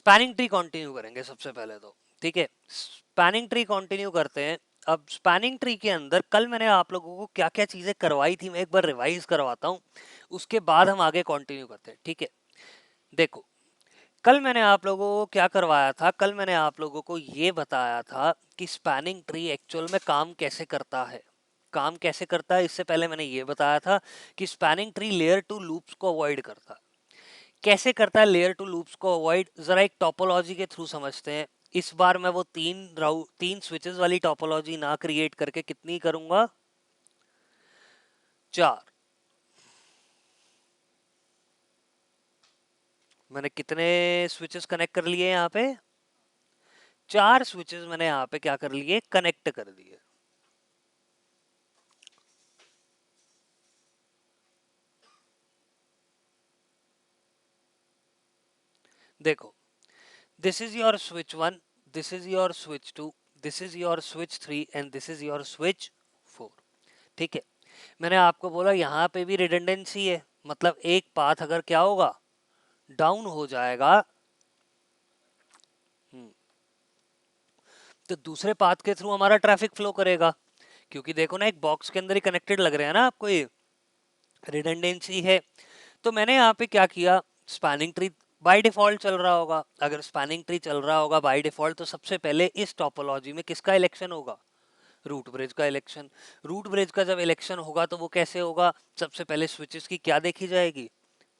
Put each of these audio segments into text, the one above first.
Spanning tree continue करेंगे सबसे पहले तो, ठीक है। स्पैनिंग ट्री कंटिन्यू करते हैं। अब स्पैनिंग ट्री के अंदर कल मैंने आप लोगों को क्या क्या चीजें करवाई थी, मैं एक बार रिवाइज करवाता हूँ, उसके बाद हम आगे कंटिन्यू करते हैं, ठीक है। देखो, कल मैंने आप लोगों को क्या करवाया था, कल मैंने आप लोगों को ये बताया था कि स्पैनिंग ट्री एक्चुअल में काम कैसे करता है। काम कैसे करता है, इससे पहले मैंने ये बताया था कि spanning tree layer two loops को अवॉइड करता है। कैसे करता है लेयर टू लूप्स को अवॉइड, जरा एक टोपोलॉजी के थ्रू समझते हैं। इस बार मैं वो तीन स्विचेस वाली टोपोलॉजी ना क्रिएट करके कितनी करूंगा, 4। मैंने कितने स्विचेस कनेक्ट कर लिए यहाँ पे, 4 स्विचेस मैंने यहाँ पे क्या कर लिए, कनेक्ट कर दिए। देखो, this is your switch 1, this is your switch 2, this is your switch 3 and this is your switch 4, ठीक है। मैंने आपको बोला यहाँ पे भी रिडंडेंसी है, मतलब एक पाथ अगर क्या होगा, डाउन हो जाएगा, तो दूसरे पाथ के थ्रू हमारा ट्रैफिक फ्लो करेगा। क्योंकि देखो ना, एक बॉक्स के अंदर ही कनेक्टेड लग रहे हैं ना आपको, ये रिडंडेंसी है। तो मैंने यहाँ पे क्या किया, स्पैनिंग ट्री बाय डिफॉल्ट चल रहा होगा। अगर स्पैनिंग ट्री चल रहा होगा बाय डिफॉल्ट, तो सबसे पहले इस टोपोलॉजी में किसका इलेक्शन होगा, रूट ब्रिज का इलेक्शन। रूट ब्रिज का जब इलेक्शन होगा तो वो कैसे होगा, सबसे पहले स्विचेस की क्या देखी जाएगी,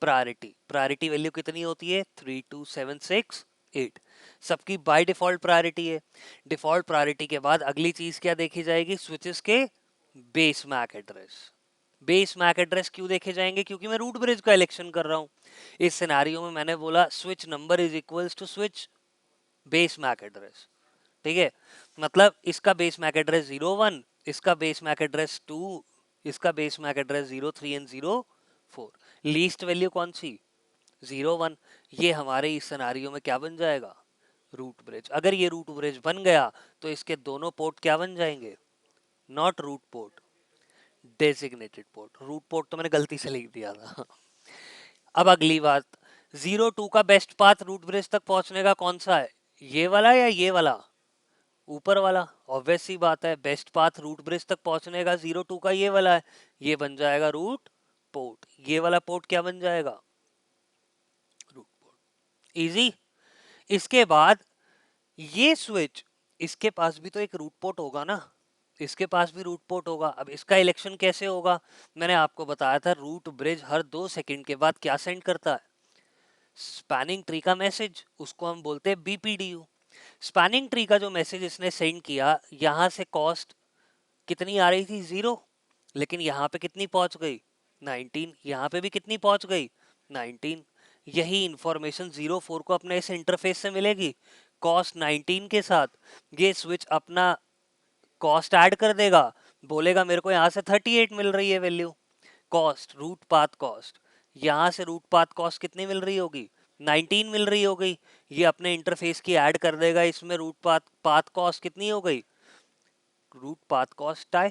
प्रायोरिटी। प्रायोरिटी वैल्यू कितनी होती है, 3 2 7 6 8, सबकी बाय डिफॉल्ट प्रायोरिटी है। डिफॉल्ट प्रायोरिटी के बाद अगली चीज क्या देखी जाएगी, स्विचेस के base MAC address. Base MAC address क्यों देखे जाएंगे, क्योंकि मैं रूट ब्रिज का इलेक्शन कर रहा हूँ। इस सिनेरियो में मैंने बोला switch number is equals to switch base MAC address, ठीक है। मतलब इसका बेस मैक एड्रेस 01, इसका बेस मैक एड्रेस 2, इसका base MAC address 03 and 04। Least value कौन सी, 01। ये हमारे इस सिनेरियो में क्या बन जाएगा, रूट ब्रिज। अगर ये रूट ब्रिज बन गया तो इसके दोनों पोर्ट क्या बन जाएंगे, not root port, designated port. Root port तो मैंने गलती से लिख दिया था। अब अगली बात, 02 का बेस्ट पाथ रूट ब्रिज तक पहुंचने का कौन सा है, ये वाला या ये वाला, ऊपर वाला। ऑब्वियस सी बात है, बेस्ट पाथ रूट ब्रिज तक पहुंचने का 02 का ये वाला है, ये बन जाएगा रूट पोर्ट। ये वाला पोर्ट क्या बन जाएगा, रूट पोर्ट। इजी। इसके बाद ये स्विच, इसके पास भी तो एक रूट पोर्ट होगा ना, इसके पास भी रूट पोर्ट होगा। अब इसका इलेक्शन कैसे होगा, मैंने आपको बताया था रूट ब्रिज हर 2 सेकंड के बाद क्या सेंड करता है, स्पैनिंग ट्री का मैसेज, उसको हम बोलते हैं बीपीडीयू। स्पैनिंग ट्री का जो मैसेज इसने सेंड किया, यहां से कॉस्ट कितनी आ रही थी, 0, लेकिन यहाँ पे कितनी पहुंच गई, 19। यहाँ पे भी कितनी पहुंच गई, 19। यही इंफॉर्मेशन 04 को अपने इस इंटरफेस से मिलेगी, कॉस्ट 19 के साथ। ये स्विच अपना कॉस्ट ऐड कर देगा, बोलेगा मेरे को यहाँ से 38 मिल रही है value, cost root path cost. यहाँ से रूट पाथ कॉस्ट कितनी मिल रही होगी, 19 मिल रही हो गई। ये अपने इंटरफेस की ऐड कर देगा, इसमें रूट पाथ पाथ कॉस्ट कितनी हो गई, root path cost tie.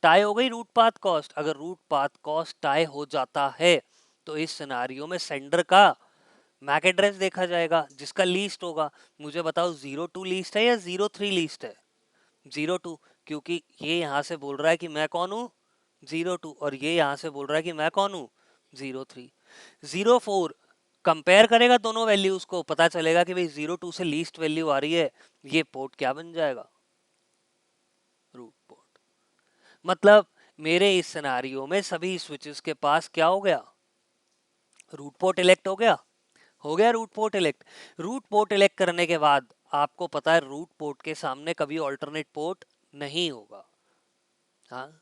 Tie हो गई रूट पाथ कॉस्ट। अगर रूट पाथ कॉस्ट टाई हो जाता है तो इस सिनारियो में सेंडर का मैक एड्रेस देखा जाएगा जिसका लीस्ट होगा। मुझे बताओ 02 लीस्ट है या 03 लीस्ट है, 02। क्योंकि ये यहाँ से बोल रहा है कि मैं कौन हूँ, 02, और ये यहाँ से बोल रहा है कि मैं कौन हूँ, 03। 04 कंपेयर करेगा दोनों वैल्यूज को, पता चलेगा कि भाई 02 से लीस्ट वैल्यू आ रही है, ये पोर्ट क्या बन जाएगा, रूट पोर्ट। मतलब मेरे इस सिनेरियो में सभी स्विचेस के पास क्या हो गया, रूट पोर्ट इलेक्ट हो गया root port elect. Root port elect करने के बाद आपको पता है रूट पोर्ट के सामने कभी ऑल्टरनेट पोर्ट नहीं होगा। हाँ,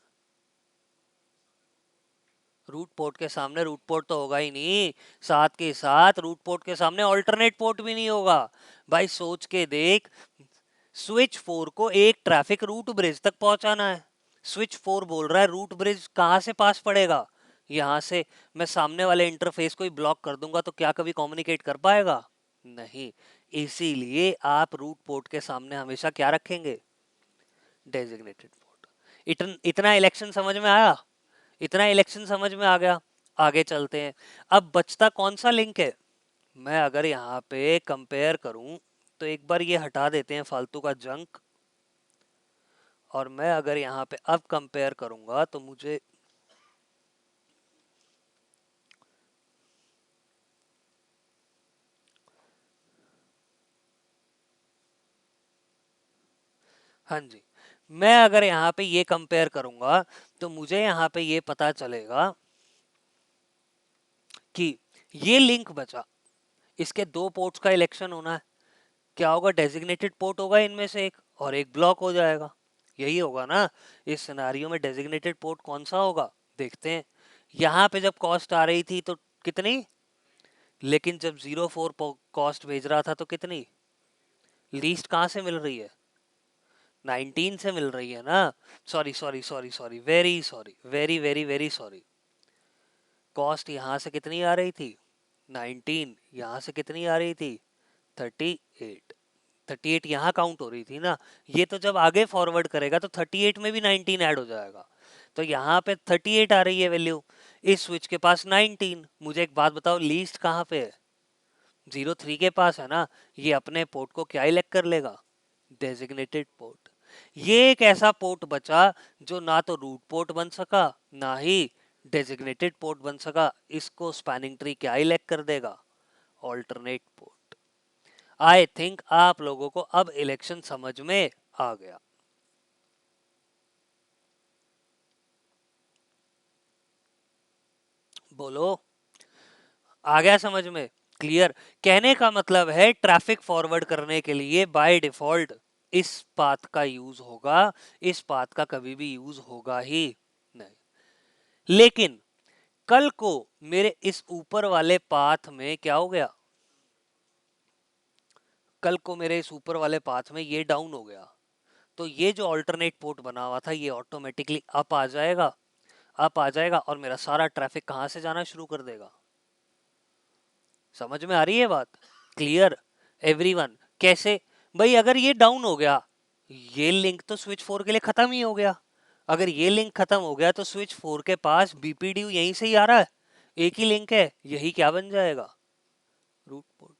रूट पोर्ट के सामने रूट पोर्ट तो होगा ही नहीं, साथ के साथ रूट पोर्ट के सामने ऑल्टरनेट पोर्ट भी नहीं होगा। भाई सोच के देख, स्विच 4 को एक ट्रैफिक रूट ब्रिज तक पहुंचाना है। स्विच 4 बोल रहा है रूट ब्रिज कहां से पास पड़ेगा, यहां से। मैं सामने वाले इंटरफेस को ही ब्लॉक कर दूंगा तो क्या कभी कम्युनिकेट कर पाएगा, नहीं। इसीलिए आप रूट पोर्ट के सामने हमेशा क्या रखेंगे, डेजिग्नेटेड पोर्ट। इतना इलेक्शन समझ में आया, इतना इलेक्शन समझ में आ गया। आगे चलते हैं। अब बचता कौन सा लिंक है, मैं अगर यहाँ पे कंपेयर करूं तो एक बार ये हटा देते हैं फालतू का जंक, और मैं अगर यहाँ पे अब कंपेयर करूंगा तो मुझे हाँ जी, मैं अगर यहाँ पे ये कंपेयर करूंगा तो मुझे यहाँ पे ये पता चलेगा कि ये लिंक बचा, इसके दो पोर्ट्स का इलेक्शन होना है, क्या होगा, डेजिग्नेटेड पोर्ट होगा इनमें से एक और एक ब्लॉक हो जाएगा। यही होगा ना इस सिनारियो में, डेजिग्नेटेड पोर्ट कौन सा होगा देखते हैं। यहाँ पे जब कॉस्ट आ रही थी तो कितनी, लेकिन जब 04 कॉस्ट भेज रहा था तो कितनी, लीस्ट कहाँ से मिल रही है, 19 से मिल रही है ना। Sorry sorry sorry sorry, very sorry, very very very sorry. Cost यहाँ से कितनी आ रही थी 19, यहाँ से कितनी आ रही थी 38, 38 यहाँ काउंट हो रही थी ना। ये तो जब आगे फॉरवर्ड करेगा तो 38 में भी 19 ऐड हो जाएगा, तो यहाँ पे 38 आ रही है वैल्यू, इस स्विच के पास 19। मुझे एक बात बताओ, लीस्ट कहाँ पे है, 03 के पास है ना। ये अपने पोर्ट को क्या इलेक्ट कर लेगा, डेजिग्नेटेड पोर्ट। ये एक ऐसा पोर्ट बचा जो ना तो रूट पोर्ट बन सका ना ही डेजिग्नेटेड पोर्ट बन सका, इसको स्पैनिंग ट्री क्या इलेक्ट कर देगा, ऑल्टरनेट पोर्ट। आई थिंक आप लोगों को अब इलेक्शन समझ में आ गया। बोलो, आ गया समझ में, क्लियर। कहने का मतलब है ट्रैफिक फॉरवर्ड करने के लिए बाय डिफॉल्ट इस पाथ का यूज होगा, इस पाथ का कभी भी यूज होगा ही नहीं। लेकिन कल को मेरे इस ऊपर वाले पाथ में क्या हो गया, कल को मेरे इस ऊपर वाले पाथ में ये डाउन हो गया, तो ये जो अल्टरनेट पोर्ट बना हुआ था ये ऑटोमेटिकली अप आ जाएगा, अप आ जाएगा और मेरा सारा ट्रैफिक कहां से जाना शुरू कर देगा। समझ में आ रही है बात, क्लियर एवरीवन। कैसे भाई, अगर ये डाउन हो गया, ये लिंक तो स्विच 4 के लिए खत्म ही हो गया। अगर ये लिंक खत्म हो गया तो स्विच 4 के पास बीपीडी यहीं से ही आ रहा है, एक ही लिंक है, यही क्या बन जाएगा, रूट पोर्ट।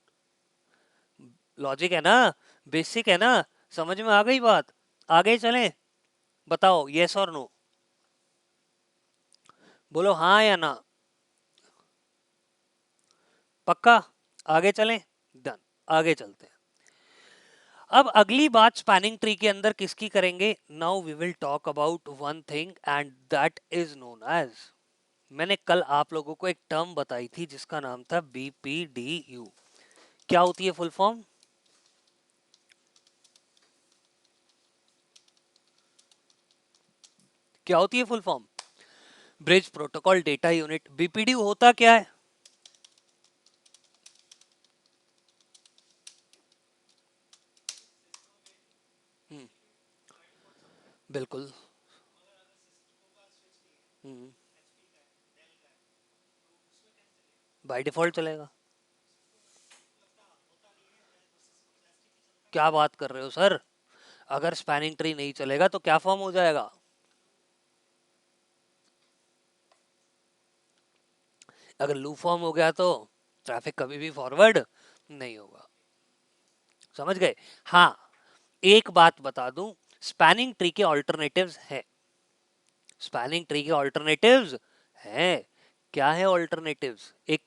लॉजिक है ना, बेसिक है ना, समझ में आ गई बात। आगे चलें, बताओ यस और नो, बोलो हाँ या ना, पक्का। आगे चलें, डन, आगे चलते हैं। अब अगली बात स्पैनिंग ट्री के अंदर किसकी करेंगे, now we will talk about one thing and that is known as, मैंने कल आप लोगों को एक टर्म बताई थी जिसका नाम था बीपीडीयू। क्या होती है फुल फॉर्म, क्या होती है full form, bridge protocol data unit. BPDU होता क्या है, हम्म, बिल्कुल, बाय डिफॉल्ट चलेगा। क्या बात कर रहे हो सर, अगर स्पैनिंग ट्री नहीं चलेगा तो क्या फॉर्म हो जाएगा, अगर लूप फॉर्म हो गया तो ट्रैफिक कभी भी फॉरवर्ड नहीं होगा। समझ गए। हाँ, एक बात बता दूं, स्पैनिंग ट्री के ऑल्टरनेटिव्स हैं, स्पैनिंग ट्री के ऑल्टरनेटिव्स हैं। क्या है ऑल्टरनेटिव्स, एक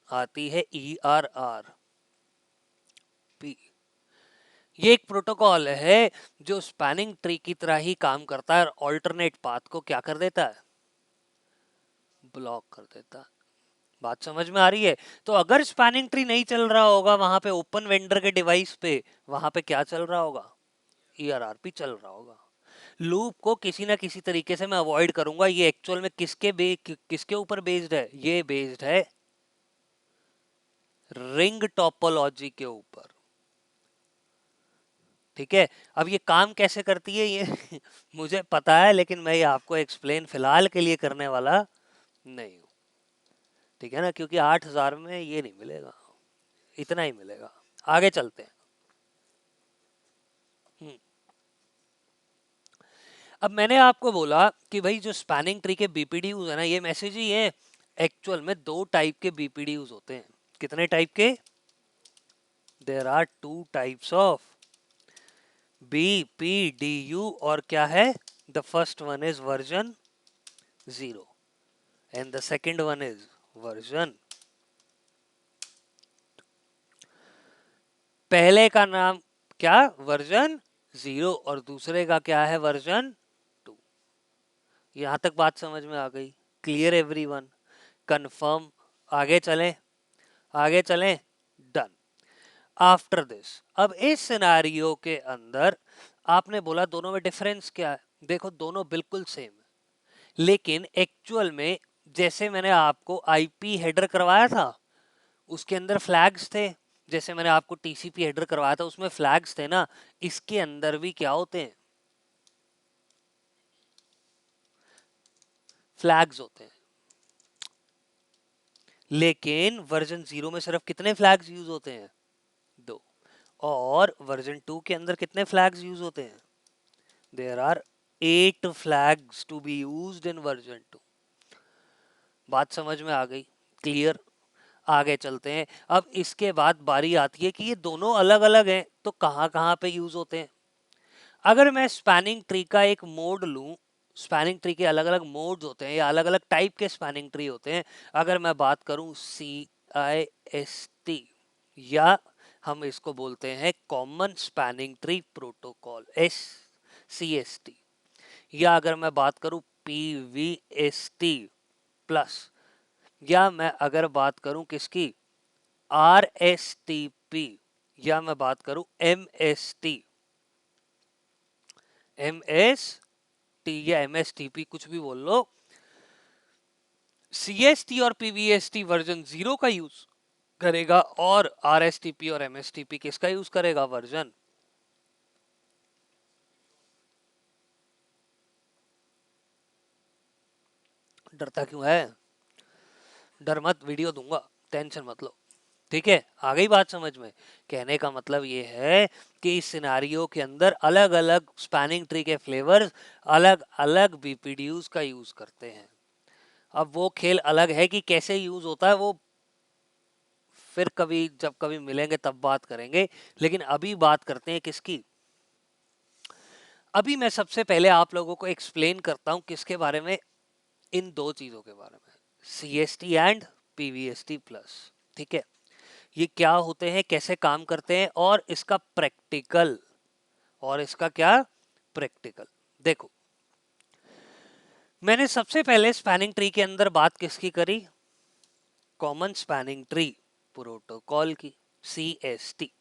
आती है ई आर आर पी, ये एक प्रोटोकॉल है जो स्पैनिंग ट्री की तरह ही काम करता है और ऑल्टरनेट पाथ को क्या कर देता है, ब्लॉक कर देता है। बात समझ में आ रही है। तो अगर स्पैनिंग ट्री नहीं चल रहा होगा वहां पे ओपन वेंडर के डिवाइस पे, वहां पे क्या चल रहा होगा, ईआरआरपी चल रहा होगा। लूप को किसी ना किसी तरीके से मैं अवॉइड करूंगा। ये एक्चुअल में किसके ऊपर बेस्ड है, ये बेस्ड है रिंग टोपोलॉजी के ऊपर। ठीक है, अब ये काम कैसे करती है ये मुझे पता है, लेकिन मैं ये आपको एक्सप्लेन फिलहाल के लिए करने वाला नहीं हूँ। ठीक है ना, क्योंकि 8,000 में ये नहीं मिलेगा, इतना ही मिलेगा। आगे चलते हैं। हम्म, अब मैंने आपको बोला कि भाई जो स्पैनिंग ट्री के बीपीडीयूज है ना, ये मैसेज ही है। एक्चुअल में दो टाइप के बीपीडीयूज होते हैं। कितने टाइप के, there are two types of BPDU, और क्या है, the first one is version 0 and the second one is version, पहले का नाम क्या, वर्जन 0, और दूसरे का क्या है, वर्जन 2। यहां तक बात समझ में आ गई? Clear everyone? कंफर्म? आगे चलें? आगे चलें? डन। आफ्टर दिस, अब इस सिनारियो के अंदर आपने बोला दोनों में डिफरेंस क्या है, देखो दोनों बिल्कुल सेम है, लेकिन एक्चुअल में जैसे मैंने आपको आईपी हेडर करवाया था उसके अंदर फ्लैग्स थे, जैसे मैंने आपको टीसीपी हेडर करवाया था उसमें फ्लैग्स थे ना, इसके अंदर भी क्या होते हैं, फ्लैग्स होते हैं। लेकिन वर्जन 0 में सिर्फ कितने फ्लैग्स यूज होते हैं, 2, और वर्जन 2 के अंदर कितने फ्लैग्स यूज होते हैं, there are 8 flags to be used in version 2। बात समझ में आ गई? क्लियर? आगे चलते हैं। अब इसके बाद बारी आती है कि ये दोनों अलग अलग हैं तो कहां कहां पे यूज होते हैं। अगर मैं स्पैनिंग ट्री का एक मोड लूं, स्पैनिंग ट्री के अलग अलग मोड्स होते हैं या अलग अलग टाइप के स्पैनिंग ट्री होते हैं। अगर मैं बात करूं CIST, या हम इसको बोलते हैं common spanning tree protocol CST, या अगर मैं बात करूं PVST प्लस, या मैं अगर बात करूं किसकी, RSTP, या मैं बात करूं MST या MSTP, कुछ भी बोल लो। CST और PVST वर्जन 0 का यूज करेगा और RSTP और MSTP किसका यूज करेगा, वर्जन। डरता क्यों है? डर मत, वीडियो दूंगा, टेंशन मत लो। ठीक है, आ गई बात समझ में? कहने का मतलब ये है कि इस सिनारियो के अंदर अलग अलग स्पैनिंग ट्री के फ्लेवर्स अलग अलग बीपीडीयूज का यूज करते हैं। अब वो खेल अलग है कि कैसे यूज होता है, वो फिर कभी जब कभी मिलेंगे तब बात करेंगे, लेकिन अभी बात करते हैं किसकी। अभी मैं सबसे पहले आप लोगों को एक्सप्लेन करता हूं किसके बारे में, इन दो चीजों के बारे में, CST एंड PVST प्लस। ठीक है, ये क्या होते हैं, कैसे काम करते हैं, और इसका प्रैक्टिकल, और इसका क्या प्रैक्टिकल। देखो, मैंने सबसे पहले स्पैनिंग ट्री के अंदर बात किसकी करी, कॉमन स्पैनिंग ट्री प्रोटोकॉल की, CST।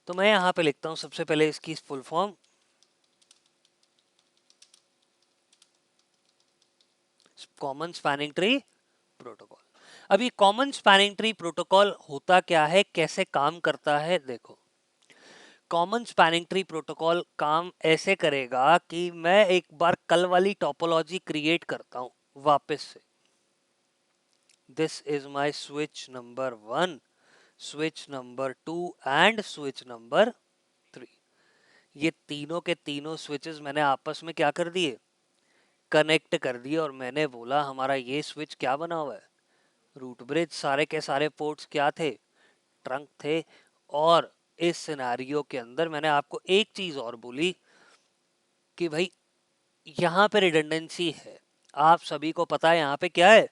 तो मैं यहां पे लिखता हूं सबसे पहले इसकी full form, common spanning tree protocol. अभी कॉमन स्पैनिंग ट्री प्रोटोकॉल होता क्या है, कैसे काम करता है, देखो। कॉमन स्पैनिंग ट्री प्रोटोकॉल काम ऐसे करेगा कि मैं एक बार कल वाली टोपोलॉजी क्रिएट करता हूं वापस से। This is my switch number 1, switch number 2 and switch number 3। ये तीनों के तीनों स्विचेस मैंने आपस में क्या कर दिए, कनेक्ट कर दिए, और मैंने बोला हमारा ये स्विच क्या बना हुआ है, रूट ब्रिज। सारे के सारे पोर्ट्स क्या थे, ट्रंक थे। और इस सिनारियो के अंदर मैंने आपको एक चीज और बोली कि भाई यहाँ पे रिडंडेंसी है, आप सभी को पता है यहाँ पे क्या है,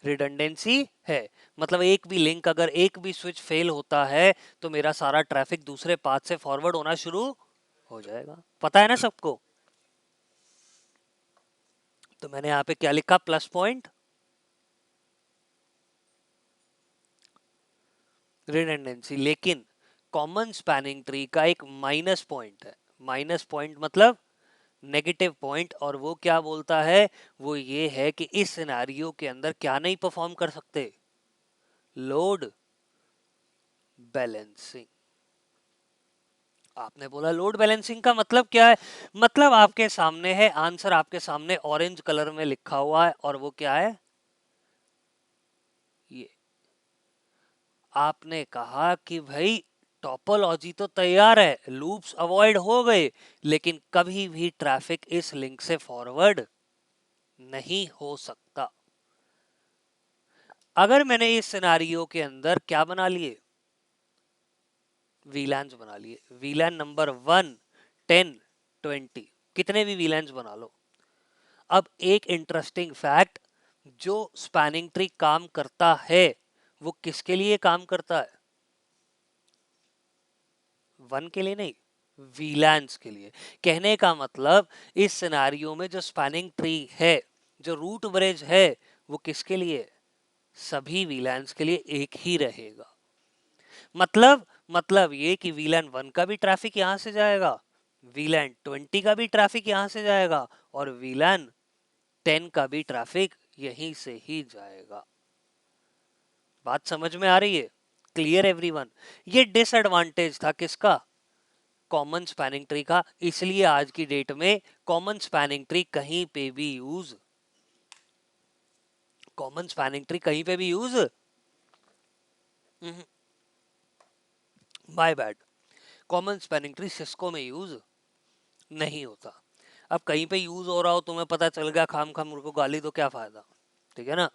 रिडंडेंसी है। मतलब एक भी लिंक, अगर एक भी स्विच फेल होता है तो मेरा सारा ट्रैफिक दूसरे पाथ से फॉरवर्ड होना शुरू हो जाएगा, पता है ना सबको। तो मैंने यहाँ पे क्या लिखा, प्लस पॉइंट रिडंडेंसी। लेकिन कॉमन स्पैनिंग ट्री का एक माइनस पॉइंट है, माइनस पॉइंट मतलब नेगेटिव पॉइंट, और वो क्या बोलता है, वो ये है कि इस सिनेरियो के अंदर क्या नहीं परफॉर्म कर सकते, लोड बैलेंसिंग। आपने बोला लोड बैलेंसिंग का मतलब क्या है, मतलब आपके सामने है आंसर, आपके सामने ऑरेंज कलर में लिखा हुआ है, और वो क्या है, ये। आपने कहा कि भाई टोपोलॉजी तो तैयार है, लूप्स अवॉइड हो गए, लेकिन कभी भी ट्रैफिक इस लिंक से फॉरवर्ड नहीं हो सकता। अगर मैंने इस सिनारियो के अंदर क्या बना लिए, वीलैंस बना लिए, वीलैन नंबर 1, 10, 20, कितने भी वीलैंस बना लो। अब एक इंटरेस्टिंग फैक्ट, जो स्पैनिंग ट्री काम करता है वो किसके लिए काम करता है? वन के लिए नहीं, वीलैंस के लिए। कहने का मतलब इस सिनेरियो में जो स्पैनिंग ट्री है, जो रूट ब्रिज है, वो किसके लिए? सभी वीलैंस के लिए एक ही रहेगा। मतलब ये कि वीलैन 1 का भी ट्रैफिक यहां से जाएगा, वीलैन 20 का भी ट्रैफिक यहां से जाएगा, और वीलैन 10 का भी ट्रैफिक यहीं से ही जाएगा। बात समझ में आ रही है? Clear everyone? ये डिसएडवांटेज था किसका? कॉमन स्पैनिंग ट्री का। इसलिए आज की डेट में कॉमन स्पैनिंग ट्री कहीं पे भी यूज, कॉमन स्पैनिंग ट्री कहीं पे भी use, my bad, common spanning tree Cisco में यूज नहीं होता। अब कहीं पे यूज हो रहा हो, तुम्हें पता चल गया, खाम खाम मुझको गाली दो, क्या फायदा? ठीक है ना?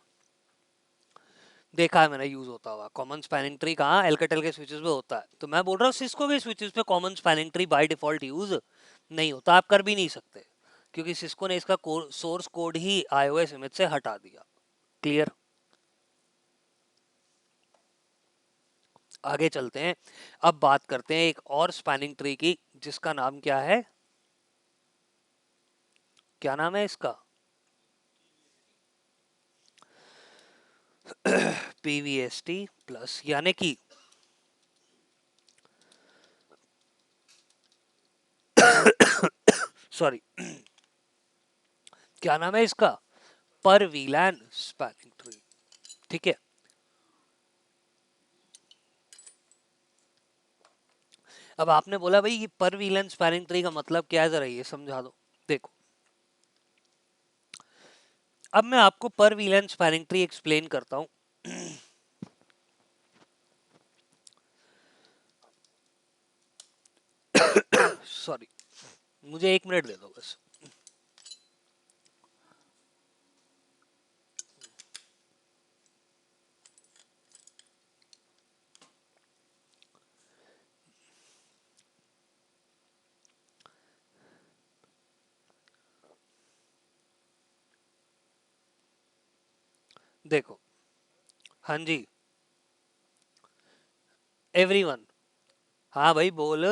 देखा है मैंने यूज होता हुआ। कॉमन स्पैनिंग ट्री कहाँ, एल्केटेल के स्विचेस पे होता है, तो मैं बोल रहा हूँ सिस्को के स्विचेस पे common spanning tree by default use नहीं होता, आप कर भी नहीं सकते, क्योंकि सिस्को ने इसका सोर्स कोड ही iOS इमेज से हटा दिया। क्लियर? आगे चलते हैं, अब बात करते हैं एक और स्पैनिंग ट्री की, जिसका नाम क्या है? क्या नाम है इसका? पीवीएसटी प्लस, यानी कि सॉरी, क्या नाम है इसका? पर वीलैन स्पैनिंग ट्री। ठीक है, अब आपने बोला भाई ये पर वीलैन स्पैनिंग ट्री का मतलब क्या है, जरा ये समझा दो। देखो, अब मैं आपको पर वीलैन स्पैनिंग ट्री एक्सप्लेन करता हूं। सॉरी, मुझे 1 मिनट दे दो बस। देखो, हाँ जी, एवरीवन, हाँ भाई बोल।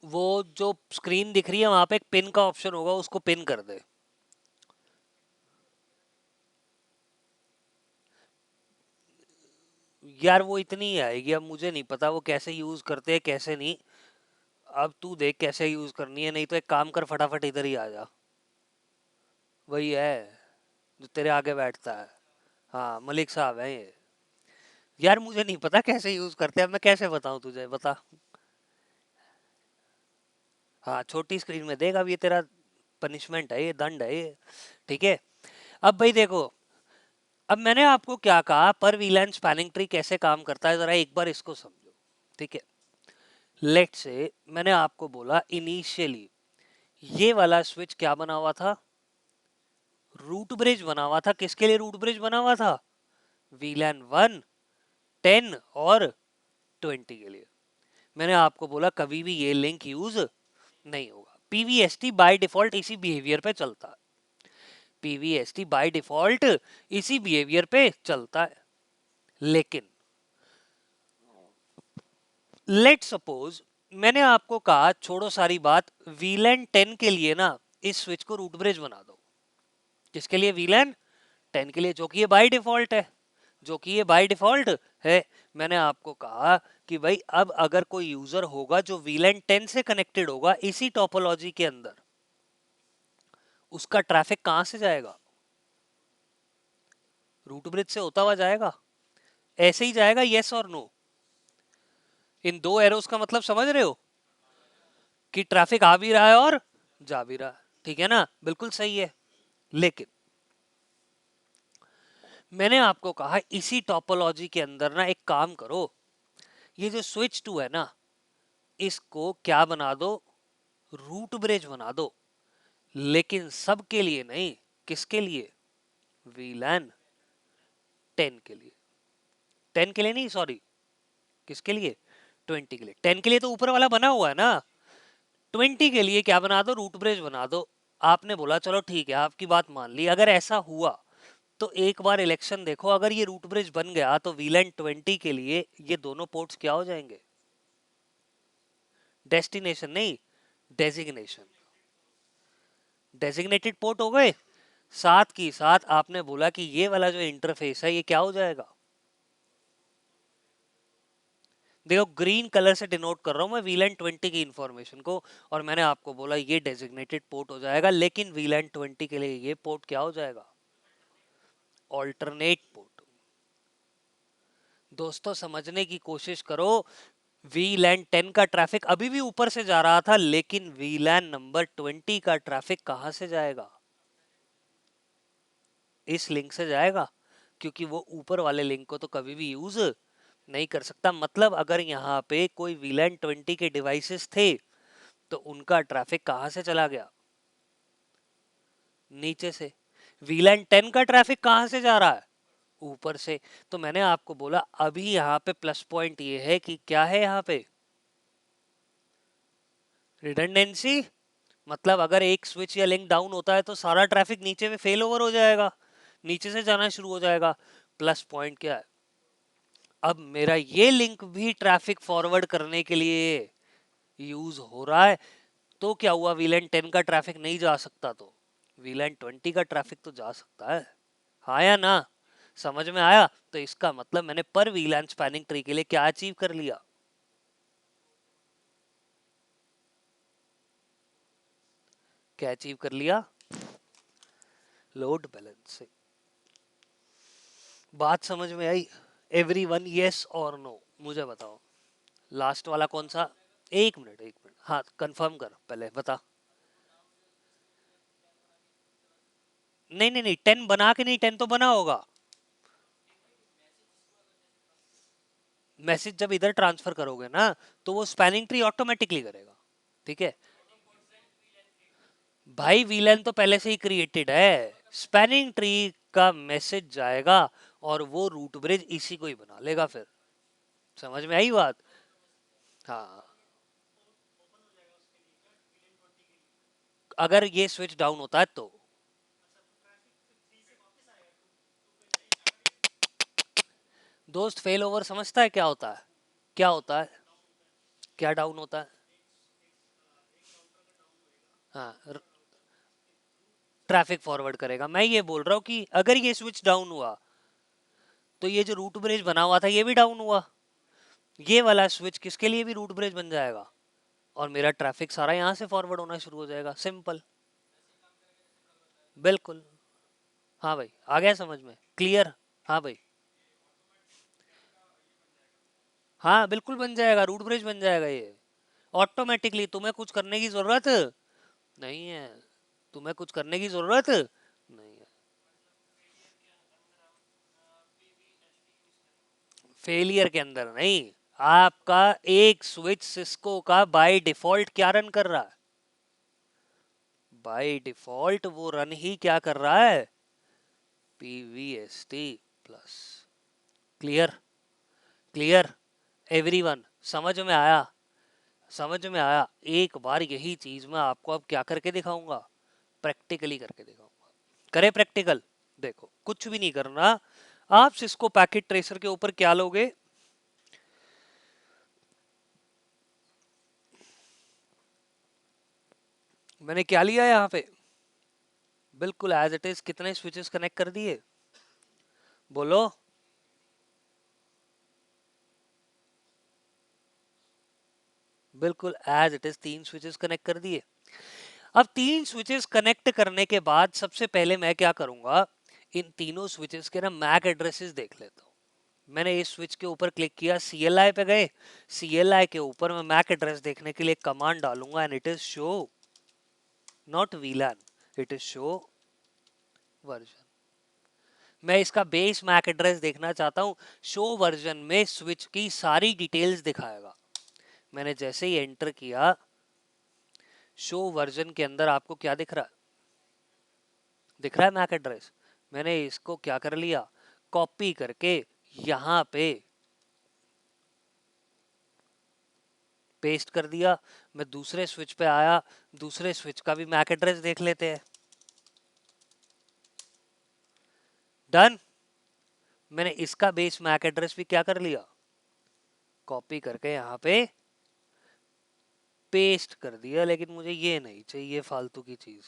वो जो स्क्रीन दिख रही है वहां पे एक पिन का ऑप्शन होगा, उसको पिन कर दे। यार वो इतनी ही आएगी, अब मुझे नहीं पता वो कैसे यूज करते हैं कैसे नहीं। अब तू देख कैसे यूज करनी है, नहीं तो एक काम कर, फटाफट इधर ही आ जा। वही है जो तेरे आगे बैठता है। हाँ, मलिक साहब है ये। यार मुझे नहीं पता कैसे यूज करते हैं, अब मैं कैसे बताऊं तुझे, बता। हाँ, छोटी स्क्रीन में देख, अब ये तेरा पनिशमेंट है, ये दंड है ये। ठीक है, अब भाई देखो, अब मैंने आपको क्या कहा, पर वीलैन स्पैनिंग ट्री कैसे काम करता है, जरा एक बार इसको समझो। ठीक है, लेट से मैंने आपको बोला इनिशियली ये वाला स्विच क्या बना हुआ था? रूट ब्रिज बना हुआ था। किसके लिए रूट ब्रिज बना हुआ था? वीलैन 1, 10 और 20 के लिए। मैंने आपको बोला कभी भी ये लिंक यूज नहीं होगा। पीवीएसटी बाय डिफॉल्ट इसी बिहेवियर पे चलता है, पीवीएसटी बाय डिफॉल्ट इसी बिहेवियर पे चलता है। लेकिन लेट सपोज मैंने आपको कहा, छोड़ो सारी बात, वीलैन 10 के लिए ना इस स्विच को रूट ब्रिज बना दो। किसके लिए? वीलैन 10 के लिए, जो कि ये बाय डिफॉल्ट है, जो कि ये बाय डिफॉल्ट है। मैंने आपको कहा कि भाई अब अगर कोई यूजर होगा जो वीलैन 10 से कनेक्टेड होगा इसी टोपोलॉजी के अंदर, उसका ट्रैफिक कहां से जाएगा? रूट ब्रिज से होता हुआ जाएगा। ऐसे ही जाएगा, यस और नो? इन दो एरोस का मतलब समझ रहे हो कि ट्रैफिक आ भी रहा है और जा भी रहा है। ठीक है ना? बिल्कुल सही है। लेकिन मैंने आपको कहा इसी टोपोलॉजी के अंदर ना एक काम करो, ये जो स्विच टू है ना, इसको क्या बना दो? रूट ब्रिज बना दो। लेकिन सबके लिए नहीं, किसके लिए? वीलैन 10 के लिए, 10 के लिए नहीं, सॉरी, किसके लिए, 20 के लिए। 10 के लिए तो ऊपर वाला बना हुआ है ना, 20 के लिए क्या बना दो, रूट ब्रिज बना दो। आपने बोला चलो ठीक है, आपकी बात मान ली। अगर ऐसा हुआ तो एक बार इलेक्शन देखो, अगर ये रूट ब्रिज बन गया तो वीलैंड 20 के लिए ये दोनों पोर्ट्स क्या हो जाएंगे, डेस्टिनेशन नहीं, डेजिग्नेशन, डेजिग्नेटेड पोर्ट हो गए। साथ की साथ आपने बोला कि ये वाला जो इंटरफेस है ये क्या हो जाएगा, देखो ग्रीन कलर से डिनोट कर रहा हूं मैं वीलैंड 20 की इंफॉर्मेशन को, और मैंने आपको बोला ये डेजिग्नेटेड पोर्ट हो जाएगा, लेकिन वीलैंड 20 के लिए ये पोर्ट क्या हो जाएगा, ऑल्टरनेट पोर्ट। दोस्तों समझने की कोशिश करो, वीलैन 10 का ट्रैफिक अभी भी ऊपर से जा रहा था, लेकिन वीलैन नंबर 20 का ट्रैफिक कहां से जाएगा, इस लिंक से जाएगा, क्योंकि वो ऊपर वाले लिंक को तो कभी भी यूज नहीं कर सकता। मतलब अगर यहाँ पे कोई वीलैन 20 के डिवाइसेस थे तो उनका ट्रैफिक कहां से चला गया, नीचे से। वीलैन 10 का ट्रैफिक कहां से जा रहा है, ऊपर से। तो मैंने आपको बोला अभी यहाँ पे प्लस पॉइंट ये है कि क्या है यहाँ पे, रिडंडेंसी। मतलब अगर एक स्विच या लिंक डाउन होता है तो सारा ट्रैफिक नीचे में फेल ओवर हो जाएगा, नीचे से जाना शुरू हो जाएगा। प्लस पॉइंट क्या है, अब मेरा ये लिंक भी ट्रैफिक फॉरवर्ड करने के लिए यूज हो रहा है, तो क्या हुआ, वीलैन 10 का ट्रैफिक नहीं जा सकता तो वीलैन 20 का ट्रैफिक तो जा सकता है। हाँ या ना, समझ में आया। तो इसका मतलब मैंने पर वीलैन स्पैनिंग ट्री के लिए क्या अचीव कर लिया, क्या अचीव कर लिया, लोड बैलेंसिंग। बात समझ में आई, एवरीवन यस और नो, मुझे बताओ लास्ट वाला कौन सा। एक मिनट एक मिनट, हाँ कंफर्म कर पहले बता। नहीं नहीं नहीं, 10 बना के नहीं, 10 तो बना होगा। मैसेज जब इधर ट्रांसफर करोगे ना तो वो स्पैनिंग ट्री ऑटोमेटिकली करेगा, ठीक है। भाई वीलन तो पहले से ही क्रिएटेड है, स्पैनिंग ट्री का मैसेज जाएगा और वो रूट ब्रिज इसी को ही बना लेगा फिर। समझ में आई बात। हाँ, अगर ये स्विच डाउन होता है तो दोस्त फेल ओवर समझता है क्या होता है, क्या होता है, क्या डाउन होता है। हाँ, ट्रैफिक फॉरवर्ड करेगा। मैं ये बोल रहा हूँ कि अगर ये स्विच डाउन हुआ तो ये जो रूट ब्रिज बना हुआ था ये भी डाउन हुआ, ये वाला स्विच किसके लिए भी रूट ब्रिज बन जाएगा, और मेरा ट्रैफिक सारा यहाँ से फॉरवर्ड होना शुरू हो जाएगा, सिंपल। बिल्कुल। हाँ भाई, आ गया समझ में, क्लियर। हाँ भाई, हाँ बिल्कुल बन जाएगा, रूट ब्रिज बन जाएगा ये ऑटोमेटिकली। तुम्हें कुछ करने की जरूरत नहीं है, तुम्हें कुछ करने की जरूरत नहीं है। फेलियर के अंदर नहीं, आपका एक स्विच सिस्को का बाय डिफॉल्ट क्या रन कर रहा है, बाय डिफॉल्ट वो रन ही क्या कर रहा है, PVST plus. Clear, clear everyone, समझ में आया, समझ में आया। एक बार यही चीज मैं आपको अब क्या करके दिखाऊंगा, प्रैक्टिकली करके दिखाऊंगा। करे प्रैक्टिकल, देखो कुछ भी नहीं करना। आप सिस्को पैकेट ट्रेसर के ऊपर क्या लोगे, मैंने क्या लिया यहाँ पे, बिल्कुल एज इट इज कितने स्विचेस कनेक्ट कर दिए, बोलो। बिल्कुल as it is 3 switches connect कर दिए। अब 3 स्विचेस कनेक्ट करने के बाद सबसे पहले मैं क्या करूंगा, इन तीनों स्विचेस के ना मैक एड्रेसेस देख लेता हूँ। मैंने इस स्विच के ऊपर क्लिक किया, CLI पे गए, CLI के ऊपर मैं मैक एड्रेस देखने के लिए कमांड डालूंगा, and it is show, not VLAN, it is show version. मैं इसका बेस मैक एड्रेस देखना चाहता हूँ, शो वर्जन में स्विच की सारी डिटेल्स दिखाएगा। मैंने जैसे ही एंटर किया, शो वर्जन के अंदर आपको क्या दिख रहा है, दिख रहा है मैक एड्रेस। मैंने इसको क्या कर लिया, कॉपी करके यहाँ पे पेस्ट कर दिया। मैं दूसरे स्विच पे आया, दूसरे स्विच का भी मैक एड्रेस देख लेते हैं। डन। मैंने इसका बेस मैक एड्रेस भी क्या कर लिया, कॉपी करके यहाँ पे पेस्ट कर दिया, लेकिन मुझे ये नहीं चाहिए फालतू की चीज।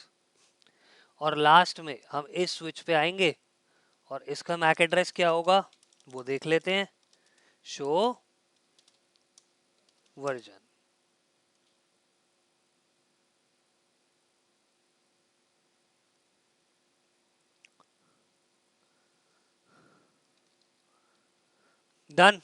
और लास्ट में हम इस स्विच पे आएंगे और इसका मैक एड्रेस क्या होगा वो देख लेते हैं। Show version. डन।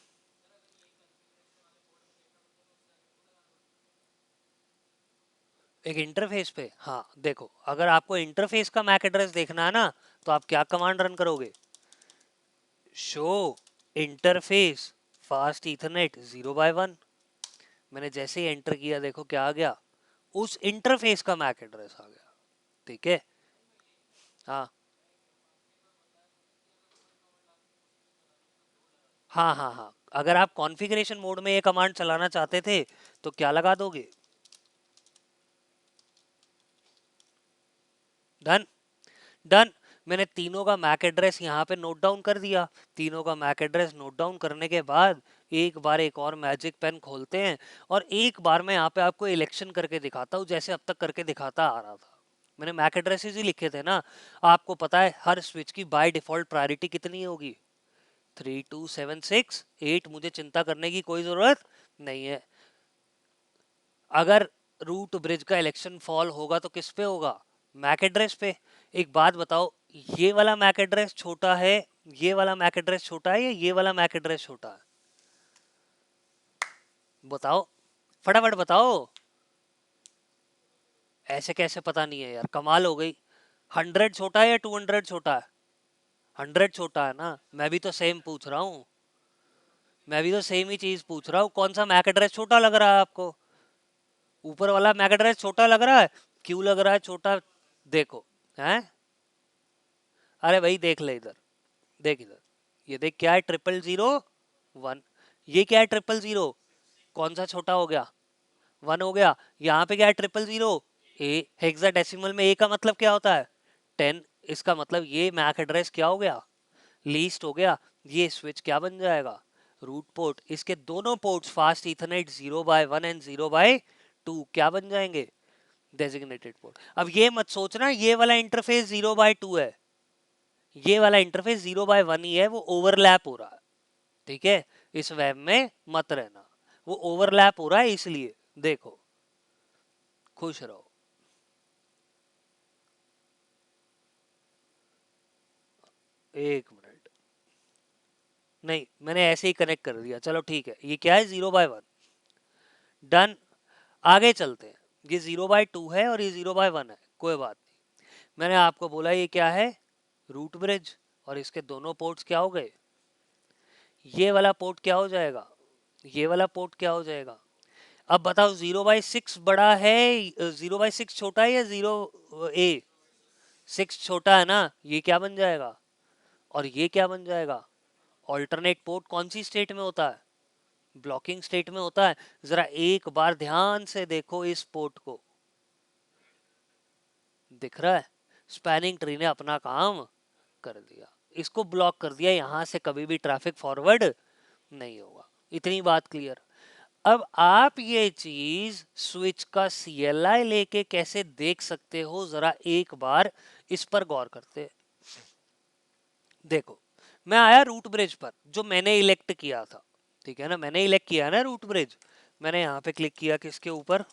एक इंटरफेस पे, हाँ देखो, अगर आपको इंटरफेस का मैक एड्रेस देखना है ना, तो आप क्या कमांड रन करोगे, शो इंटरफेस फास्ट ईथरनेट 0/1। मैंने जैसे ही एंटर किया देखो क्या आ गया, उस इंटरफेस का मैक एड्रेस आ गया। ठीक है। हाँ हाँ हाँ हाँ, अगर आप कॉन्फ़िगरेशन मोड में ये कमांड चलाना चाहते थे तो क्या लगा दोगे, डन। डन। मैंने तीनों का मैक एड्रेस यहाँ पे नोट डाउन कर दिया। तीनों का मैक एड्रेस नोट डाउन करने के बाद एक बार एक और मैजिक पेन खोलते हैं और एक बार मैं यहाँ पे आपको इलेक्शन करके दिखाता हूँ, जैसे अब तक करके दिखाता आ रहा था। मैंने मैक एड्रेसेस ही लिखे थे ना। आपको पता है हर स्विच की बाय डिफॉल्ट प्रायोरिटी कितनी होगी, 3276 8। मुझे चिंता करने की कोई जरूरत नहीं है। अगर रूट ब्रिज का इलेक्शन फॉल होगा तो किस पे होगा, मैक एड्रेस पे। एक बात बताओ, ये वाला मैक एड्रेस छोटा है, ये वाला मैक एड्रेस छोटा है, या ये वाला मैक एड्रेस छोटा है, बताओ, फटाफट बताओ। ऐसे कैसे पता नहीं है यार, कमाल हो गई। 100 छोटा है या 200 छोटा है, 100 छोटा है ना। मैं भी तो सेम पूछ रहा हूँ, मैं भी तो सेम ही चीज पूछ रहा हूँ। कौन सा मैक एड्रेस छोटा लग रहा है आपको, ऊपर वाला मैक एड्रेस छोटा लग रहा है, क्यों लग रहा है छोटा, देखो, हैं। अरे भाई देख ले इधर, देख इधर, ये देख क्या है, 00001। ये क्या है, 000, कौन सा छोटा हो गया, 1 हो गया। यहाँ पे क्या है, 000 ए। हेक्साडेसिमल में ए का मतलब क्या होता है, 10। इसका मतलब ये मैक एड्रेस क्या हो गया, लीस्ट हो गया। ये स्विच क्या बन जाएगा, रूट पोर्ट। इसके दोनों पोर्ट्स फास्ट इथरनेट 0/1 एंड 0/2 क्या बन जाएंगे, डेजिग्नेटेड पोर्ट। अब ये मत सोचना ये वाला इंटरफेस 0/2 है, ये वाला इंटरफेस 0/1 ही है, वो ओवरलैप हो रहा है। ठीक है, इस वेब में मत रहना, वो ओवरलैप हो रहा है इसलिए। देखो, खुश रहो। एक मिनट, नहीं मैंने ऐसे ही कनेक्ट कर दिया, चलो ठीक है। ये क्या है, 0/1। डन। आगे चलते हैं। ये 0/2 है और ये 0/1 है, कोई बात नहीं। मैंने आपको बोला ये क्या है, रूट ब्रिज। और इसके दोनों पोर्ट्स क्या हो गए, ये वाला पोर्ट क्या हो जाएगा, ये वाला पोर्ट क्या हो जाएगा। अब बताओ 0/6 बड़ा है, 0/6 छोटा है, या 6 छोटा है ना। ये क्या बन जाएगा और ये क्या बन जाएगा। ऑल्टरनेट पोर्ट कौन सी स्टेट में होता है, ब्लॉकिंग स्टेट में होता है। जरा एक बार ध्यान से देखो इस पोर्ट को, दिख रहा है, स्पैनिंग ट्री ने अपना काम कर दिया, इसको ब्लॉक कर दिया, यहां से कभी भी ट्रैफिक फॉरवर्ड नहीं होगा। इतनी बात क्लियर। अब आप ये चीज स्विच का CLI लेके कैसे देख सकते हो, जरा एक बार इस पर गौर करते हैं। देखो, मैं आया रूट ब्रिज पर, जो मैंने इलेक्ट किया था। ठीक है ना, मैंने इलेक्ट किया ना रूट ब्रिज। मैंने यहाँ पे क्लिक किया किसके ऊपर,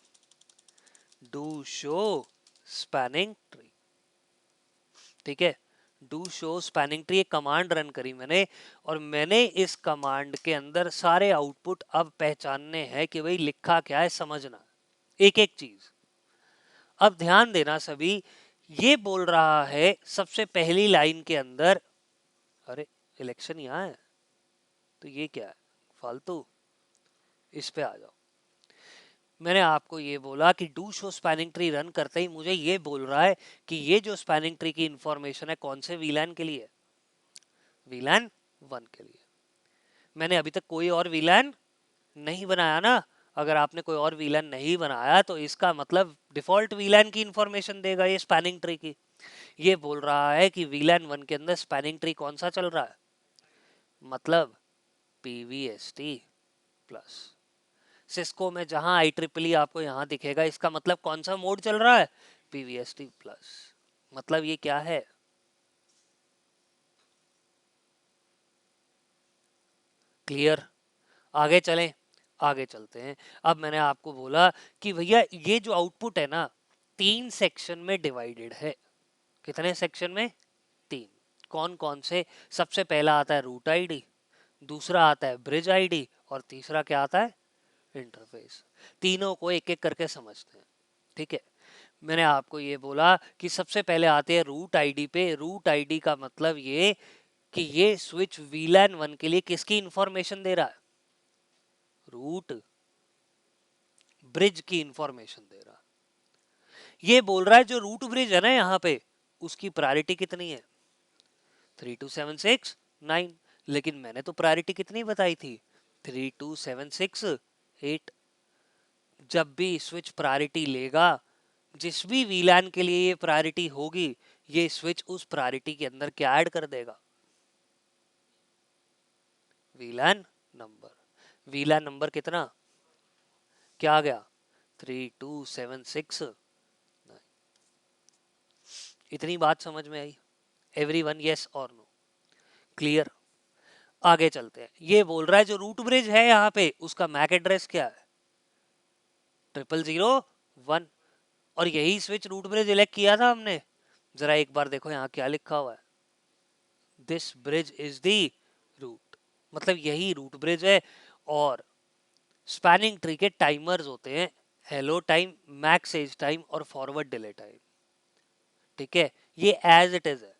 डू शो स्पैनिंग ट्री। ठीक है, डू शो स्पैनिंग ट्री एक कमांड रन करी मैंने, और मैंने इस कमांड के अंदर सारे आउटपुट अब पहचानने हैं कि भाई लिखा क्या है, समझना एक एक चीज। अब ध्यान देना सभी, ये बोल रहा है सबसे पहली लाइन के अंदर, अरे इलेक्शन यहाँ है तो ये क्या है फालतू, इस पे आ जाओ। मैंने आपको ये बोला कि do show spanning tree run करते ही मुझे ये बोल रहा है कि ये जो स्पैनिंग ट्री की इंफॉर्मेशन है कौन से वीलैन के लिए, वीलैन 1 के लिए। मैंने अभी तक कोई और वीलैन नहीं बनाया ना। अगर आपने कोई और वीलैन नहीं बनाया तो इसका मतलब डिफॉल्ट वीलैन की इंफॉर्मेशन देगा ये स्पैनिंग ट्री की। ये बोल रहा है कि वीलैन 1 के अंदर स्पैनिंग ट्री कौन सा चल रहा है, मतलब पीवीएसटी प्लस। सिस्को में जहां IEEE आपको यहां दिखेगा, इसका मतलब कौन सा मोड चल रहा है, पीवीएसटी प्लस। मतलब ये क्या है, क्लियर। आगे चलें, आगे चलते हैं। अब मैंने आपको बोला कि भैया ये जो आउटपुट है ना 3 सेक्शन में डिवाइडेड है। कितने सेक्शन में, 3। कौन कौन से, सबसे पहला आता है रूट आईडी, दूसरा आता है ब्रिज आईडी, और तीसरा क्या आता है, इंटरफेस। तीनों को एक एक करके समझते हैं, ठीक है। मैंने आपको ये बोला कि सबसे पहले आते हैं रूट आईडी पे। रूट आईडी का मतलब ये कि ये स्विच वीलैन 1 के लिए किसकी इंफॉर्मेशन दे रहा है, रूट ब्रिज की इंफॉर्मेशन दे रहा है। ये बोल रहा है जो रूट ब्रिज है ना यहाँ पे, उसकी प्रायोरिटी कितनी है, 3276 9। लेकिन मैंने तो प्रायोरिटी कितनी बताई थी, 3276 8। जब भी स्विच प्रायोरिटी लेगा, जिस भी वीलैन के लिए ये प्रायोरिटी होगी, ये स्विच उस प्रायोरिटी के अंदर क्या ऐड कर देगा, वीलैन नंबर। वीलैन नंबर कितना, क्या आ गया, 3276 9। इतनी बात समझ में आई, एवरीवन यस और नो, क्लियर। आगे चलते हैं। ये बोल रहा है जो रूट ब्रिज है यहाँ पे, उसका मैक एड्रेस क्या है, 0001। और यही स्विच रूट ब्रिज इलेक्ट किया था हमने। जरा एक बार देखो यहाँ क्या लिखा हुआ है, this bridge is the root, मतलब यही रूट ब्रिज है। और स्पैनिंग ट्री के टाइमर्स होते हैं, hello time, max age time और फॉरवर्ड डिले टाइम, ठीक है। ये एज इट इज है।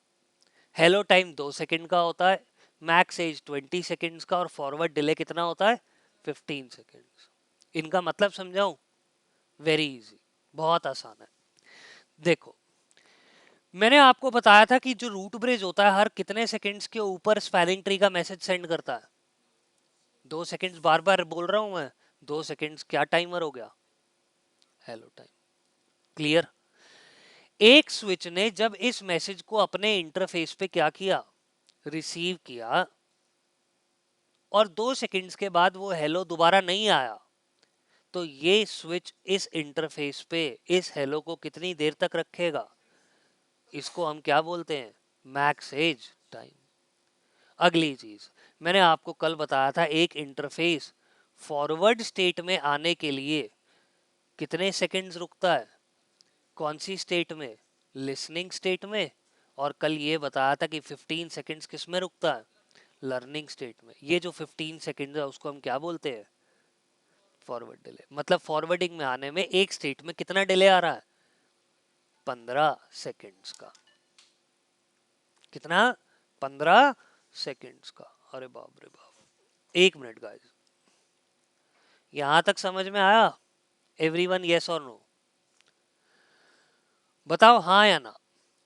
हेलो टाइम 2 सेकंड का होता है, मैक्स एज 20 सेकंड्स का, और फॉरवर्ड डिले कितना होता है, 15 सेकंड्स। इनका मतलब समझाऊं, वेरी इजी, बहुत आसान है। देखो, मैंने आपको बताया था कि जो रूट ब्रिज होता है हर कितने सेकंड्स के ऊपर स्पैनिंग ट्री का मैसेज सेंड करता है, 2 सेकंड्स। बार बार बोल रहा हूं मैं, 2 सेकंड्स क्या टाइमर हो गया, हेलो टाइम, क्लियर। एक स्विच ने जब इस मैसेज को अपने इंटरफेस पे क्या किया, रिसीव किया, और 2 सेकंड्स के बाद वो हेलो दोबारा नहीं आया, तो ये स्विच इस इंटरफेस पे इस हेलो को कितनी देर तक रखेगा, इसको हम क्या बोलते हैं, मैक्स एज टाइम। अगली चीज, मैंने आपको कल बताया था एक इंटरफेस फॉरवर्ड स्टेट में आने के लिए कितने सेकंड्स रुकता है, कौन सी स्टेट में, लिसनिंग स्टेट में। और कल ये बताया था कि 15 सेकंड्स किस में रुकता है, लर्निंग स्टेट में। ये जो 15 सेकंड है उसको हम क्या बोलते हैं, फॉरवर्ड डिले। मतलब फॉरवर्डिंग में आने में एक स्टेट में कितना डिले आ रहा है, 15 सेकंड्स का। कितना, 15 सेकंड्स का। अरे बाप रे बाप, 1 मिनट गाइस, यहां तक समझ में आया, एवरीवन यस और नो, बताओ हाँ या ना।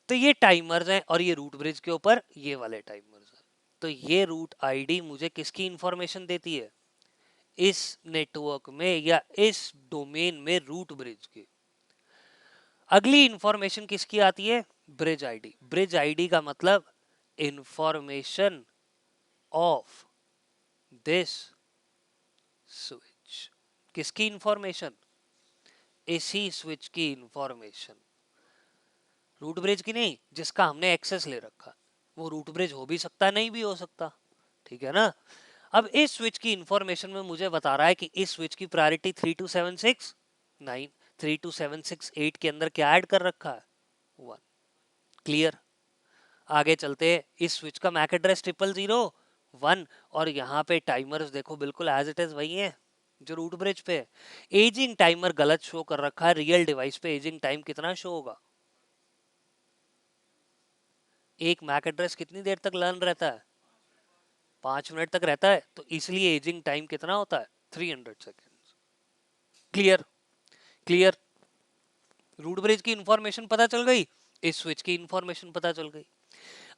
तो ये टाइमर्स हैं, और ये रूट ब्रिज के ऊपर ये वाले टाइमर्स हैं। तो ये रूट आईडी मुझे किसकी इंफॉर्मेशन देती है, इस नेटवर्क में या इस डोमेन में रूट ब्रिज की। अगली इंफॉर्मेशन किसकी आती है, ब्रिज आईडी। ब्रिज आईडी का मतलब इंफॉर्मेशन ऑफ दिस स्विच। किसकी इंफॉर्मेशन, इसी स्विच की इंफॉर्मेशन, रूट ब्रिज की नहीं, जिसका हमने एक्सेस ले रखा। वो रूट ब्रिज हो भी सकता है, नहीं भी हो सकता, ठीक है ना। अब इस स्विच की इंफॉर्मेशन में मुझे बता रहा है कि इस स्विच की प्रायोरिटी 3276 9, 32768 के अंदर क्या ऐड कर रखा है, 1, क्लियर। आगे चलते हैं। इस स्विच का मैक एड्रेस 0001, और यहाँ पे टाइमर्स देखो बिल्कुल एज इट इज वही है जो रूट ब्रिज पे है। एजिंग टाइमर गलत शो कर रखा है, रियल डिवाइस पे एजिंग टाइम कितना शो होगा, एक मैक एड्रेस कितनी देर तक लर्न रहता है, 5 मिनट तक रहता है, तो इसलिए एजिंग टाइम कितना होता है, 300 second, clear. Clear, root bridge की इंफॉर्मेशन पता चल गई, इस स्विच की इंफॉर्मेशन पता चल गई।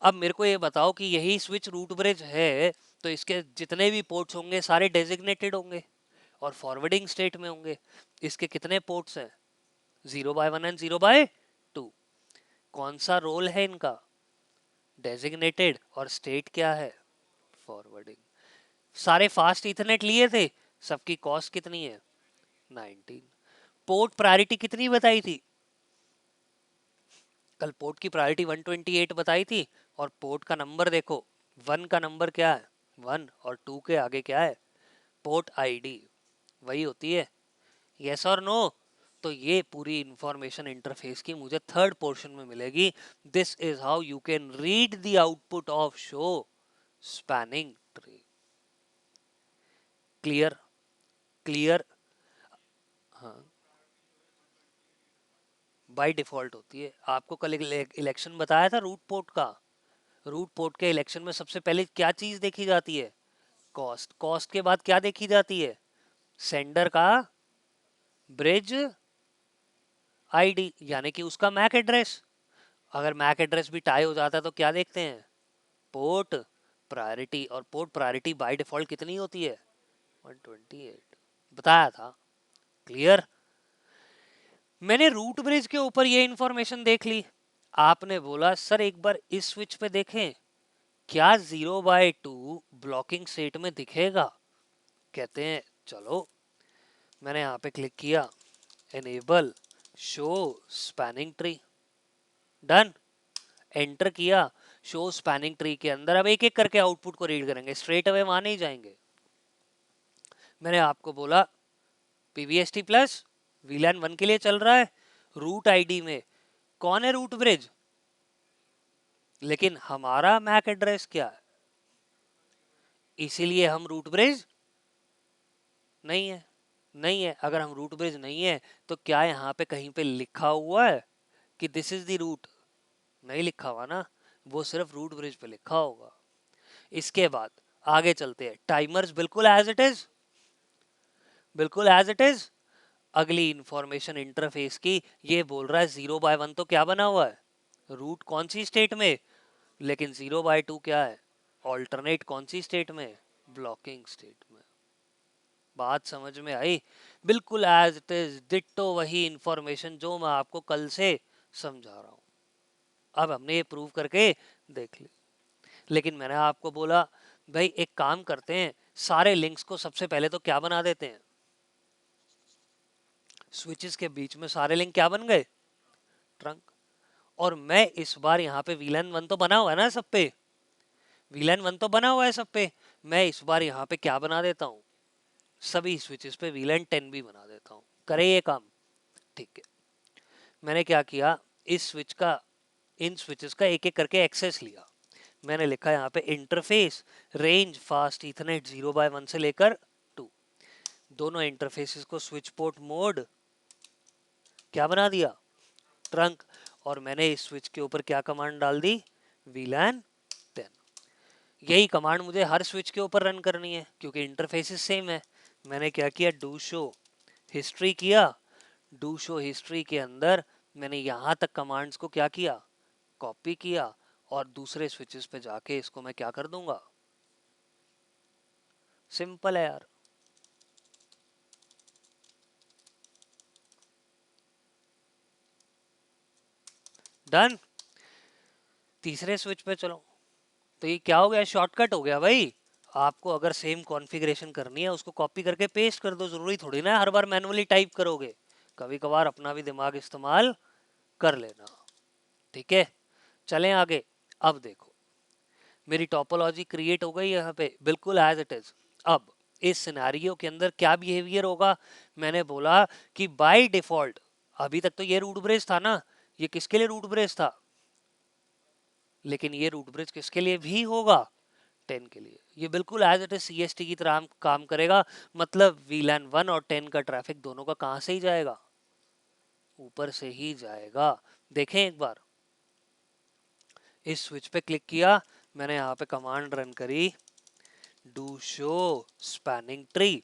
अब मेरे को ये बताओ कि यही स्विच रूट ब्रिज है तो इसके जितने भी पोर्ट्स होंगे सारे डेजिग्नेटेड होंगे और फॉरवर्डिंग स्टेट में होंगे। इसके कितने पोर्ट्स हैं? 0/1 एंड 0/2। कौन सा रोल है इनका? डेजिग्नेटेड। और स्टेट क्या है? फॉरवर्डिंग। सारे फास्ट इथरनेट लिए थे, सबकी कॉस्ट कितनी है? 19। पोर्ट प्रायोरिटी कितनी बताई थी? कल पोर्ट की प्रायोरिटी 128 बताई थी। और पोर्ट का नंबर देखो, 1 का नंबर क्या है? 1। और 2 के आगे क्या है? पोर्ट आईडी वही होती है। यस और नो? तो ये पूरी इंफॉर्मेशन इंटरफेस की मुझे थर्ड पोर्शन में मिलेगी। This is how you can read the output of show spanning tree. Clear? Clear? हाँ, बाय डिफॉल्ट होती है। आपको कल इलेक्शन बताया था रूट पोर्ट का। रूट पोर्ट के इलेक्शन में सबसे पहले क्या चीज देखी जाती है? कॉस्ट। कॉस्ट के बाद क्या देखी जाती है? सेंडर का ब्रिज आईडी, यानी कि उसका मैक एड्रेस। अगर मैक एड्रेस भी टाई हो जाता है तो क्या देखते हैं? Port priority. और पोर्ट प्रायोरिटी बाय डिफॉल्ट कितनी होती है? 128। बताया था। क्लियर? मैंने रूट ब्रिज के ऊपर ये इंफॉर्मेशन देख ली। आपने बोला सर एक बार इस स्विच पे देखें, क्या 0/2 ब्लॉकिंग स्टेट में दिखेगा? कहते हैं चलो। मैंने यहाँ पे क्लिक किया, enable show spanning tree. Done. Enter किया। शो स्पैनिंग ट्री के अंदर अब एक एक करके आउटपुट को रीड करेंगे, स्ट्रेट अवे वहां नहीं जाएंगे। मैंने आपको बोला पीवीएसटी प्लस वीलैन 1 के लिए चल रहा है रूट आईडी में। कौन है रूट ब्रिज? लेकिन हमारा मैक एड्रेस क्या है, इसीलिए हम रूट ब्रिज नहीं है। नहीं है। अगर हम रूट ब्रिज नहीं है तो क्या यहाँ पे कहीं पे लिखा हुआ है कि दिस इज द रूट? नहीं लिखा हुआ ना, वो सिर्फ रूट ब्रिज पे लिखा होगा। इसके बाद आगे चलते हैं। टाइमर्स बिल्कुल एज इट इज, बिल्कुल एज इट इज। अगली इंफॉर्मेशन इंटरफेस की ये बोल रहा है 0/1 तो क्या बना हुआ है? रूट कौन सी स्टेट में? लेकिन 0/2 क्या है? ऑल्टरनेट कौन सी स्टेट में? ब्लॉकिंग स्टेट में। बात समझ में आई? बिल्कुल एज इट इज डिट्टो वही इंफॉर्मेशन जो मैं आपको कल से समझा रहा हूं। अब हमने ये प्रूव करके देख ली। लेकिन मैंने आपको बोला भाई एक काम करते हैं, सारे लिंक्स को सबसे पहले तो क्या बना देते हैं? स्विचेस के बीच में सारे लिंक क्या बन गए? ट्रंक। और मैं इस बार यहाँ पे वीलन 1 तो बना हुआ है ना सब पे? वीलन 1 तो बना हुआ है सब पे। मैं इस बार यहाँ पे क्या बना देता हूँ? सभी स्विचेस पे वीलन 10 भी बना देता हूँ। करे ये काम? ठीक है। मैंने क्या किया, इस स्विच का, इन स्विचेस का एक एक करके एक्सेस लिया। मैंने लिखा यहाँ पे इंटरफेस रेंज फास्ट इथरनेट 0/1 से लेकर 2। दोनों इंटरफेसेस को स्विच पोर्ट मोड क्या बना दिया? ट्रंक। और मैंने इस स्विच के ऊपर क्या कमांड डाल दी? वीलैन 10। यही कमांड मुझे हर स्विच के ऊपर रन करनी है क्योंकि इंटरफेसेस सेम है। मैंने क्या किया, डू शो हिस्ट्री किया। डू शो हिस्ट्री के अंदर मैंने यहाँ तक कमांड्स को क्या किया? कॉपी किया। और दूसरे स्विचेस पे जाके इसको मैं क्या कर दूंगा? सिंपल है यार। डन। तीसरे स्विच पे चलो। तो ये क्या हो गया? शॉर्टकट हो गया भाई। आपको अगर सेम कॉन्फ़िगरेशन करनी है उसको कॉपी करके पेस्ट कर दो, जरूरी थोड़ी ना हर बार मैनुअली टाइप करोगे। कभी कभार अपना भी दिमाग इस्तेमाल कर लेना। ठीक है, चलें आगे। अब देखो मेरी टोपोलॉजी क्रिएट हो गई यहाँ पे बिल्कुल एज इट इज। अब इस सिनेरियो के अंदर क्या बिहेवियर होगा? मैंने बोला कि बाय डिफॉल्ट, अभी तक तो ये रूट ब्रेस था ना, ये किसके लिए रूट ब्रेस था? लेकिन ये रूट ब्रिज किसके लिए भी होगा? 10 के लिए। ये बिल्कुल एज इट इज सीएसटी की तरह काम करेगा। मतलब वीलैन 1 और 10 का ट्रैफिक दोनों का कहां से ही जाएगा? ऊपर से ही जाएगा। देखें एक बार, इस स्विच पे क्लिक किया, मैंने यहाँ पे कमांड रन करी, do show spanning tree.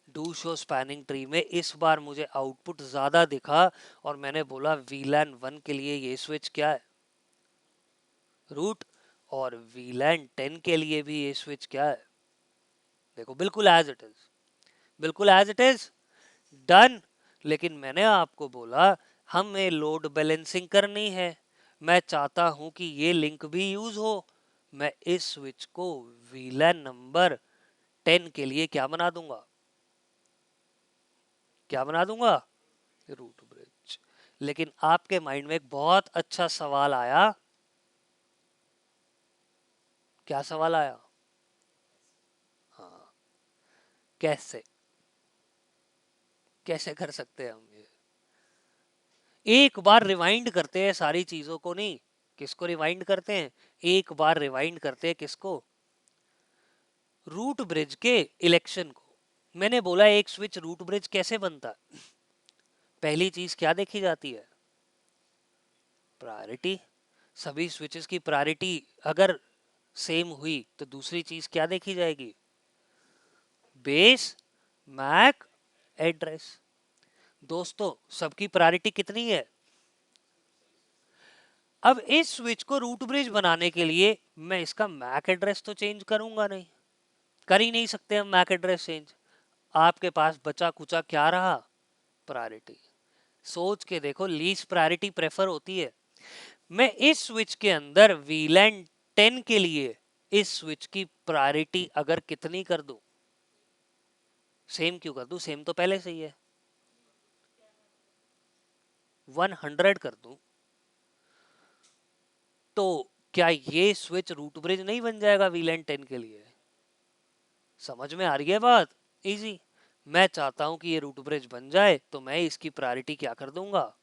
Do show spanning tree में इस बार मुझे आउटपुट ज्यादा दिखा और मैंने बोला वीलैन 1 के लिए ये स्विच क्या है? रूट। और वीलैन 10 के लिए भी ये स्विच क्या है, देखो बिल्कुल एज इट इज, बिल्कुल एज इट इज, डन। लेकिन मैंने आपको बोला हमें लोड बैलेंसिंग करनी है, मैं चाहता हूं कि ये लिंक भी यूज हो। मैं इस स्विच को वीलैन नंबर 10 के लिए क्या बना दूंगा, क्या बना दूंगा, रूट ब्रिज। लेकिन आपके माइंड में एक बहुत अच्छा सवाल आया, क्या सवाल आया, हाँ, कैसे, कैसे कर सकते हैं हम ये। एक बार रिवाइंड करते हैं सारी चीजों को, नहीं, किसको रिवाइंड करते हैं, एक बार रिवाइंड करते हैं किसको, रूट ब्रिज के इलेक्शन को। मैंने बोला एक स्विच रूट ब्रिज कैसे बनता है, पहली चीज क्या देखी जाती है, प्रायोरिटी। सभी स्विचेस की प्रायोरिटी अगर सेम हुई तो दूसरी चीज क्या देखी जाएगी, बेस, मैक, एड्रेस। दोस्तों सबकी प्रायोरिटी कितनी है, अब इस स्विच को रूट ब्रिज बनाने के लिए मैं इसका मैक एड्रेस तो चेंज करूंगा नहीं, कर ही नहीं सकते हम मैक एड्रेस चेंज। आपके पास बचा कुचा क्या रहा, प्रायोरिटी। सोच के देखो, लीस्ट प्रायोरिटी प्रेफर होती है। मैं इस स्विच के अंदर वीलैन 10 के लिए इस स्विच की प्रायोरिटी अगर कितनी कर दूं, सेम क्यों कर दूं, सेम तो पहले से ही है, 100 कर दूं, तो क्या ये स्विच रूट ब्रिज नहीं बन जाएगा वीलैन 10 के लिए। समझ में आ रही है बात, इजी। मैं चाहता हूं कि ये रूट ब्रिज बन जाए तो मैं इसकी प्रायोरिटी क्या कर दूंगा,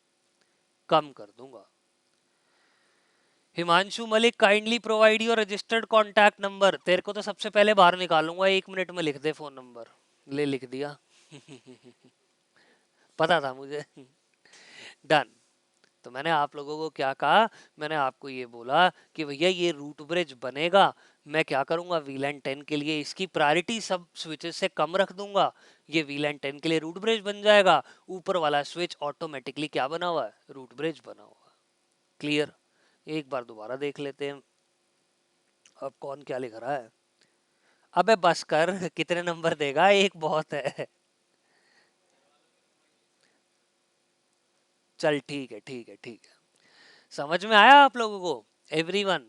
कम कर दूंगा। Himanshu Malik kindly provide your registered contact number. तेरे को तो सबसे पहले बाहर निकालूंगा, 1 मिनट में लिख दे फोन नंबर। ले लिख दिया पता था मुझे डन। तो मैंने आप लोगों को क्या कहा, मैंने आपको ये बोला कि भैया ये रूट ब्रिज बनेगा, मैं क्या करूंगा वीलैन 10 के लिए इसकी प्रायोरिटी सब स्विचेस से कम रख दूंगा, ये वीलैन 10 के लिए रूट ब्रिज बन जाएगा, ऊपर वाला स्विच ऑटोमेटिकली क्या बना हुआ है, रूट ब्रिज बना हुआ है। क्लियर। एक बार दोबारा देख लेते हैं अब कौन क्या लिख रहा है। अबे बस कर कितने नंबर देगा, एक बहुत है। चल ठीक है, ठीक है, ठीक है। समझ में आया आप लोगों को, एवरीवन,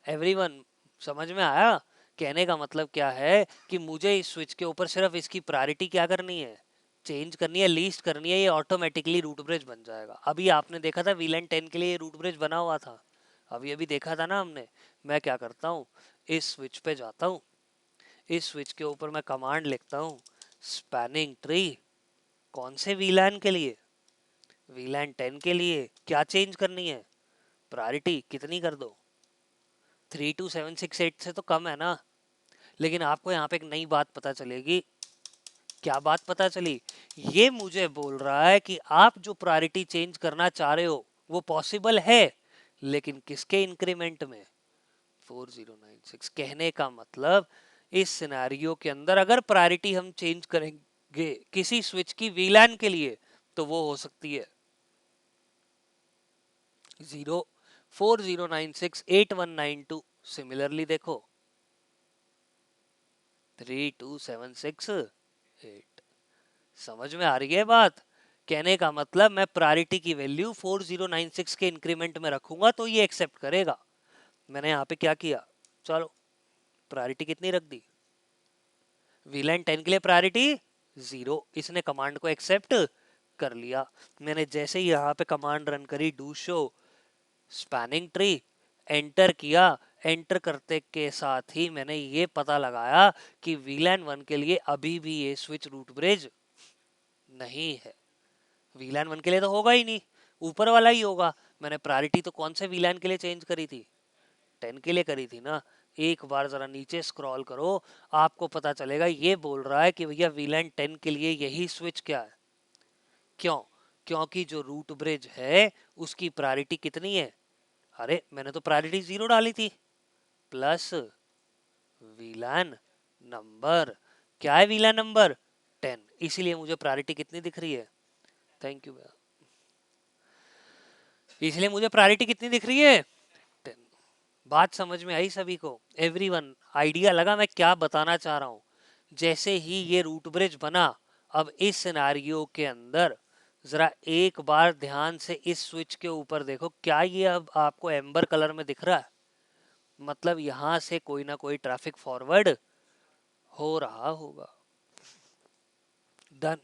एवरीवन, समझ में आया। कहने का मतलब क्या है कि मुझे इस स्विच के ऊपर सिर्फ इसकी प्रायोरिटी क्या करनी है, चेंज करनी है, लीस्ट करनी है, ये ऑटोमेटिकली रूट ब्रिज बन जाएगा। अभी आपने देखा था वीलन 10 के लिए रूट ब्रिज बना हुआ था, अभी अभी देखा था ना हमने। मैं क्या करता हूँ, इस स्विच पे जाता हूँ, इस स्विच के ऊपर मैं कमांड लिखता हूँ स्पैनिंग ट्री, कौन से वीलैन के लिए, वीलैन 10 के लिए क्या चेंज करनी है, प्रायोरिटी कितनी कर दो, 32768 से तो कम है ना। लेकिन आपको यहाँ पे एक नई बात पता चलेगी, क्या बात पता चली, ये मुझे बोल रहा है कि आप जो प्रायोरिटी चेंज करना चाह रहे हो वो पॉसिबल है, लेकिन किसके इंक्रीमेंट में, 4096। कहने का मतलब इस सिनेरियो के अंदर अगर प्रायोरिटी हम चेंज करेंगे किसी स्विच की वीलैन के लिए तो वो हो सकती है 040968192। सिमिलरली देखो 32768। समझ में आ रही है बात। कहने का मतलब मैं प्रायोरिटी की वैल्यू 4096 के इंक्रीमेंट में रखूंगा तो ये एक्सेप्ट करेगा। मैंने यहाँ पे क्या किया, चलो प्रायोरिटी कितनी रख दी, वीलैन 10 के लिए प्रायोरिटी 0, इसने कमांड को एक्सेप्ट कर लिया। मैंने जैसे ही यहाँ पे कमांड रन करी do show spanning tree, enter किया, एंटर करते के साथ ही मैंने ये पता लगाया कि वीलैन 1 के लिए अभी भी ये स्विच रूट ब्रिज नहीं है। वीलैन 1 के लिए तो होगा ही नहीं, ऊपर वाला ही होगा। मैंने प्रायोरिटी तो कौन से वीलैन के लिए चेंज करी थी, 10 के लिए करी थी ना। एक बार जरा नीचे स्क्रॉल करो, आपको पता चलेगा ये बोल रहा है कि भैया वीलैन 10 के लिए यही स्विच क्या है। क्यों, क्योंकि जो रूट ब्रिज है उसकी प्रायोरिटी कितनी है, अरे मैंने तो प्रायोरिटी 0 डाली थी, प्लस वीलैन नंबर, क्या है वीलैन नंबर 10, इसीलिए मुझे प्रायोरिटी कितनी दिख रही है, थैंक यू, इसलिए मुझे प्रायोरिटी कितनी दिख रही है 10। बात समझ में आई सभी को? एवरीवन आइडिया लगा मैं क्या बताना चाह रहा हूँ? जैसे ही ये रूट ब्रिज बना, अब इस सिनारियो के अंदर जरा एक बार ध्यान से इस स्विच के ऊपर देखो, क्या ये अब आपको एम्बर कलर में दिख रहा है? मतलब यहां से कोई ना कोई ट्रैफिक फॉरवर्ड हो रहा होगा। डन।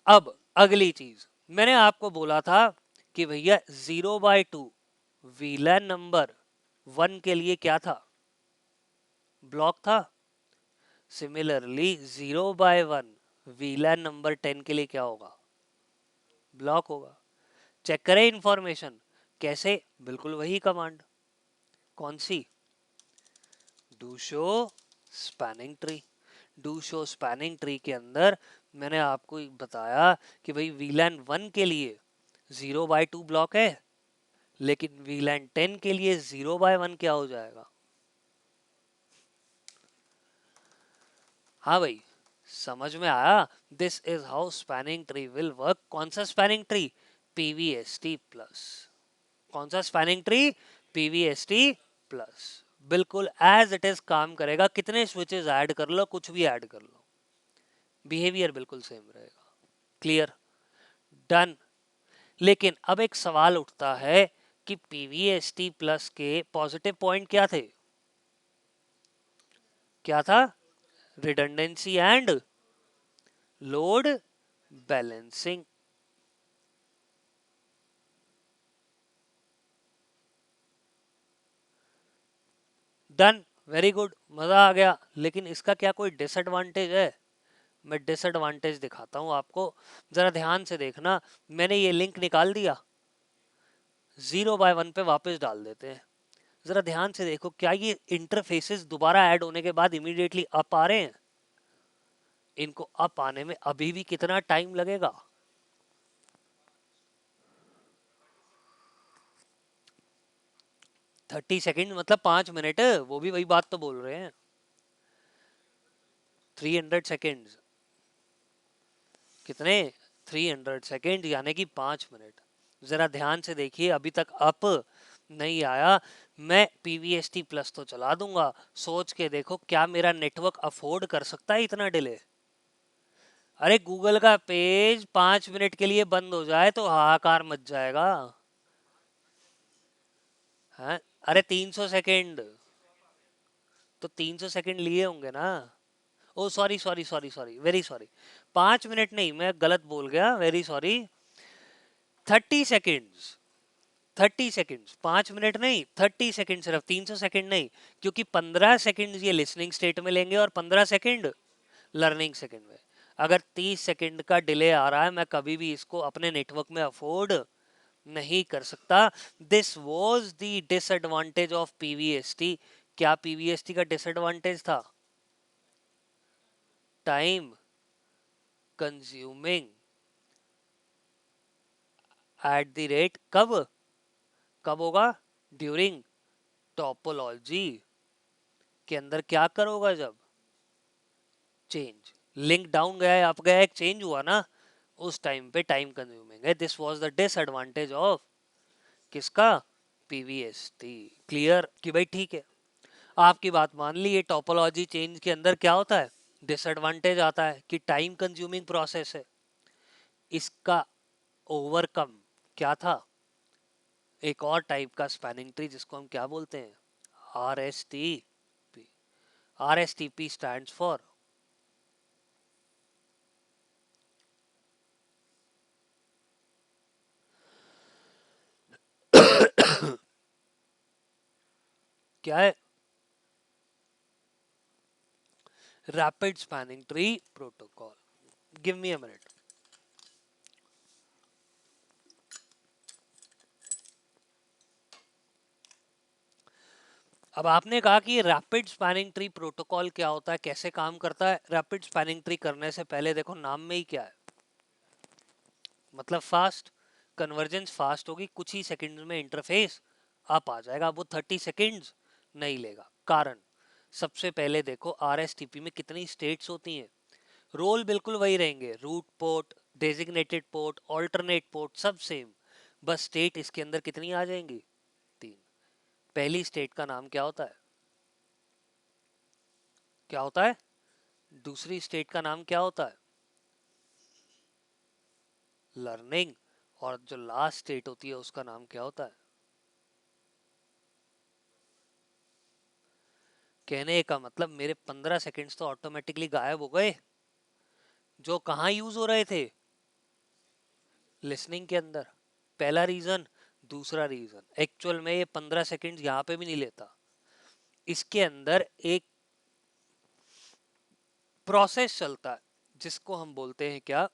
अब अगली चीज, मैंने आपको बोला था कि भैया 0/2 वीलैन नंबर 1 के लिए क्या था? ब्लॉक था। सिमिलरली 0/1 वीलैन नंबर 10 के लिए क्या होगा? ब्लॉक होगा। चेक करें इंफॉर्मेशन कैसे? बिल्कुल वही कमांड। कौन सी? Do show spanning tree. Do show spanning tree के अंदर मैंने आपको बताया कि भाई वीलैन 1 के लिए 0/2 ब्लॉक है, लेकिन वीलैन 10 के लिए 0/1 क्या हो जाएगा? हाँ भाई, समझ में आया? This is how spanning tree will work. कौन सा स्पैनिंग ट्री? PVST plus. कौन सा स्पैनिंग ट्री? PVST plus. बिल्कुल एज इट इज काम करेगा। कितने स्विचेस ऐड कर लो, कुछ भी ऐड कर लो, बिहेवियर बिल्कुल सेम रहेगा। क्लियर? डन। लेकिन अब एक सवाल उठता है कि पीवीएसटी प्लस के पॉजिटिव पॉइंट क्या थे? क्या था? Redundancy and load balancing. Done. Very good, मजा आ गया। लेकिन इसका क्या कोई डिसएडवांटेज है? मैं डिसएडवांटेज दिखाता हूं आपको, जरा ध्यान से देखना। मैंने ये लिंक निकाल दिया, 0/1 पे वापस डाल देते हैं। जरा ध्यान से देखो, क्या ये इंटरफेसेस दोबारा ऐड होने के बाद इमीडिएटली अप आ रहे हैं? इनको अप आने में अभी भी कितना टाइम लगेगा? 30 सेकेंड, मतलब 5 मिनट। वो भी वही बात तो बोल रहे हैं। 300 सेकेंड। कितने? 300 सेकेंड, यानी कि 5 मिनट। जरा ध्यान से देखिए, अभी तक अप नहीं आया। मैं पीवीएसटी प्लस तो चला दूंगा। सोच के देखो, क्या मेरा नेटवर्क अफोर्ड कर सकता है इतना डिले? अरे गूगल का पेज 5 मिनट के लिए बंद हो जाए तो हाहाकार मच जाएगा। है? अरे 300 सेकेंड, तो 300 सेकेंड लिए होंगे ना। Oh sorry sorry sorry sorry, very sorry. 5 minute नहीं, मैं गलत बोल गया, very sorry. 30 seconds. 30 seconds, 5 minute नहीं, 30 सेकेंड, सिर्फ 300 सेकेंड नहीं। क्योंकि 15 सेकेंड ये लिसनिंग स्टेट में लेंगे और 15 सेकेंड लर्निंग सेकेंड में। अगर 30 सेकेंड का डिले आ रहा है, मैं कभी भी इसको अपने नेटवर्क में अफोर्ड नहीं कर सकता। This was the disadvantage of PVST. क्या पीवीएसटी का डिसएडवांटेज था? Time consuming at the rate. कब? कब होगा? ड्यूरिंग टोपोलॉजी के अंदर क्या करोगा? जब चेंज लिंक डाउन गया है, अप गया, एक चेंज हुआ ना, उस टाइम पे टाइम कंज्यूमिंग है। This was the disadvantage of किसका? पीवीएसटी। क्लियर? कि भाई ठीक है, आपकी बात मान ली। ये टोपोलॉजी चेंज के अंदर क्या होता है? डिसएडवांटेज आता है कि टाइम कंज्यूमिंग प्रोसेस है। इसका ओवरकम क्या था? एक और टाइप का स्पैनिंग ट्री जिसको हम क्या बोलते हैं? R S T P. R S T P stand for क्या है? Rapid spanning tree protocol. Give me a minute. अब आपने कहा कि रैपिड स्पैनिंग ट्री प्रोटोकॉल क्या होता है, कैसे काम करता है? रैपिड स्पैनिंग ट्री करने से पहले देखो, नाम में ही क्या है? मतलब फास्ट। कन्वर्जेंस फास्ट होगी, कुछ ही सेकंड्स में इंटरफेस आप आ जाएगा। वो 30 सेकंड्स नहीं लेगा। कारण, सबसे पहले देखो आरएसटीपी में कितनी स्टेट्स होती हैं? रोल बिल्कुल वही रहेंगे, root port, designated port, alternate port, सब सेम। बस स्टेट इसके अंदर कितनी आ जाएंगी? 3। पहली स्टेट का नाम क्या होता है? क्या होता है? दूसरी स्टेट का नाम क्या होता है? लर्निंग। और जो लास्ट स्टेट होती है उसका नाम क्या होता है? कहने का मतलब मेरे 15 सेकंड्स तो ऑटोमेटिकली गायब हो गए, जो कहाँ यूज हो रहे थे? लिसनिंग के अंदर। पहला रीजन। दूसरा रीजन, एक्चुअल में ये 15 सेकंड्स यहाँ पे भी नहीं लेता। इसके अंदर एक प्रोसेस चलता है जिसको हम बोलते हैं क्या?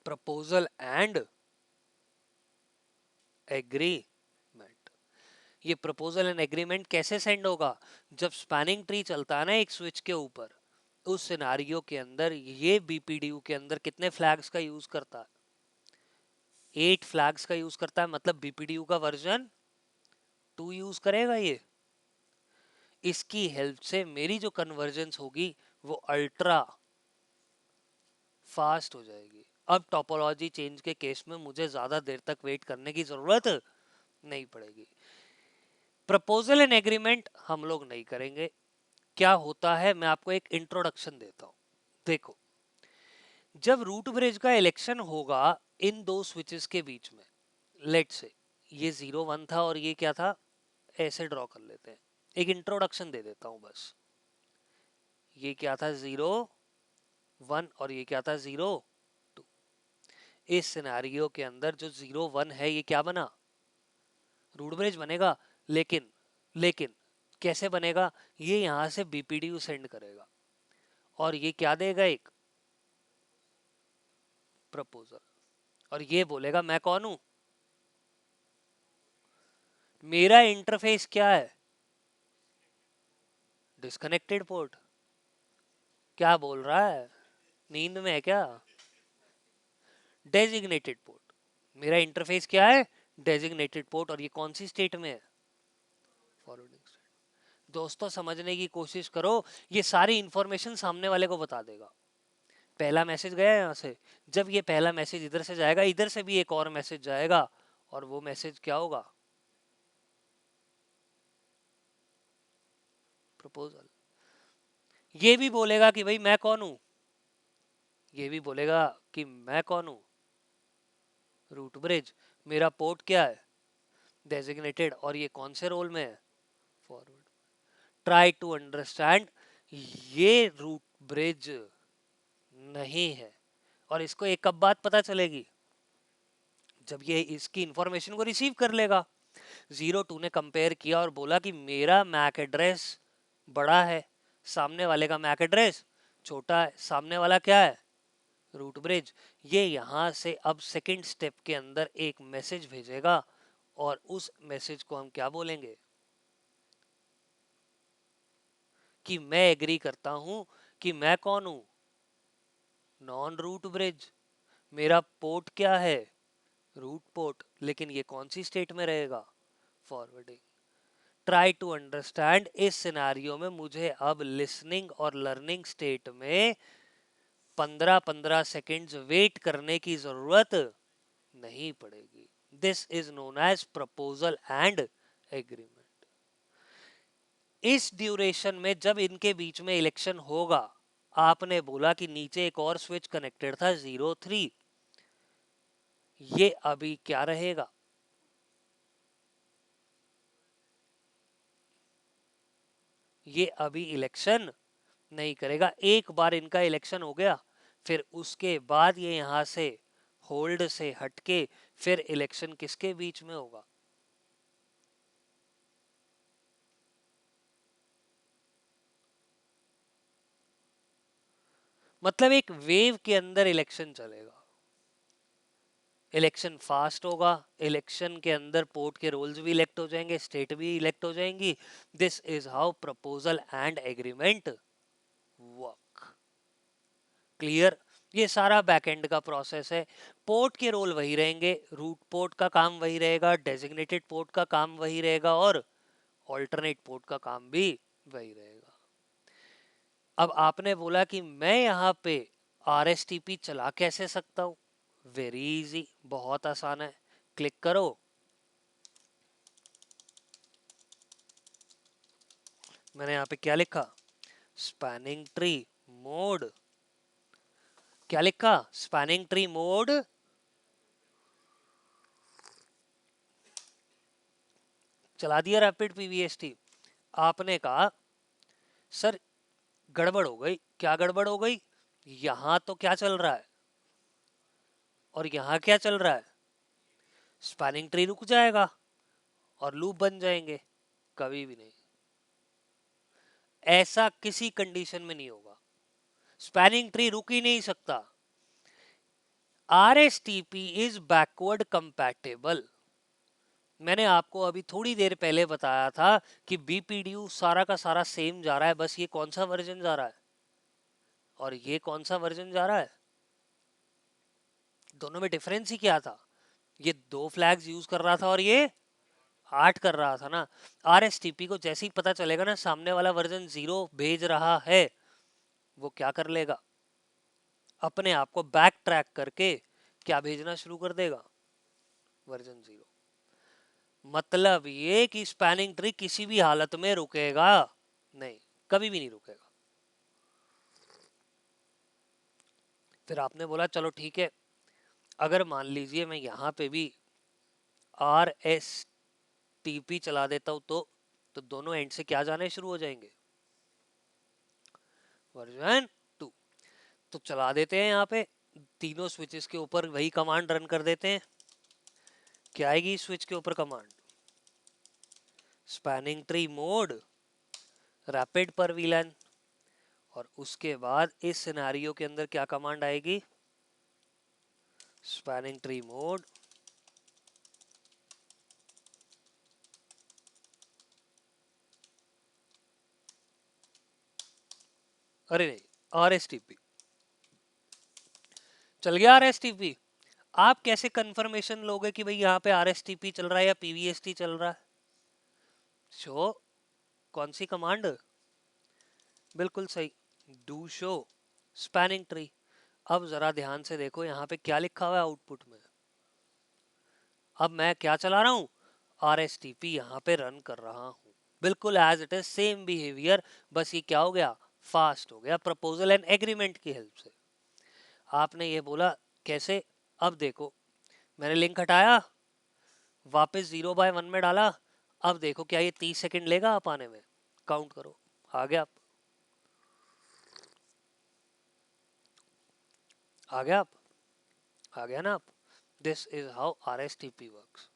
Proposal and agreement. ये प्रपोजल एंड एग्रीमेंट कैसे सेंड होगा? जब स्पैनिंग ट्री चलता है ना एक स्विच के ऊपर, उस सिनारियो के अंदर ये बीपीडीयू के अंदर कितने फ्लैग्स का यूज करता है? 8 फ्लैग्स का यूज करता है, मतलब बीपीडीयू का वर्जन 2 यूज करेगा ये। इसकी हेल्प से मेरी जो कन्वर्जेंस होगी वो अल्ट्रा फास्ट हो जाएगी। अब टोपोलॉजी चेंज के केस में मुझे ज्यादा देर तक वेट करने की जरूरत नहीं पड़ेगी। प्रपोजल एंड एग्रीमेंट हम लोग नहीं करेंगे। क्या होता है मैं आपको एक इंट्रोडक्शन देता हूं। देखो, जब रूट ब्रिज का इलेक्शन होगा इन दो स्विचेस के बीच में, लेट से ये 0 1 था और ये क्या था, ऐसे ड्रॉ कर लेते हैं। एक इंट्रोडक्शन दे देता हूं बस। ये क्या था 0 1 और ये क्या था 0 2। इस सिनेरियो के अंदर जो 0 1 है ये क्या बना? रूट ब्रिज बनेगा। लेकिन लेकिन कैसे बनेगा? ये यहां से बीपीडीयू सेंड करेगा और ये क्या देगा? एक प्रपोजल। और ये बोलेगा मैं कौन हूं? मेरा इंटरफेस क्या है? Disconnected port. क्या बोल रहा है? नींद में है क्या? Designated port. मेरा इंटरफेस क्या है? Designated port. और ये कौन सी स्टेट में है? Forwarding state. दोस्तों समझने की कोशिश करो, ये सारी इंफॉर्मेशन सामने वाले को बता देगा। पहला मैसेज गया यहाँ से, जब ये पहला मैसेज इधर से जाएगा, इधर से भी एक और मैसेज जाएगा, और वो मैसेज क्या होगा? प्रपोजल। ये भी बोलेगा कि भाई मैं कौन हूं। ये भी बोलेगा कि मैं कौन हूं? Root bridge. मेरा पोर्ट क्या है? डेजिग्नेटेड। और ये कौन से रोल में है? फॉरवर्ड। Try to understand. ये रूट ब्रिज नहीं है। और इसको एक कब बात पता चलेगी? जब ये इसकी इंफॉर्मेशन को रिसीव कर लेगा। 0 2 ने कंपेयर किया और बोला कि मेरा मैक एड्रेस बड़ा है, सामने वाले का मैक एड्रेस छोटा है। सामने वाला क्या है? Root bridge. ये यहां से अब सेकंड स्टेप के अंदर एक मैसेज भेजेगा और उस मैसेज को हम क्या बोलेंगे? कि मैं एग्री करता हूं कि मैं कौन हूं? Non root bridge. मेरा पोर्ट क्या है? Root port. लेकिन ये कौन सी स्टेट में रहेगा? फॉरवर्डिंग। Try to understand. इस सिनारियो में मुझे अब लिसनिंग और लर्निंग स्टेट में 15-15 सेकेंड्स वेट करने की जरूरत नहीं पड़ेगी। This is known as proposal and agreement. इस ड्यूरेशन में जब इनके बीच में इलेक्शन होगा, आपने बोला कि नीचे एक और स्विच कनेक्टेड था 0 3, ये अभी क्या रहेगा? ये अभी इलेक्शन नहीं करेगा। एक बार इनका इलेक्शन हो गया, फिर उसके बाद ये यहां से होल्ड से हटके फिर इलेक्शन किसके बीच में होगा? मतलब एक वेव के अंदर इलेक्शन चलेगा। इलेक्शन फास्ट होगा। इलेक्शन के अंदर पोर्ट के रोल्स भी इलेक्ट हो जाएंगे, स्टेट भी इलेक्ट हो जाएंगी। This is how proposal and agreement work. Clear? ये सारा बैकएंड का प्रोसेस है। पोर्ट के रोल वही रहेंगे, रूट पोर्ट का काम वही रहेगा, डेजिग्नेटेड पोर्ट का काम वही रहेगा, और ऑल्टरनेट पोर्ट का काम भी वही रहेगा। अब आपने बोला कि मैं यहाँ पे RSTP चला कैसे सकता हूँ? वेरी इजी, बहुत आसान है। क्लिक करो, मैंने यहाँ पे क्या लिखा, स्पैनिंग ट्री मोड, क्या लिखा, स्पैनिंग ट्री मोड, चला दिया रैपिड पीवीएसटी। आपने कहा सर गड़बड़ हो गई, क्या गड़बड़ हो गई, यहां तो क्या चल रहा है और यहां क्या चल रहा है, स्पैनिंग ट्री रुक जाएगा और लूप बन जाएंगे। कभी भी नहीं, ऐसा किसी कंडीशन में नहीं होगा, स्पैनिंग ट्री रुक ही नहीं सकता। RSTP is backward compatible. मैंने आपको अभी थोड़ी देर पहले बताया था कि BPDU सारा का सारा सेम जा रहा है, बस ये कौन सा वर्जन जा रहा है और ये कौन सा वर्जन जा रहा है, दोनों में डिफरेंस ही क्या था, ये 2 फ्लैग्स यूज कर रहा था और ये 8 कर रहा था ना। RSTP को जैसे ही पता चलेगा ना सामने वाला वर्जन 0 भेज रहा है, वो क्या कर लेगा, अपने आप को बैक ट्रैक करके क्या भेजना शुरू कर देगा, वर्जन 0। मतलब ये कि स्पैनिंग ट्री किसी भी हालत में रुकेगा नहीं, कभी भी नहीं रुकेगा। फिर आपने बोला चलो ठीक है, अगर मान लीजिए मैं यहाँ पे भी RSTP चला देता हूँ तो दोनों एंड से क्या जाने शुरू हो जाएंगे, वर्जन 2। तो चला देते हैं यहाँ पे तीनों स्विचेस के ऊपर वही कमांड रन कर देते हैं। क्या आएगी स्विच के ऊपर command, spanning tree mode rapid पर वीलन, और उसके बाद इस सिनेरियो के अंदर क्या कमांड आएगी, स्पैनिंग ट्री मोड अरे नहीं RSTP चल गया। RSTP आप कैसे कंफर्मेशन लोगे कि भाई यहाँ पे RSTP चल रहा है या PVST चल रहा है, शो कौन सी कमांड, बिल्कुल सही, डू शो स्पैनिंग ट्री। अब जरा ध्यान से देखो यहाँ पे क्या लिखा हुआ है आउटपुट में, अब मैं क्या चला रहा हूँ, RSTP यहाँ पे रन कर रहा हूँ, बिल्कुल as it is same behaviour, बस ये क्या हो गया, फास्ट हो गया प्रपोजल एंड एग्रीमेंट की हेल्प से। आपने ये बोला कैसे, अब देखो मैंने लिंक हटाया, वापस 0/1 में डाला, अब देखो क्या ये 30 सेकंड लेगा आप आने में, काउंट करो, आ गया आप, आ गया आप, आ गया ना आप। This is how RSTP works.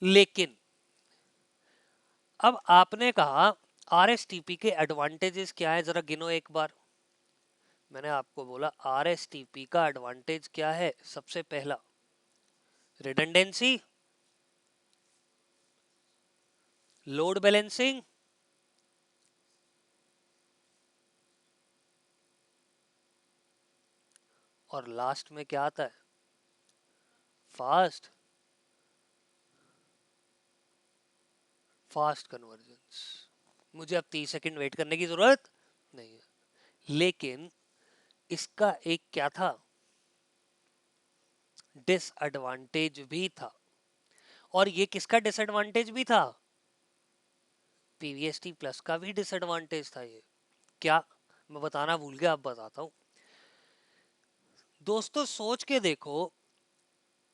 लेकिन अब आपने कहा RSTP के एडवांटेजेस क्या है, जरा गिनो एक बार। मैंने आपको बोला RSTP का एडवांटेज क्या है, सबसे पहला रिडंडेंसी, लोड बैलेंसिंग, और लास्ट में क्या आता है, फास्ट फास्ट कन्वर्जेंस। मुझे अब 30 सेकंड वेट करने की जरूरत नहीं है। लेकिन इसका एक क्या था, डिसएडवांटेज भी था, और ये किसका डिसएडवांटेज भी था, PVST प्लस का भी डिसएडवांटेज था ये। क्या, मैं बताना भूल गया, अब बताता हूं। दोस्तों सोच के देखो,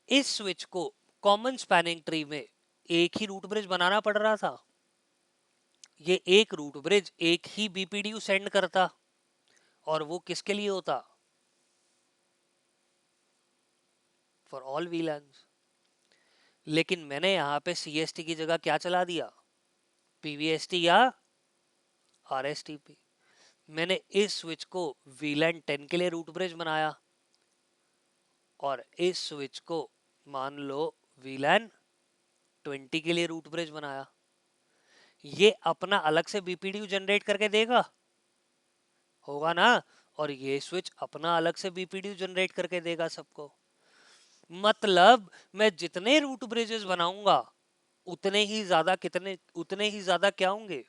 इस स्विच को कॉमन स्पैनिंग ट्री में एक ही रूट ब्रिज बनाना पड़ रहा था, ये एक रूट ब्रिज एक ही BPDU सेंड करता, और वो किसके लिए होता, फॉर ऑल VLANs। लेकिन मैंने यहाँ पे CST की जगह क्या चला दिया, PVST या RSTP। मैंने इस स्विच को VLAN 10 के लिए रूट ब्रिज बनाया, और इस स्विच को मान लो VLAN 20 के लिए रूट ब्रिज बनाया। ये अपना अलग से BPDU जनरेट करके देगा, होगा ना, और ये स्विच अपना अलग से BPDU जनरेट करके देगा सबको। मतलब मैं जितने रूट ब्रिजेस बनाऊंगा उतने ही ज्यादा कितने, उतने ही ज्यादा क्या होंगे,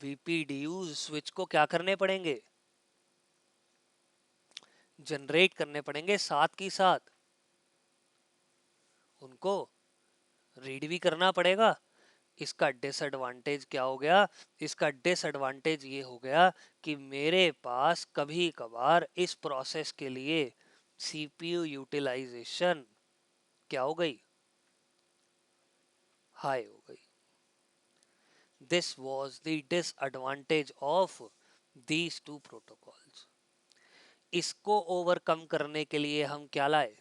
BPDU स्विच को क्या करने पड़ेंगे, जनरेट करने पड़ेंगे, साथ ही साथ उनको रीड भी करना पड़ेगा, इसका डिसएडवांटेज क्या हो गया? इसका डिसएडवांटेज ये हो गया कि मेरे पास कभी कभार इस प्रोसेस के लिए सीपीयू यूटिलाइजेशन क्या हो गई? हाई हो गई। This was the disadvantage of these two protocols. इसको ओवरकम करने के लिए हम क्या लाए?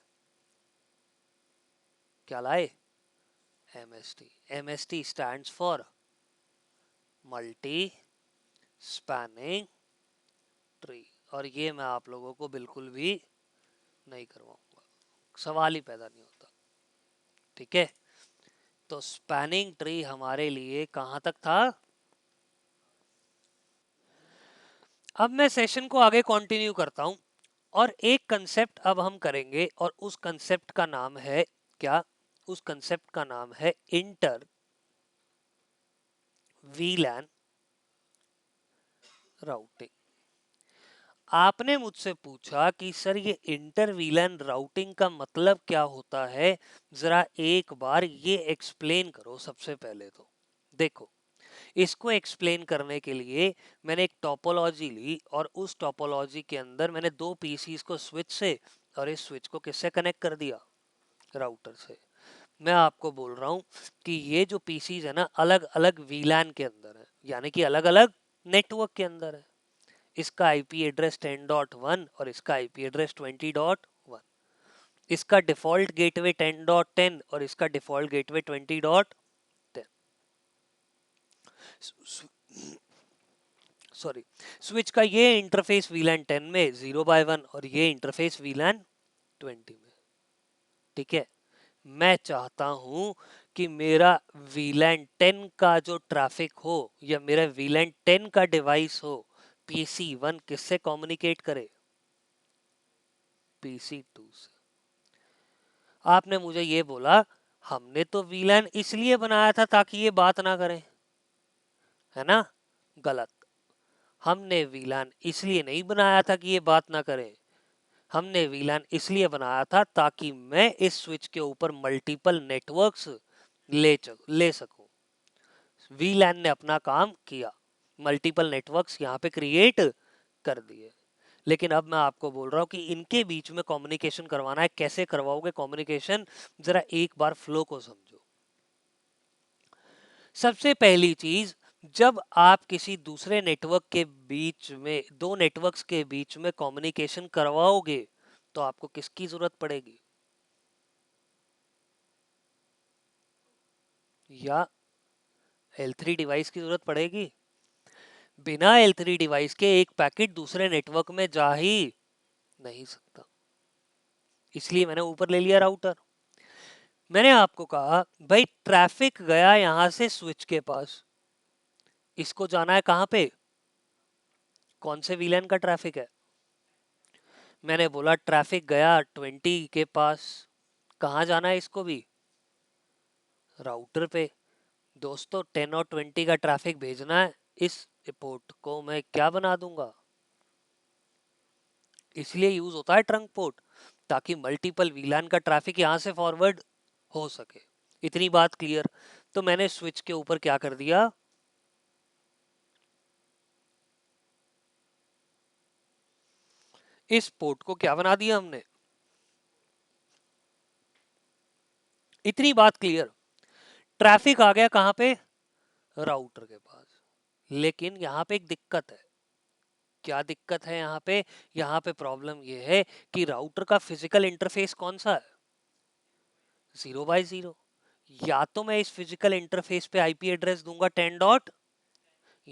क्या लाए? MST। MST stands for multi spanning tree. और ये मैं आप लोगों को बिल्कुल भी नहीं करवाऊंगा, सवाल ही पैदा नहीं होता। ठीक है, तो स्पैनिंग ट्री हमारे लिए कहां तक था? अब मैं सेशन को आगे कंटिन्यू करता हूं और एक कंसेप्ट अब हम करेंगे और उस कंसेप्ट का नाम है क्या? उस कंसेप्ट का नाम है इंटर वीलैन राउटिंग। आपने मुझसे पूछा कि सर ये इंटर वीलैन राउटिंग का मतलब क्या होता है, जरा एक बार ये एक्सप्लेन करो। सबसे पहले तो देखो, इसको एक्सप्लेन करने के लिए मैंने एक टोपोलॉजी ली और उस टोपोलॉजी के अंदर मैंने दो पीसीस को स्विच से और इस स्विच को किससे कनेक्ट कर दिया? राउटर से। मैं आपको बोल रहा हूं कि ये जो पीसीस है ना, अलग अलग वीलैन के अंदर है, यानी कि अलग अलग नेटवर्क के अंदर है। इसका आईपी एड्रेस 10.1 और इसका आईपी एड्रेस 20.1। इसका डिफॉल्ट गेटवे 10.10 और इसका डिफॉल्ट गेटवे 20.10। सॉरी, स्विच का ये इंटरफेस वीलैन 10 में 0/1 और ये इंटरफेस वीलैन 20 में। ठीक है, मैं चाहता हूं कि मेरा वीलैन 10 का जो ट्रैफिक हो या मेरा वीलैन 10 का डिवाइस हो, PC1 किससे कम्युनिकेट करे? PC2 से। आपने मुझे ये बोला हमने तो वीलैन इसलिए बनाया था ताकि ये बात ना करें, है ना? गलत। हमने वीलैन इसलिए नहीं बनाया था कि ये बात ना करें। हमने वीलैन इसलिए बनाया था ताकि मैं इस स्विच के ऊपर मल्टीपल नेटवर्क्स ले सकूं। वीलैन ने अपना काम किया, मल्टीपल नेटवर्क्स यहाँ पे क्रिएट कर दिए। लेकिन अब मैं आपको बोल रहा हूँ कि इनके बीच में कम्युनिकेशन करवाना है। कैसे करवाओगे कम्युनिकेशन? जरा एक बार फ्लो को समझो। सबसे पहली चीज, जब आप किसी दूसरे नेटवर्क के बीच में, दो नेटवर्क्स के बीच में कम्युनिकेशन करवाओगे तो आपको किसकी जरूरत पड़ेगी? या L3 डिवाइस की जरूरत पड़ेगी? बिना L3 डिवाइस के एक पैकेट दूसरे नेटवर्क में जा ही नहीं सकता, इसलिए मैंने ऊपर ले लिया राउटर। मैंने आपको कहा भाई ट्रैफिक गया यहां से स्विच के पास, इसको जाना है कहां पे? कौन से वीलैन का ट्रैफिक है? मैंने बोला ट्रैफिक गया 20 के पास। कहाँ जाना है इसको भी? राउटर पे। दोस्तों 10 और 20 का ट्रैफिक भेजना है, इस पोर्ट को मैं क्या बना दूंगा? इसलिए यूज होता है ट्रंक पोर्ट, ताकि मल्टीपल वीलान का ट्रैफिक यहां से फॉरवर्ड हो सके। इतनी बात क्लियर? तो मैंने स्विच के ऊपर क्या कर दिया? इस पोर्ट को क्या बना दिया हमने? इतनी बात क्लियर? ट्रैफिक आ गया कहां पे? राउटर के पास। लेकिन यहाँ पे एक दिक्कत है। क्या दिक्कत है यहाँ पे? यहाँ पे प्रॉब्लम ये है कि राउटर का फिजिकल इंटरफेस कौन सा है? 0/0। या तो मैं इस फिजिकल इंटरफेस पे आईपी एड्रेस दूंगा 10 डॉट,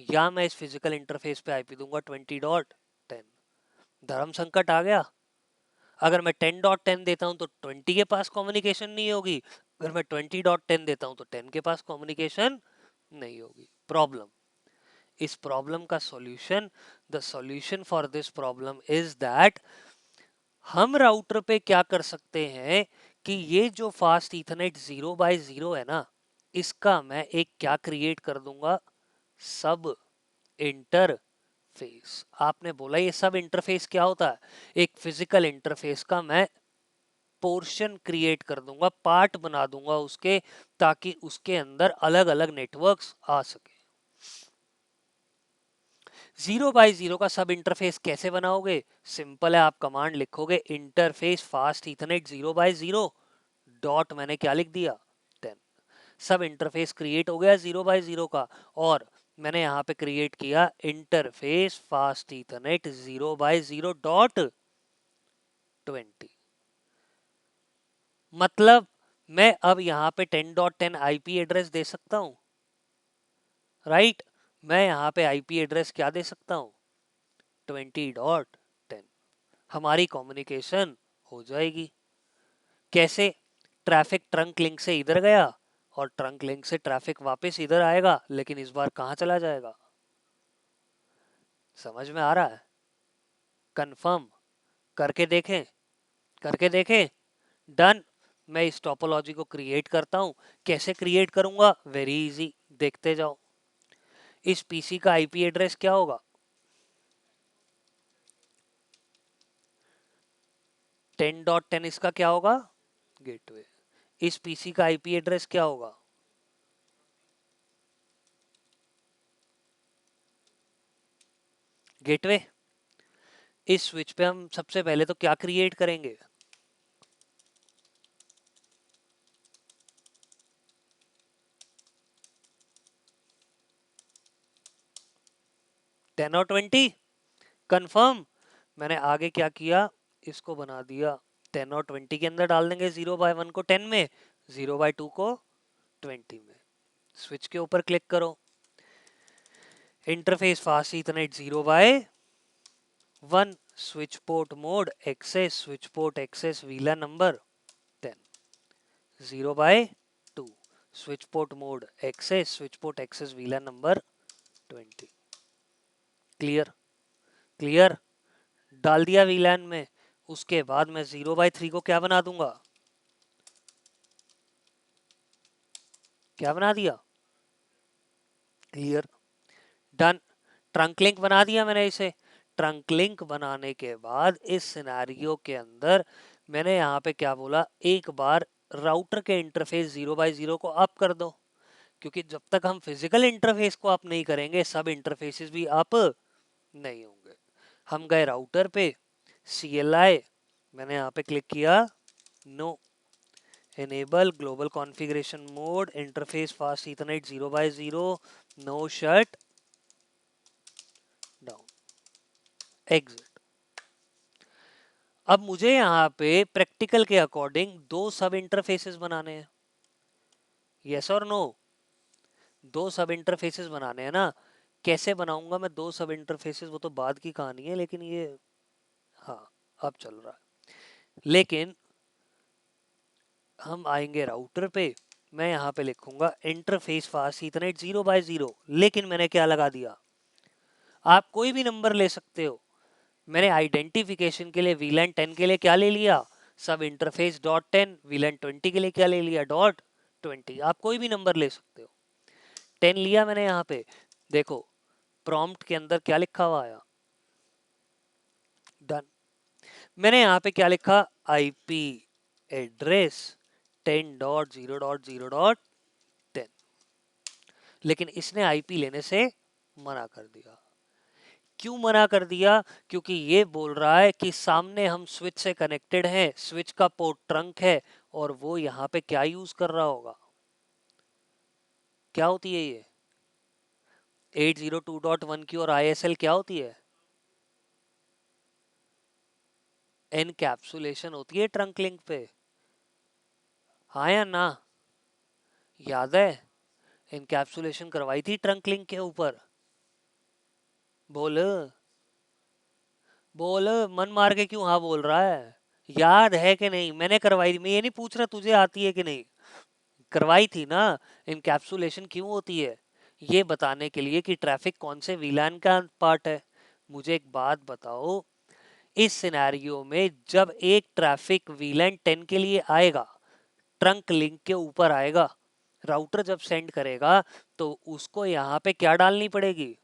या मैं इस फिजिकल इंटरफेस पे आईपी दूंगा 20.10। धर्म संकट आ गया। अगर मैं 10.10 देता हूं तो 20 के पास कम्युनिकेशन नहीं होगी, अगर मैं 20.10 देता हूं तो 10 के पास कम्युनिकेशन नहीं होगी। प्रॉब्लम। इस प्रॉब्लम का solution, the solution for this problem is that हम राउटर पे क्या कर सकते हैं कि ये जो फास्ट इथरनेट 0/0 है ना, इसका मैं एक क्या क्रिएट कर दूंगा? सब इंटरफेस। आपने बोला ये सब इंटरफेस क्या होता है? एक फिजिकल इंटरफेस का मैं पोर्शन क्रिएट कर दूंगा, पार्ट बना दूंगा उसके, ताकि उसके अंदर अलग अलग नेटवर्क्स आ सके। 0x0 का सब इंटरफेस कैसे बनाओगे? सिंपल है, आप कमांड लिखोगे interface fast Ethernet 0x0 dot, मैंने क्या लिख दिया 10। सब इंटरफेस क्रिएट हो गया 0x0 का, और मैंने यहाँ पे क्रिएट किया interface fast Ethernet 0x0 dot 20। मतलब मैं अब यहाँ पे 10.10 आईपी एड्रेस दे सकता हूँ, राइट। मैं यहाँ पे आईपी एड्रेस क्या दे सकता हूँ? 20.10। हमारी कम्युनिकेशन हो जाएगी। कैसे? ट्रैफिक ट्रंक लिंक से इधर गया और ट्रंक लिंक से ट्रैफिक वापस इधर आएगा, लेकिन इस बार कहाँ चला जाएगा? समझ में आ रहा है? कंफर्म करके देखें, करके देखें। डन। मैं इस टोपोलॉजी को क्रिएट करता हूं। कैसे क्रिएट करूंगा? वेरी इजी, देखते जाओ। इस पीसी का आईपी एड्रेस क्या होगा? 10.10 इसका क्या होगा? गेटवे। इस पीसी का आईपी एड्रेस क्या होगा? गेटवे। इस स्विच पे हम सबसे पहले तो क्या क्रिएट करेंगे? 10 और 20 कंफर्म। मैंने आगे क्या किया, इसको बना दिया 10 और 20 के अंदर डाल देंगे। 0/1 को 10 में, 0/2 को 20 में। स्विच के ऊपर क्लिक करो, interface fast ethernet 0/1, switch port mode access, switch port access VLAN number 10। 0/2, switch port mode access, switch port access VLAN number 20। Clear? Clear. डाल दिया वीलैन में। उसके बाद मैं 0/3 को क्या बना दूंगा? क्या बना दिया? क्लियर। डन। ट्रंक लिंक बना दिया मैंने इसे। ट्रंक लिंक बनाने के बाद इस सिनेरियो के अंदर मैंने यहाँ पे क्या बोला, एक बार राउटर के इंटरफेस 0/0 को अप कर दो, क्योंकि जब तक हम फिजिकल इंटरफेस को अप नहीं करेंगे सब इंटरफेसेस भी अप नहीं होंगे। हम गए राउटर पे, CLI, मैंने यहाँ पे क्लिक किया no, enable global configuration mode interface fast ethernet 0/0 no shut down, exit। अब मुझे यहाँ पे प्रैक्टिकल के अकॉर्डिंग दो सब इंटरफेसेस बनाने हैं, यस और नो? दो सब इंटरफेसेस बनाने हैं ना। कैसे बनाऊंगा मैं दो सब इंटरफेसेस, वो तो बाद की कहानी है, लेकिन ये हाँ अब चल रहा है। लेकिन हम आएंगे राउटर पे, मैं यहाँ पे लिखूंगा इंटरफेस फास्ट इथरनेट 0/0, लेकिन मैंने क्या लगा दिया, आप कोई भी नंबर ले सकते हो। मैंने आइडेंटिफिकेशन के लिए VLAN 10 के लिए क्या ले लिया, सब इंटरफेस डॉट 10, VLAN 20 के लिए क्या ले लिया, डॉट 20। आप कोई भी नंबर ले सकते हो। 10 लिया मैंने यहाँ पे, देखो प्रॉम्प्ट के अंदर क्या लिखा हुआ आया, डन। मैंने यहाँ पे क्या लिखा, आईपी एड्रेस 10.0.0.10, लेकिन इसने आईपी लेने से मना कर दिया। क्यों मना कर दिया? क्योंकि ये बोल रहा है कि सामने हम स्विच से कनेक्टेड हैं, स्विच का पोर्ट ट्रंक है, और वो यहाँ पे क्या यूज कर रहा होगा? क्या होती है ये 802.1 की, और ISL क्या होती है? एनकैप्सुलेशन होती है ट्रंक लिंक पे, हाँ या ना? याद है? एनकैप्सुलेशन करवाई थी ट्रंक लिंक के ऊपर। बोल, बोल, मन मार के क्यों हाँ बोल रहा है? याद है कि नहीं? मैंने करवाई थी, मैं ये नहीं पूछ रहा तुझे आती है कि नहीं, करवाई थी ना। इनकैप्सुलेशन क्यों होती है? ये बताने के लिए कि ट्रैफिक कौन से वीलान का पार्ट है। मुझे एक बात बताओ, इस सिनेरियो में जब एक ट्रैफिक वीलान 10 के लिए आएगा, ट्रंक लिंक के ऊपर आएगा, राउटर जब सेंड करेगा तो उसको यहाँ पे क्या डालनी पड़ेगी?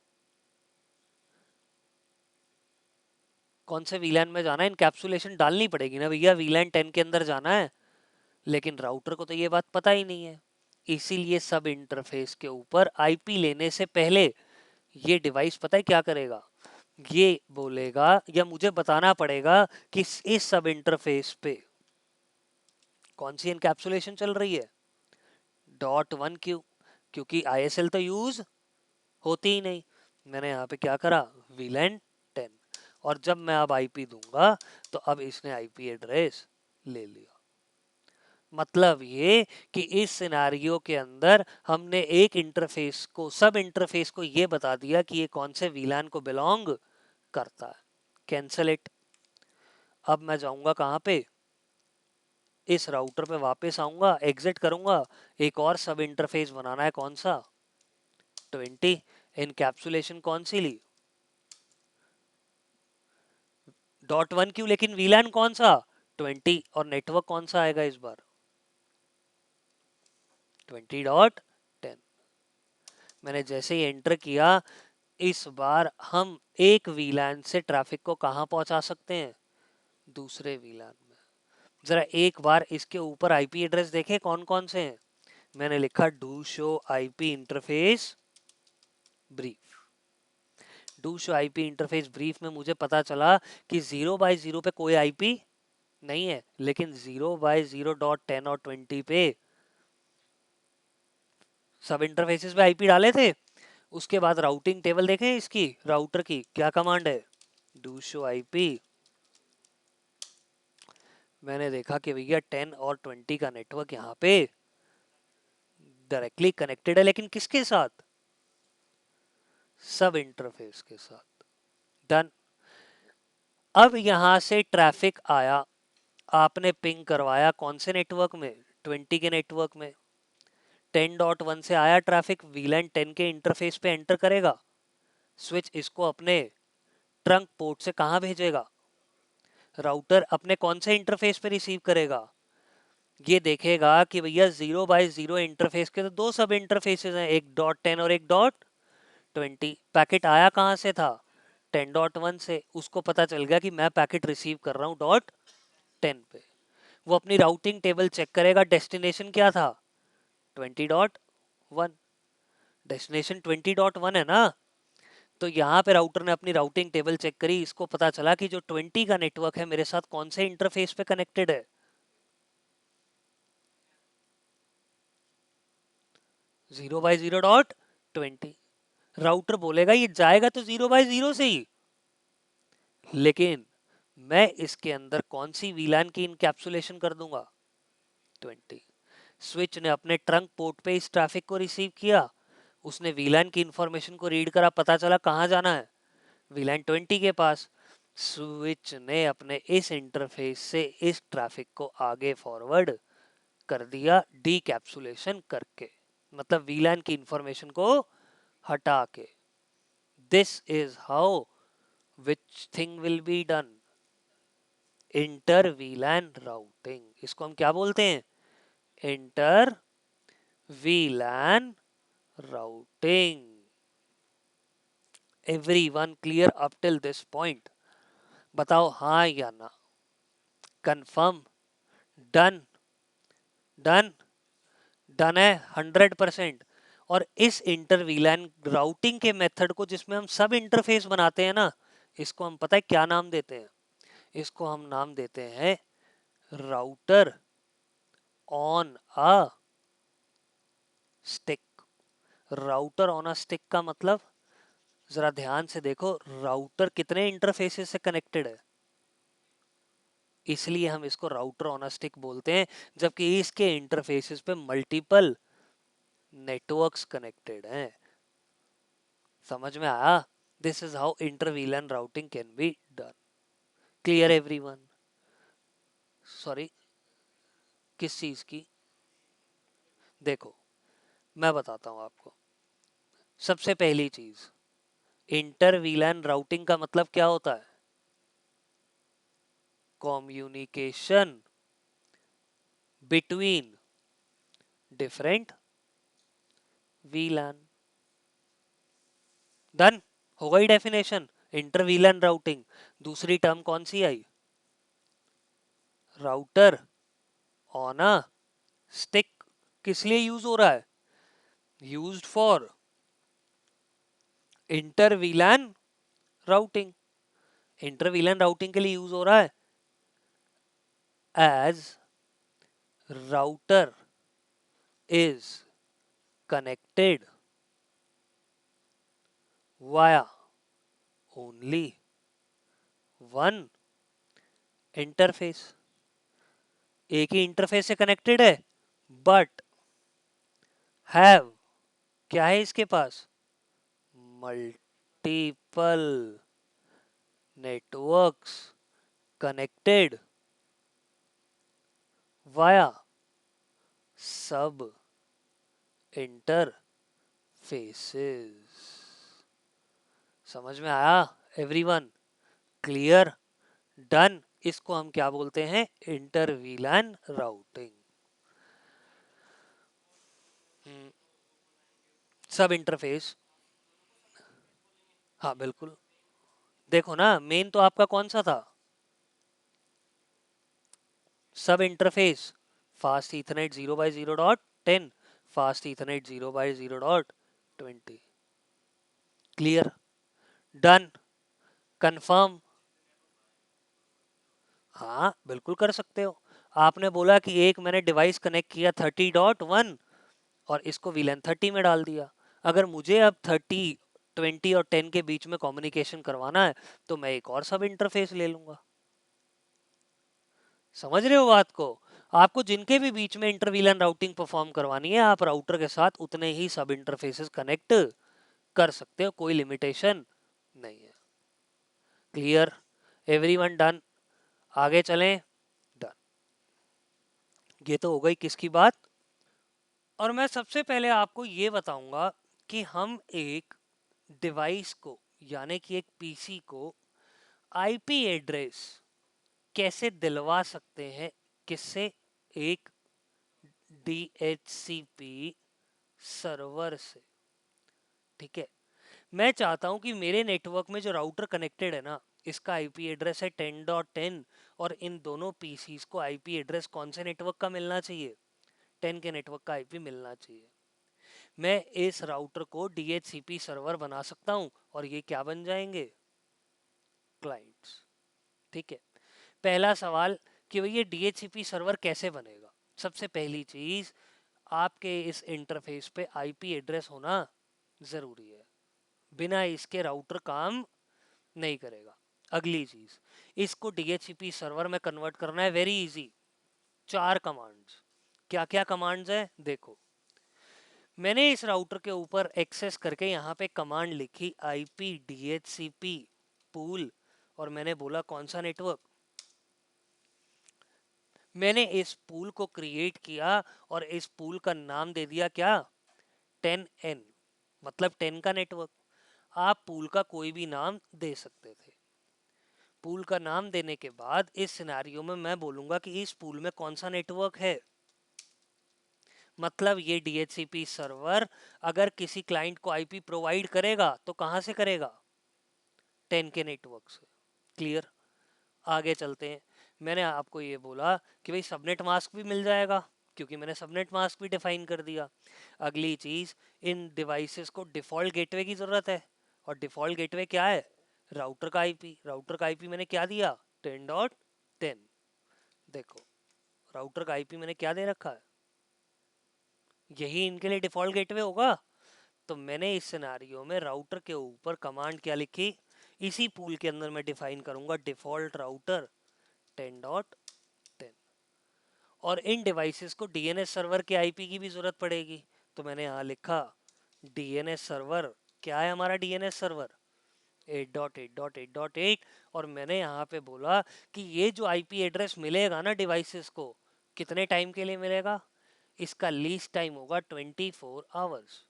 कौन से वीलैन में जाना है, इनकैप्सुलेशन डालनी पड़ेगी ना भैया, वीलैन 10 के अंदर जाना है। लेकिन राउटर को तो ये बात पता ही नहीं है, इसीलिए सब इंटरफेस के ऊपर आईपी लेने से पहले ये डिवाइस पता है क्या करेगा, ये बोलेगा या मुझे बताना पड़ेगा कि इस सब इंटरफेस पे कौन सी इनकैप्सुलेशन चल रही है, डॉट वन क्यू, क्योंकि आईएसएल तो यूज होती ही नहीं। मैंने यहाँ पे क्या करा, वीलैन 10, और जब मैं अब आईपी दूंगा तो अब इसने आईपी एड्रेस ले लिया। मतलब ये कि इस सिनारियो के अंदर हमने एक इंटरफेस को, सब इंटरफेस को ये बता दिया कि ये कौन से वीलान को बिलोंग करता है। Cancel it. अब मैं जाऊंगा कहाँ पे, इस राउटर पे वापस आऊंगा, एग्जिट करूंगा, एक और सब इंटरफेस बनाना है, कौन सा, 20। इनकैप्सुलेशन कौन सी ली, डॉट वन क्यू, लेकिन वीलैन कौन सा, 20, और नेटवर्क कौन सा आएगा इस बार, 20.10। मैंने जैसे ही एंटर किया, इस बार हम एक वीलैन से ट्रैफिक को कहां पहुंचा सकते हैं, दूसरे वीलैन में। जरा एक बार इसके ऊपर आईपी एड्रेस देखे कौन कौन से हैं। मैंने लिखा do show IP interface brief. Do show IP interface brief में मुझे पता चला कि 0/0 पे कोई आईपी नहीं है, लेकिन 0/0.10 और 20 पे सब इंटरफेसेस पे आईपी डाले थे। उसके बाद राउटिंग टेबल देखें इसकी, राउटर की क्या कमांड है, डू शो आईपी। मैंने देखा कि भैया 10 और 20 का नेटवर्क यहाँ पे डायरेक्टली कनेक्टेड है, लेकिन किसके साथ, सब इंटरफेस के साथ। डन। अब यहां से ट्रैफिक आया, आपने पिंग करवाया कौन से नेटवर्क में, 20 के नेटवर्क में। 10.1 से आया ट्रैफिक, वीलैन 10 के इंटरफेस पे एंटर करेगा, स्विच इसको अपने ट्रंक पोर्ट से कहां भेजेगा, राउटर अपने कौन से इंटरफेस पे रिसीव करेगा, ये देखेगा कि भैया 0/0 इंटरफेस के तो दो सब इंटरफेसेस हैं, एक .10 और एक .20। पैकेट आया कहां से था, 10.1 से, उसको पता चल गया कि मैं पैकेट रिसीव कर रहा हूँ .10 पे। वो अपनी राउटिंग टेबल चेक करेगा, डेस्टिनेशन क्या था, 20.1, डेस्टिनेशन 20.1 है ना। तो यहाँ पे राउटर ने अपनी राउटिंग टेबल चेक करी, इसको पता चला कि जो 20 का नेटवर्क है मेरे साथ कौन से इंटरफेस पे कनेक्टेड है, 0/0.20। राउटर बोलेगा ये जाएगा तो 0/0 से ही, लेकिन मैं इसके अंदर कौन सी वीलान की इनकैप्सुलेशन कर दूंगा, 20। स्विच ने अपने ट्रंक पोर्ट पे इस ट्रैफिक को रिसीव किया, उसने वीलान की इंफॉर्मेशन को रीड करा, पता चला कहां जाना है, वीलैन 20 के पास। स्विच ने अपने इस इंटरफेस से इस ट्रैफिक को आगे फॉरवर्ड कर दिया, डीकैप्सुलेशन करके, मतलब वीलैन की इंफॉर्मेशन को हटा के। This is how which thing will be done, inter वीलैन routing. इसको हम क्या बोलते हैं, inter वीलैन routing. Everyone clear up till this point, बताओ हाँ या ना, कंफर्म, डन, डन, डन है 100%। और इस इंटर वीलैन राउटिंग के मेथड को जिसमें हम सब इंटरफेस बनाते हैं ना, इसको हम पता है क्या नाम देते हैं, इसको हम नाम देते हैं router on a stick. Router on a stick का मतलब, जरा ध्यान से देखो, राउटर कितने इंटरफेसेस से कनेक्टेड है, इसलिए हम इसको राउटर ऑन अ स्टिक बोलते हैं, जबकि इसके इंटरफेसेस पे मल्टीपल नेटवर्क्स कनेक्टेड हैं। समझ में आया, this is how inter वीलैन routing can be done. Clear everyone. Sorry, किस चीज की, देखो मैं बताता हूं आपको। सबसे पहली चीज, इंटर वीलैन राउटिंग का मतलब क्या होता है, communication between different VLAN. Done, हो गई डेफिनेशन इंटर वीलन राउटिंग। दूसरी टर्म कौन सी आई? Router on a stick. किस लिए यूज हो रहा है? Used for inter VLAN routing. Inter VLAN routing के लिए यूज हो रहा है as router is connected via only one interface। एक ही इंटरफेस से कनेक्टेड है, बट हैव, क्या है इसके पास? Multiple networks connected via sub interfaces. समझ में आया एवरीवन? क्लियर? डन। इसको हम क्या बोलते हैं? Inter VLAN routing. सब इंटरफेस। हाँ बिल्कुल। देखो ना, मेन तो आपका कौन सा था? सब interface fast Ethernet 0/0.10, fast Ethernet 0/0.20। Clear? Done? Confirm? हाँ बिल्कुल कर सकते हो। आपने बोला कि एक मैंने डिवाइस कनेक्ट किया 30.1 और इसको वीलन 30 में डाल दिया। अगर मुझे अब 30, 20 और 10 के बीच में कम्युनिकेशन करवाना है तो मैं एक और सब इंटरफेस ले लूंगा। समझ रहे हो बात को? आपको जिनके भी बीच में इंटरवीलन राउटिंग परफॉर्म करवानी है, आप राउटर के साथ उतने ही सब इंटरफेसेस कनेक्ट कर सकते हो, कोई लिमिटेशन नहीं है। क्लियर? Everyone done? आगे चलें? डन। ये तो हो गई किसकी बात? और मैं सबसे पहले आपको ये बताऊंगा कि हम एक डिवाइस को, यानी कि एक पीसी को आईपी एड्रेस कैसे दिलवा सकते हैं। किससे? एक DHCP सर्वर से। ठीक है, मैं चाहता हूं कि मेरे नेटवर्क में जो राउटर कनेक्टेड है ना, इसका आईपी एड्रेस है 10.10 और इन दोनों पीसीस को आईपी एड्रेस कौन से नेटवर्क का मिलना चाहिए? 10 के नेटवर्क का आईपी मिलना चाहिए। मैं इस राउटर को DHCP सर्वर बना सकता हूं और ये क्या बन जाएंगे? क्लाइंट्स। ठीक है, पहला सवाल कि भैया DHCP सर्वर कैसे बनेगा? सबसे पहली चीज, आपके इस इंटरफेस पे आईपी एड्रेस होना जरूरी है, बिना इसके राउटर काम नहीं करेगा। अगली चीज, इसको DHCP सर्वर में कन्वर्ट करना है वेरी इजी। 4 कमांड्स। क्या क्या कमांड्स है देखो। मैंने इस राउटर के ऊपर एक्सेस करके यहाँ पे कमांड लिखी IP DHCP पूल, और मैंने बोला कौन सा नेटवर्क। मैंने इस पूल को क्रिएट किया और इस पूल का नाम दे दिया क्या? 10N, मतलब 10 का नेटवर्क। आप पूल का कोई भी नाम दे सकते थे। पूल का नाम देने के बाद इस सिनेरियो में मैं बोलूंगा कि इस पूल में कौन सा नेटवर्क है। मतलब ये DHCP सर्वर अगर किसी क्लाइंट को आईपी प्रोवाइड करेगा तो कहां से करेगा? 10 के नेटवर्क से। क्लियर? आगे चलते हैं। मैंने आपको ये बोला कि भाई सबनेट मास्क भी मिल जाएगा, क्योंकि मैंने सबनेट मास्क भी डिफाइन कर दिया। अगली चीज, इन डिवाइसेस को डिफॉल्ट गेटवे की जरूरत है, और डिफॉल्ट गेटवे क्या है? राउटर का आईपी। राउटर का आईपी मैंने क्या दिया? 10.10। देखो, राउटर का आईपी मैंने क्या दे रखा है? यही इनके लिए डिफॉल्ट गेटवे होगा। तो मैंने इस सिनेरियो में राउटर के ऊपर कमांड क्या लिखी? इसी पूल के अंदर मैं डिफाइन करूंगा डिफॉल्ट राउटर 10.10। और इन डिवाइसेस को डीएनएस सर्वर के आईपी की भी जरूरत पड़ेगी, तो मैंने यहाँ लिखा डीएनएस सर्वर। क्या है हमारा डीएनएस सर्वर? 8.8.8.8। और मैंने यहाँ पे बोला कि ये जो आईपी एड्रेस मिलेगा ना डिवाइसेस को, कितने टाइम के लिए मिलेगा? इसका लीस्ट टाइम होगा 24 आवर्स।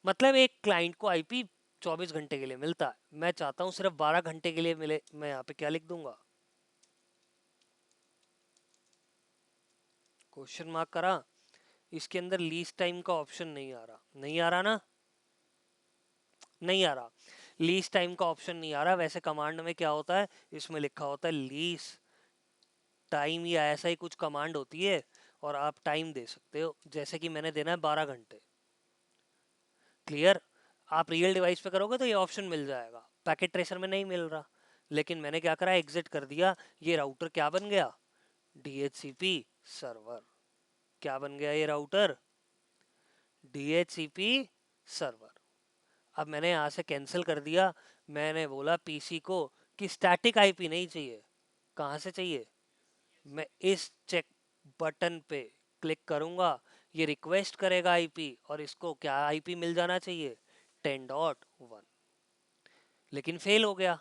मतलब एक क्लाइंट को आईपी 24 घंटे के लिए मिलता है, मैं चाहता हूँ सिर्फ 12 घंटे के लिए मिले। मैं यहाँ पे क्या लिख दूंगा? क्वेश्चन मार्क करा। इसके अंदर लीस्ट टाइम का ऑप्शन नहीं आ रहा, नहीं आ रहा ना? नहीं आ रहा। लीज टाइम का ऑप्शन नहीं आ रहा, वैसे कमांड में क्या होता है, इसमें लिखा होता है लीज टाइम या ऐसा ही कुछ कमांड होती है, और आप टाइम दे सकते हो, जैसे कि मैंने देना है 12 घंटे। क्लियर। आप रियल डिवाइस पे करोगे तो ये ऑप्शन मिल जाएगा, पैकेट ट्रेसर में नहीं मिल रहा। लेकिन मैंने क्या करा, एग्जिट कर दिया। ये राउटर क्या बन गया, DHCP सर्वर। क्या बन गया ये राउटर, DHCP सर्वर। अब मैंने यहाँ से कैंसिल कर दिया। मैंने बोला पीसी को कि स्टैटिक आईपी नहीं चाहिए। कहाँ से चाहिए, मैं इस चेक बटन पे क्लिक करूंगा, ये रिक्वेस्ट करेगा आईपी, और इसको क्या आईपी मिल जाना चाहिए, 10.1। लेकिन फेल हो गया।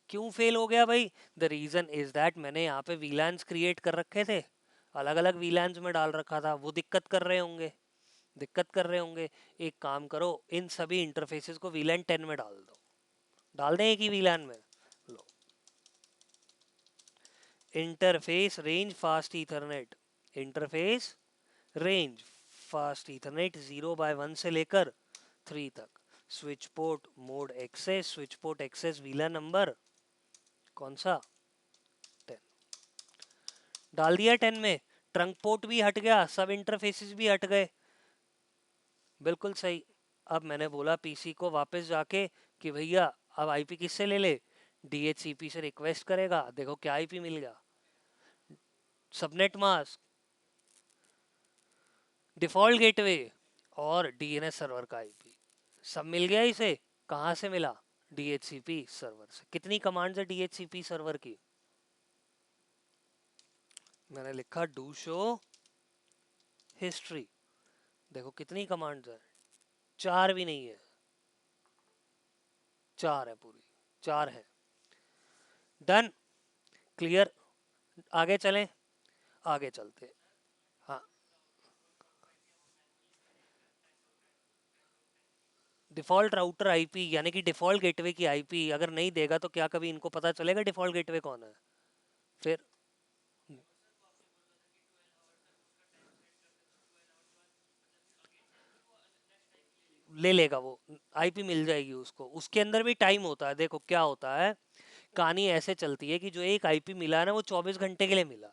क्यों फेल हो गया भाई, द रीजन इज दैट मैंने यहाँ पे वीलैंस क्रिएट कर रखे थे, अलग अलग वीलैंस में डाल रखा था, वो दिक्कत कर रहे होंगे, दिक्कत कर रहे होंगे। एक काम करो, इन सभी इंटरफेसेस को वीलैन 10 में डाल दो, डाल दें एक ही वीलैन में। लो, interface range fast ethernet, interface range fast ethernet 0/1 से लेकर 3 तक। Switch port mode access, switch port access VLAN number कौन सा, 10। डाल दिया 10 में। ट्रंक पोर्ट भी हट गया, सब इंटरफेसेस भी हट गए, बिल्कुल सही। अब मैंने बोला पीसी को वापस जाके कि भैया अब आईपी किससे ले ले, DHCP से रिक्वेस्ट करेगा। देखो क्या आईपी मिल गया, सबनेट मास्क, डिफॉल्ट गेटवे और DNS सर्वर का आईपी, सब मिल गया इसे। कहाँ से मिला, DHCP सर्वर से। कितनी कमांड्स है DHCP सर्वर की, मैंने लिखा डू शो हिस्ट्री। देखो कितनी कमांड्स है, 4 भी नहीं है, 4 है पूरी, 4 है। Done, clear. आगे चलें, आगे चलते। हाँ, डिफॉल्ट राउटर आईपी यानी कि डिफॉल्ट गेटवे की आईपी अगर नहीं देगा तो क्या कभी इनको पता चलेगा डिफॉल्ट गेटवे कौन है, फिर ले लेगा वो, आईपी मिल जाएगी उसको। उसके अंदर भी टाइम होता है, देखो क्या होता है, कहानी ऐसे चलती है कि जो एक आईपी मिला है ना वो 24 घंटे के लिए मिला।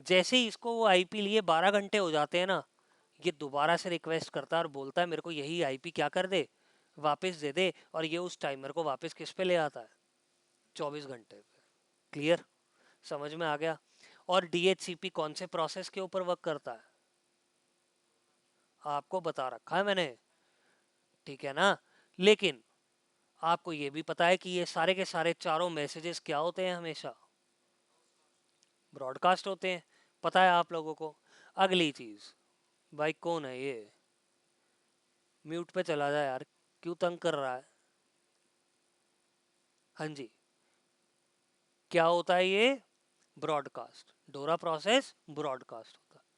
जैसे ही इसको वो आईपी लिए 12 घंटे हो जाते हैं ना, ये दोबारा से रिक्वेस्ट करता है और बोलता है मेरे को यही आईपी क्या कर दे, वापस दे दे, और ये उस टाइमर को वापस किस पे ले आता है, 24 घंटे पे। क्लियर, समझ में आ गया। और DHCP कौन से प्रोसेस के ऊपर वर्क करता है, आपको बता रखा है मैंने, ठीक है ना। लेकिन आपको ये भी पता है कि ये सारे के सारे चारों मैसेजेस क्या होते हैं, हमेशा ब्रॉडकास्ट होते हैं, पता है आप लोगों को। अगली चीज, भाई कौन है ये, म्यूट पे चला जाए यार, क्यों तंग कर रहा है। हाँ जी, क्या होता है ये, ब्रॉडकास्ट, डोरा प्रोसेस ब्रॉडकास्ट होता है।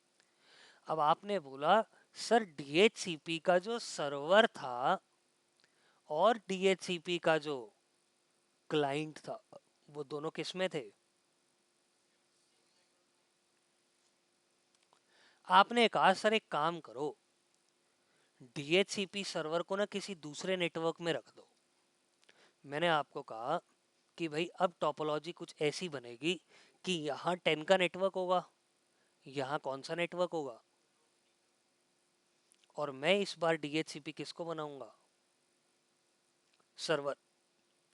अब आपने बोला सर DHCP का जो सर्वर था और DHCP का जो क्लाइंट था वो दोनों किस में थे, आपने कहा सर एक काम करो, DHCP सर्वर को ना किसी दूसरे नेटवर्क में रख दो। मैंने आपको कहा कि भाई अब टोपोलॉजी कुछ ऐसी बनेगी कि यहाँ 10 का नेटवर्क होगा, यहाँ कौन सा नेटवर्क होगा, और मैं इस बार DHCP किसको बनाऊंगा, सर्वर,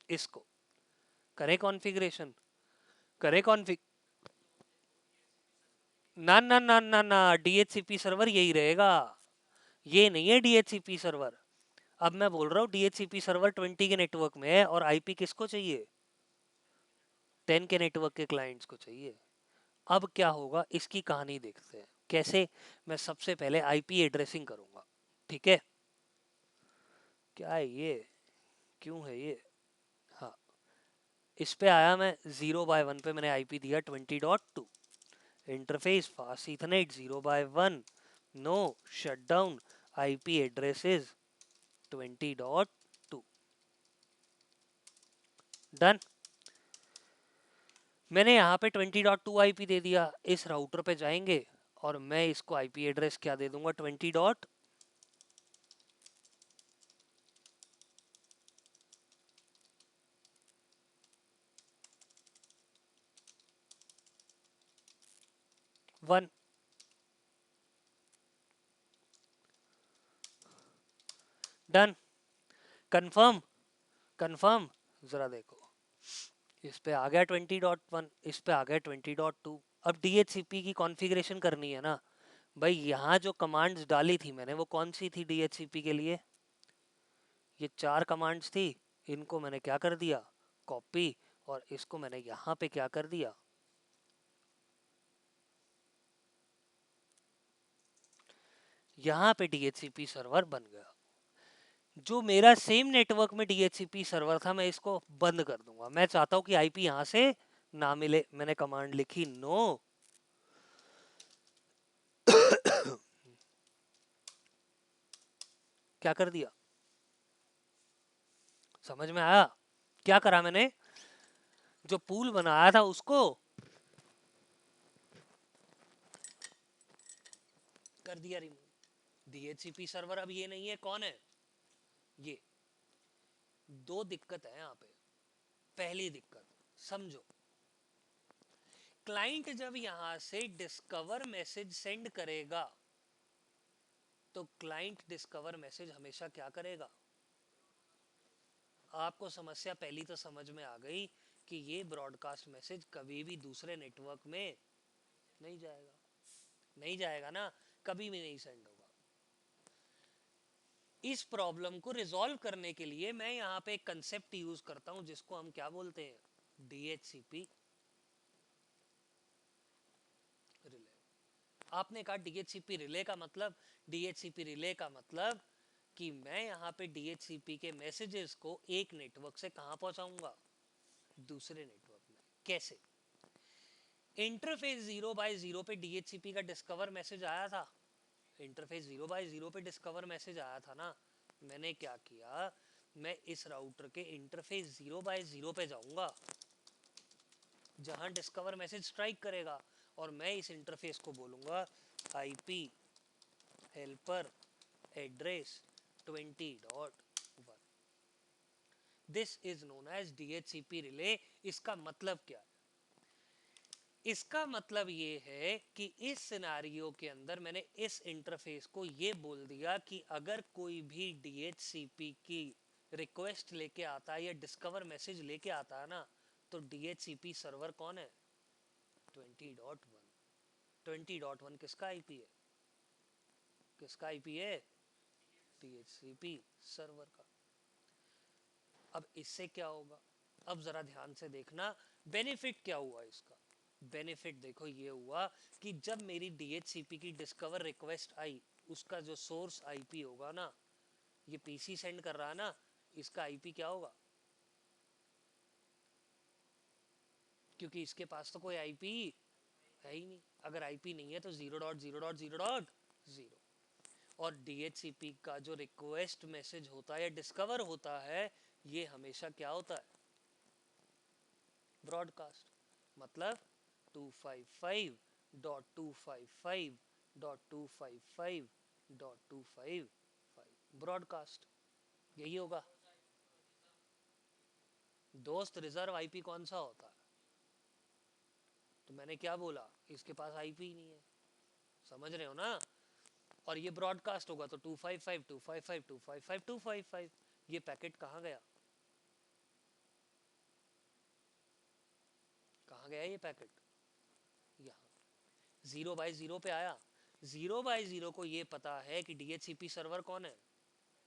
इसको करे कॉन्फ़िगरेशन, करे कॉन्फ़िग, ना ना ना ना ना, DHCP सर्वर यही रहेगा, ये नहीं है DHCP सर्वर। अब मैं बोल रहा हूँ DHCP सर्वर 20 के नेटवर्क में है और आईपी किसको चाहिए, 10 के नेटवर्क के क्लाइंट्स को चाहिए। अब क्या होगा इसकी कहानी देखते हैं कैसे। मैं सबसे पहले आईपी एड्रेसिंग करूंगा, ठीक है। क्या है ये, क्यों है ये, हाँ, इस पे आया मैं 0/1 पे मैंने आईपी दिया 20.2, interface fast ethernet 0/1, no shutdown, IP address is 20.2। Done, मैंने यहाँ पे 20.2 आईपी दे दिया। इस राउटर पे जाएंगे और मैं इसको आईपी एड्रेस क्या दे दूंगा, 20. 1। डन। कंफर्म। कंफर्म। जरा देखो, इस पे आ गया 20.1, इस पे आ गया 20.2। अब DHCP की कॉन्फ़िगरेशन करनी है ना भाई। यहाँ जो कमांड्स डाली थी मैंने वो कौन सी थी DHCP के लिए? ये 4 कमांड्स थी। इनको मैंने क्या कर दिया, कॉपी, और इसको मैंने यहाँ पे क्या कर दिया, यहाँ पे DHCP सर्वर बन गया। जो मेरा सेम नेटवर्क में DHCP सर्वर था मैं इसको बंद कर दूंगा। मैं चाहता हूँ कि IP यहाँ से ना मिले। मैंने कमांड लिखी नो क्या कर दिया, समझ में आया? क्या करा मैंने, जो पूल बनाया था उसको कर दिया रिमूव। DHCP सर्वर अब ये नहीं है, कौन है ये? दो दिक्कत है यहाँ पे। पहली दिक्कत समझो, क्लाइंट जब यहां से डिस्कवर मैसेज सेंड करेगा तो क्लाइंट डिस्कवर मैसेज हमेशा क्या करेगा? आपको समस्या पहली तो समझ में आ गई कि ये ब्रॉडकास्ट मैसेज कभी भी दूसरे नेटवर्क में नहीं जाएगा। नहीं जाएगा ना, कभी भी नहीं सेंड होगा। इस प्रॉब्लम को रिजॉल्व करने के लिए मैं यहाँ पे एक कंसेप्ट यूज करता हूं जिसको हम क्या बोलते हैं, DHCP रिले। आपने कहा DHCP रिले का मतलब, DHCP रिले का मतलब कि मैं यहाँ पे DHCP के मैसेजेस को एक नेटवर्क से कहां पहुंचाऊंगा, दूसरे नेटवर्क में। कैसे? इंटरफेस 0x0 पे DHCP का डिस्कवर मैसेज आया था। इंटरफेस 0x0 पे डिस्कवर मैसेज आया था ना। मैंने क्या किया, मैं इस राउटर के इंटरफेस 0x0 पे जाऊंगा जहां डिस्कवर मैसेज स्ट्राइक करेगा, और मैं इस इंटरफेस को बोलूंगा IP helper address 20.1। This is known as DHCP relay. इसका मतलब क्या है? इसका मतलब ये है कि इस सिनेरियो के अंदर मैंने इस इंटरफेस को ये बोल दिया कि अगर कोई भी DHCP की रिक्वेस्ट लेके आता है या डिस्कवर मैसेज लेके आता है ना, तो DHCP सर्वर कौन है, 20.1। 20.1 किसका IP है, किसका IP है, DHCP सर्वर का। अब इससे क्या होगा, अब जरा ध्यान से देखना, बेनिफिट क्या हुआ इसका। बेनिफिट देखो ये हुआ कि जब मेरी DHCP की डिस्कवर रिक्वेस्ट आई, उसका जो सोर्स IP होगा ना, ये PC सेंड कर रहा है ना, इसका IP क्या होगा, क्योंकि इसके पास तो कोई IP है ही नहीं। अगर IP नहीं है तो 0.0.0.0। और DHCP का जो रिक्वेस्ट मैसेज होता है या डिस्कवर होता है, ये हमेशा क्या होता है, ब्रॉडकास्ट। मतलब 255.255.255.255 ब्रॉडकास्ट, यही होगा। दोस्त रिजर्व IP कौन सा होता है? तो मैंने क्या बोला, इसके पास IP ही नहीं है, समझ रहे हो ना। और ये ब्रॉडकास्ट होगा तो 255.255.255.255। ये पैकेट कहाँ गया, कहाँ गया ये पैकेट, यहाँ 0x0 पे आया। 0x0 को ये पता है कि DHCP सर्वर कौन है,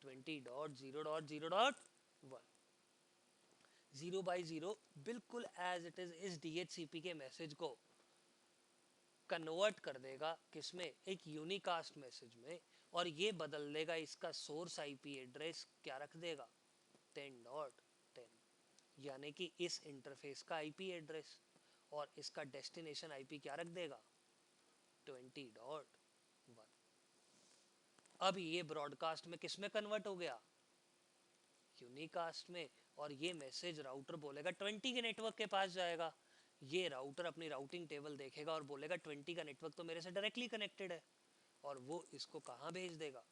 20.0.0.1। 0x0 बिल्कुल एज इट इज इस DHCP के मैसेज को कन्वर्ट कर देगा किसमें, एक यूनिकास्ट मैसेज में, और ये बदल देगा इसका सोर्स IP एड्रेस, क्या रख देगा, 10.10। यानी कि इस इंटरफेस का IP एड्रेस, और इसका डेस्टिनेशन IP क्या रख देगा, 20.1। अब ये ब्रॉडकास्ट में किस में कन्वर्ट हो गया, यूनिकास्ट में। और ये मैसेज राउटर बोलेगा 20 के नेटवर्क के पास जाएगा। ये राउटर अपनी राउटिंग टेबल देखेगा और बोलेगा 20 का नेटवर्क तो मेरे से डायरेक्टली कनेक्टेड है, और वो इसको कहाँ भेज देगा,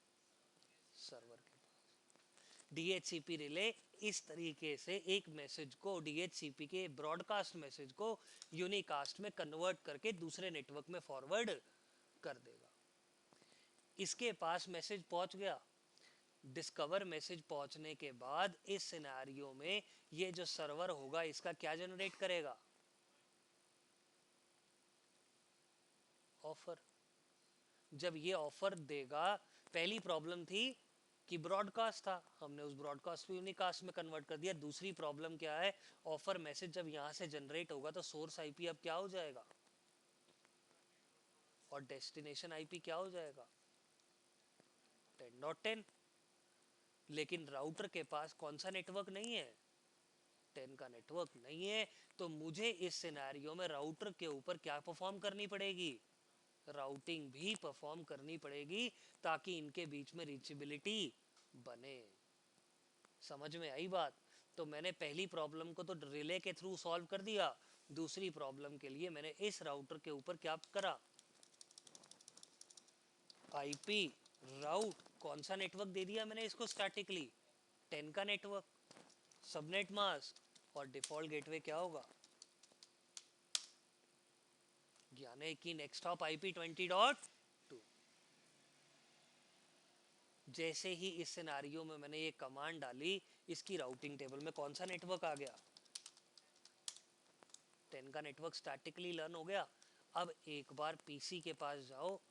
सर्वर के पास। DHCP रिले इस तरीके से एक मैसेज को, DHCP के ब्रॉडकास्ट मैसेज को यूनिकास्ट में कन्वर्ट करके दूसरे नेटवर्क में फॉरवर्ड कर देगा। इसके पास मैसेज पहुंच गया। डिस्कवर मैसेज पहुंचने के बाद इस सिनेरियो में ये जो सर्वर होगा इसका क्या जनरेट करेगा? ऑफर। जब ये ऑफर देगा, पहली प्रॉब्लम थी कि ब्रॉडकास्ट था, हमने उस ब्रॉडकास्ट को यूनिकास्ट में कन्वर्ट कर दिया। दूसरी प्रॉब्लम क्या है? ऑफर मैसेज जब यहां से जनरेट होगा तो सोर्स आईपी अब क्या हो जाएगा और डेस्टिनेशन आईपी क्या हो जाएगा? 10.10। लेकिन राउटर के पास कौन सा नेटवर्क नहीं है? 10 का नेटवर्क नहीं है। तो मुझे इस सिनेरियो में राउटर के ऊपर क्या परफॉर्म करनी पड़ेगी? राउटिंग भी परफॉर्म करनी पड़ेगी ताकि इनके बीच में रीचेबिलिटी बने। समझ में आई बात? तो मैंने पहली प्रॉब्लम को तो रिले के थ्रू सॉल्व कर दिया। दूसरी प्रॉब्लम के लिए मैंने इस राउटर के ऊपर क्या करा? IP route. कौन सा नेटवर्क दे दिया मैंने इसको? स्टैटिकली 10 का नेटवर्क, सबनेट मास्क, और डिफॉल्ट गेटवे क्या होगा? यानी कि नेक्स्ट हॉप आईपी 20.2। जैसे ही इस सिनेरियो में मैंने ये कमांड डाली, इसकी राउटिंग टेबल में कौन सा नेटवर्क आ गया? 10 का नेटवर्क स्टैटिकली लर्न हो गया। अब एक बार पीसी के पास जाओ,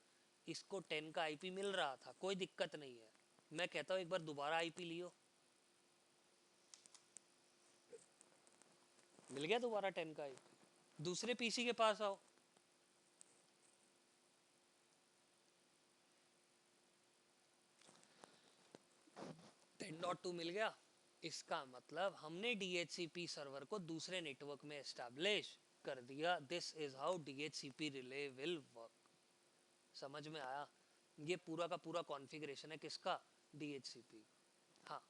इसको 10 का आईपी मिल रहा था, कोई दिक्कत नहीं है। मैं कहता हूं एक बार दोबारा आईपी लियो, मिल गया दोबारा 10 का आईपी। दूसरे पीसी के पास आओ, 10.2 मिल गया। इसका मतलब हमने DHCP सर्वर को दूसरे नेटवर्क में एस्टैब्लिश कर दिया। This is how DHCP relay will work. समझ में आया? ये पूरा का पूरा कॉन्फ़िगरेशन है किसका? DHCP। हाँ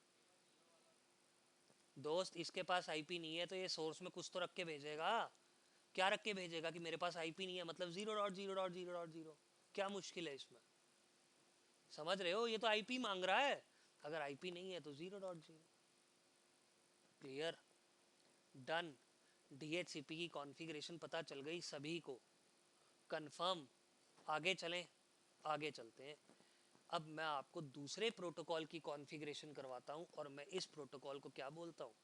दोस्त, इसके पास आईपी नहीं है तो ये सोर्स में कुछ तो रख के भेजेगा। क्या रख के भेजेगा कि मेरे पास आईपी नहीं है, मतलब 0.0.0.0। क्या मुश्किल है इसमें? समझ रहे हो? ये तो आईपी मांग रहा है। अगर आईपी नहीं है तो 0.0। क्लियर? डन। DHCP की कॉन्फ़िगरेशन पता चल गई सभी को। कंफर्म। आगे चलें? आगे चलते हैं। अब मैं आपको दूसरे प्रोटोकॉल की कॉन्फ़िगरेशन करवाता हूं, और मैं इस प्रोटोकॉल को क्या बोलता हूं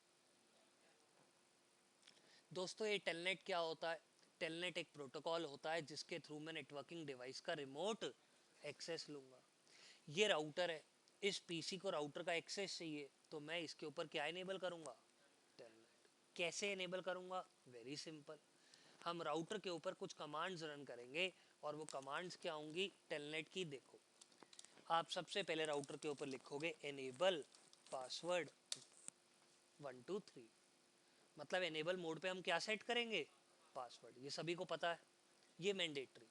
दोस्तों? ये टेलनेट क्या होता है? टेलनेट एक प्रोटोकॉल होता है जिसके थ्रू मैं नेटवर्किंग डिवाइस का रिमोट एक्सेस लूंगा। ये राउटर है, इस पीसी को राउटर का एक्सेस चाहिए, तो मैं इसके ऊपर क्या इनेबल करूंगा? टेलनेट। कैसे इनेबल करूंगा? Very simple. हम राउटर के ऊपर कुछ कमांड्स रन करेंगे, और वो कमांड्स क्या होंगी टेलनेट की? देखो, आप सबसे पहले राउटर के ऊपर लिखोगे एनेबल पासवर्ड 123। मतलब एनेबल मोड पे हम क्या सेट करेंगे? पासवर्ड। ये सभी को पता है, ये मैंडेटरी।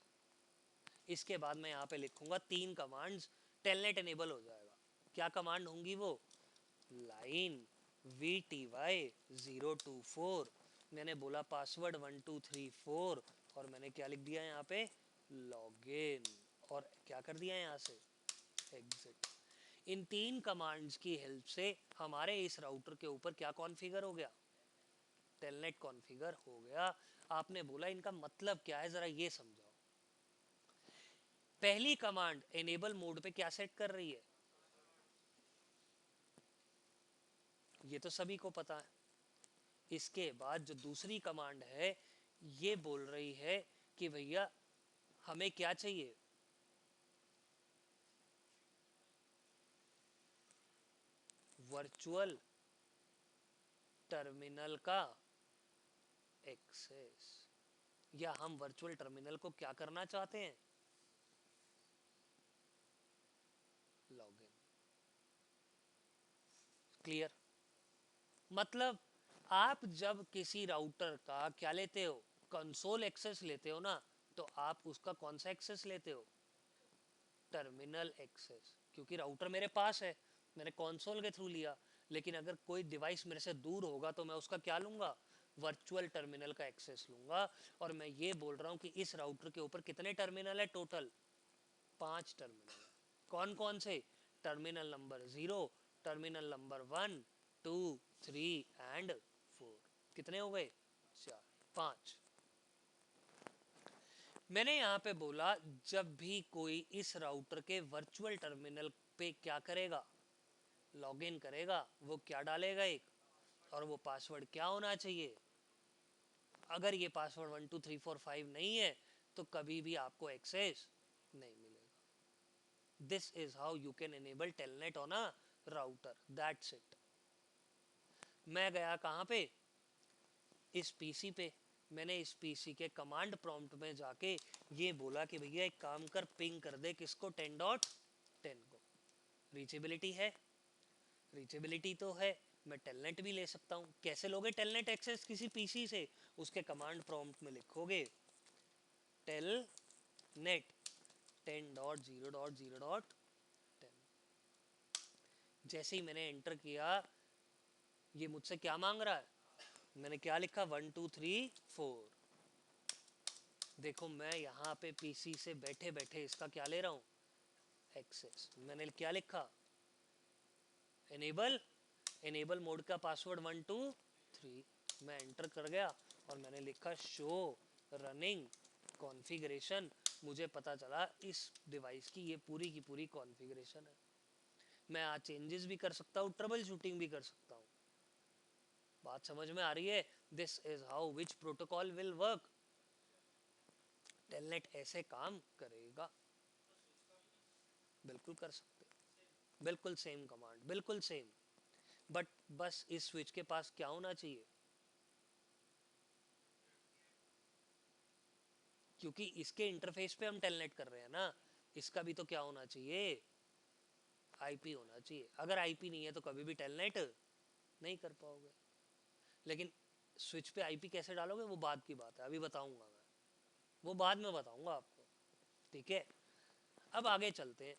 इसके बाद मैं यहाँ पे लिखूंगा 3 कमांड्स, टेलनेट एनेबल हो जाएगा। क्या कमांड होंगी वो? लाइन VTY024, मैंने बोला पासवर्ड 1234, और मैंने क्या लिख दिया यहाँ पे? लॉगिन। और क्या कर दिया यहाँ से? एग्जिट। इन 3 कमांड्स की हेल्प से हमारे इस राउटर के ऊपर क्या कॉन्फ़िगर हो गया? टेलनेट कॉन्फ़िगर हो गया। आपने बोला इनका मतलब क्या है, जरा ये समझाओ। पहली कमांड एनेबल मोड पे क्या सेट कर रही है? ये तो सभी को पता है। इसके बाद जो दूसरी कमांड है, ये बोल रही है कि भैया हमें क्या चाहिए? वर्चुअल टर्मिनल का एक्सेस। या हम वर्चुअल टर्मिनल को क्या करना चाहते हैं? लॉगिन। क्लियर? मतलब आप जब किसी राउटर का क्या लेते हो? कंसोल एक्सेस लेते हो ना, तो आप उसका कौन सा एक्सेस लेते हो? Terminal access. क्योंकि राउटर मेरे पास है, मैंने कंसोल के थ्रू लिया। लेकिन अगर कोई डिवाइस मेरे से दूर होगा तो मैं उसका क्या लूंगा? वर्चुअल टर्मिनल का एक्सेस लूंगा। और मैं ये बोल रहा हूँ कि इस राउटर के ऊपर कितने टर्मिनल है टोटल? 5 टर्मिनल है। कौन कौन से? Terminal number 0, terminal number 1, 2, 3 and 4। कितने हो गए? 4, 5। मैंने यहाँ पे बोला जब भी कोई इस राउटर के वर्चुअल टर्मिनल पे क्या करेगा, लॉगिन करेगा, वो क्या डालेगा एक, और वो पासवर्ड क्या होना चाहिए। अगर ये पासवर्ड 1 2 3 4 5 नहीं है तो कभी भी आपको एक्सेस नहीं मिलेगा। This is how you can enable telnet on a router, that's it. मैं गया कहाँ पे, इस पीसी पे। मैंने इस पीसी के कमांड प्रॉम्प्ट में जाके ये बोला कि भैया एक काम कर, पिंग कर दे किसको, 10.10 को। रीचेबिलिटी है, रीचेबिलिटी तो है, मैं टेलनेट भी ले सकता हूँ। कैसे लोगे टेलनेट एक्सेस किसी पीसी से? उसके कमांड प्रॉम्प्ट में लिखोगे टेलनेट 10.0.0.10। जैसे ही मैंने एंटर किया, ये मुझसे क्या मांग रहा है, मैंने क्या लिखा, 1 2 3 4। देखो मैं यहाँ पे पीसी से बैठे बैठे इसका क्या ले रहा हूँ, एक्सेस। मैंने क्या लिखा, एनेबल मोड का पासवर्ड 1 2 3। मैं एंटर कर गया और मैंने लिखा शो रनिंग कॉन्फ़िगरेशन। मुझे पता चला इस डिवाइस की ये पूरी की पूरी कॉन्फ़िगरेशन है। मैं आज चेंजेस भी कर सकता हूँ, ट्रबल शूटिंग भी कर सकता हूँ। बात समझ में आ रही है? This is how which protocol will work. Telnet ऐसे काम करेगा। बिल्कुल कर सकते, बिल्कुल सेम कमांड, बिल्कुल सेम। बट बस इस स्विच के पास क्या होना चाहिए, क्योंकि इसके इंटरफेस पे हम टेलनेट कर रहे हैं ना, इसका भी तो क्या होना चाहिए, आईपी होना चाहिए। अगर आईपी नहीं है तो कभी भी टेलनेट नहीं कर पाओगे। लेकिन स्विच पे आईपी कैसे डालोगे वो बाद की बात है, अभी बताऊंगा मैं, वो बाद में बताऊंगा आपको, ठीक है। अब आगे चलते हैं।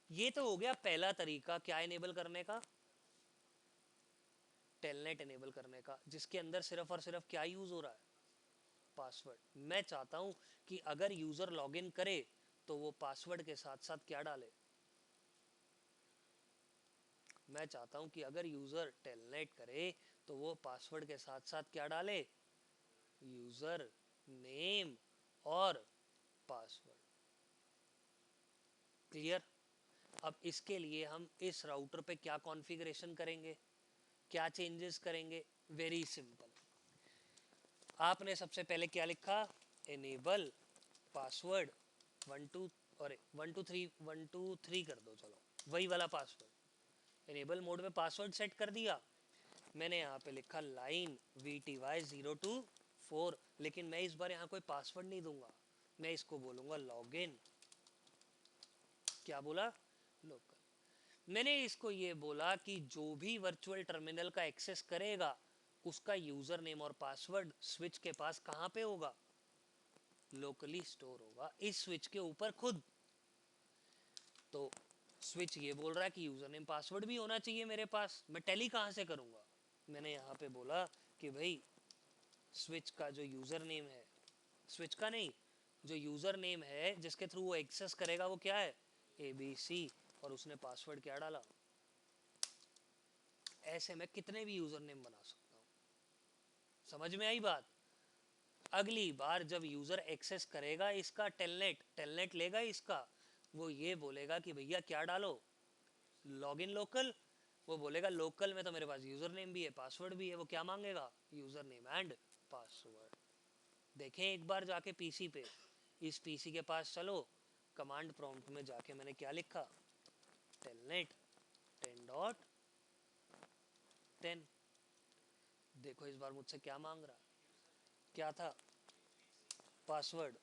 ये तो हो गया पहला तरीका क्या इनेबल करने का, टेलनेट इनेबल करने का, जिसके अंदर सिर्फ और सिर्फ क्या यूज हो रहा है, पासवर्ड। मैं चाहता हूं कि अगर यूजर लॉगिन करे तो वो पासवर्ड के साथ साथ क्या डाले, मैं चाहता हूं कि अगर यूजर टेलनेट करे तो वो पासवर्ड के साथ साथ क्या डाले, यूजर नेम और पासवर्ड। क्लियर? अब इसके लिए हम इस राउटर पे क्या कॉन्फ़िगरेशन करेंगे, क्या चेंजेस करेंगे, वेरी सिंपल। आपने सबसे पहले क्या लिखा, एनेबल पासवर्ड 1 2 और 1 2 3 1 2 3 कर दो, चलो वही वाला पासवर्ड। एनेबल मोड में पासवर्ड सेट कर दिया। मैंने यहाँ पे लिखा लाइन VTY024, लेकिन मैं इस बार यहाँ कोई पासवर्ड नहीं दूंगा, मैं इसको बोलूँगा लॉगिन। क्या बोला, लोकल। मैंने इसको ये बोला कि जो भी वर्चुअल टर्मिनल का एक्सेस करेगा उसका यूजर नेम और पासवर्ड स्विच के पास कहाँ पे होगा, लोकली स्टोर होगा इस स्विच के ऊपर खुद। तो स्विच ये बोल रहा है कि यूजर नेम पासवर्ड भी होना चाहिए मेरे पास, मैं टैली कहाँ से करूँगा। मैंने यहाँ पे बोला कि भाई स्विच का जो यूजर नेम है, स्विच का नहीं, जो यूजर नेम है जिसके थ्रू वो एक्सेस करेगा वो क्या है, ABC, और उसने पासवर्ड क्या डाला। ऐसे मैं कितने भी यूजर नेम बना सकता हूँ। समझ में आई बात? अगली बार जब यूजर एक्सेस करेगा इसका टेलनेट लेगा इसका, वो ये बोलेगा कि भैया क्या डालो, लॉगिन लोकल। वो बोलेगा लोकल में तो मेरे पास यूजर नेम भी है पासवर्ड भी है, वो क्या मांगेगा, यूजर नेम एंड पासवर्ड। देखें एक बार जाके पीसी पे, इस पीसी के पास चलो, कमांड प्रॉम्प्ट में जाके मैंने क्या लिखा, टेलनेट 10.10। देखो इस बार मुझसे क्या मांग रहा, क्या था, पासवर्ड।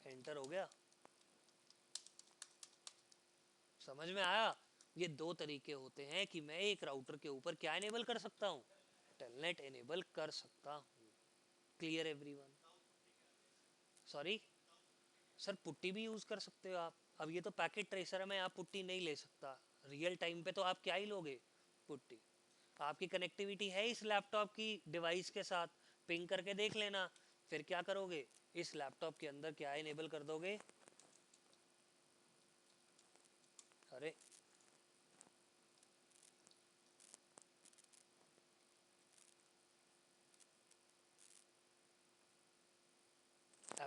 एंटर हो गया। समझ में आया? ये दो तरीके होते हैं कि मैं एक राउटर के ऊपर क्या इनेबल कर सकता हूँ, टेलनेट इनेबल कर सकता हूँ। Clear everyone? Sorry sir, putty भी यूज कर सकते हो आप। अब ये तो पैकेट ट्रेसर है, मैं आप पुट्टी नहीं ले सकता। रियल टाइम पे तो आप क्या ही लोगे, पुट्टी। आपकी कनेक्टिविटी है इस लैपटॉप की डिवाइस के साथ, पिंग करके देख लेना। फिर क्या करोगे, इस लैपटॉप के अंदर क्या इनेबल कर दोगे, अरे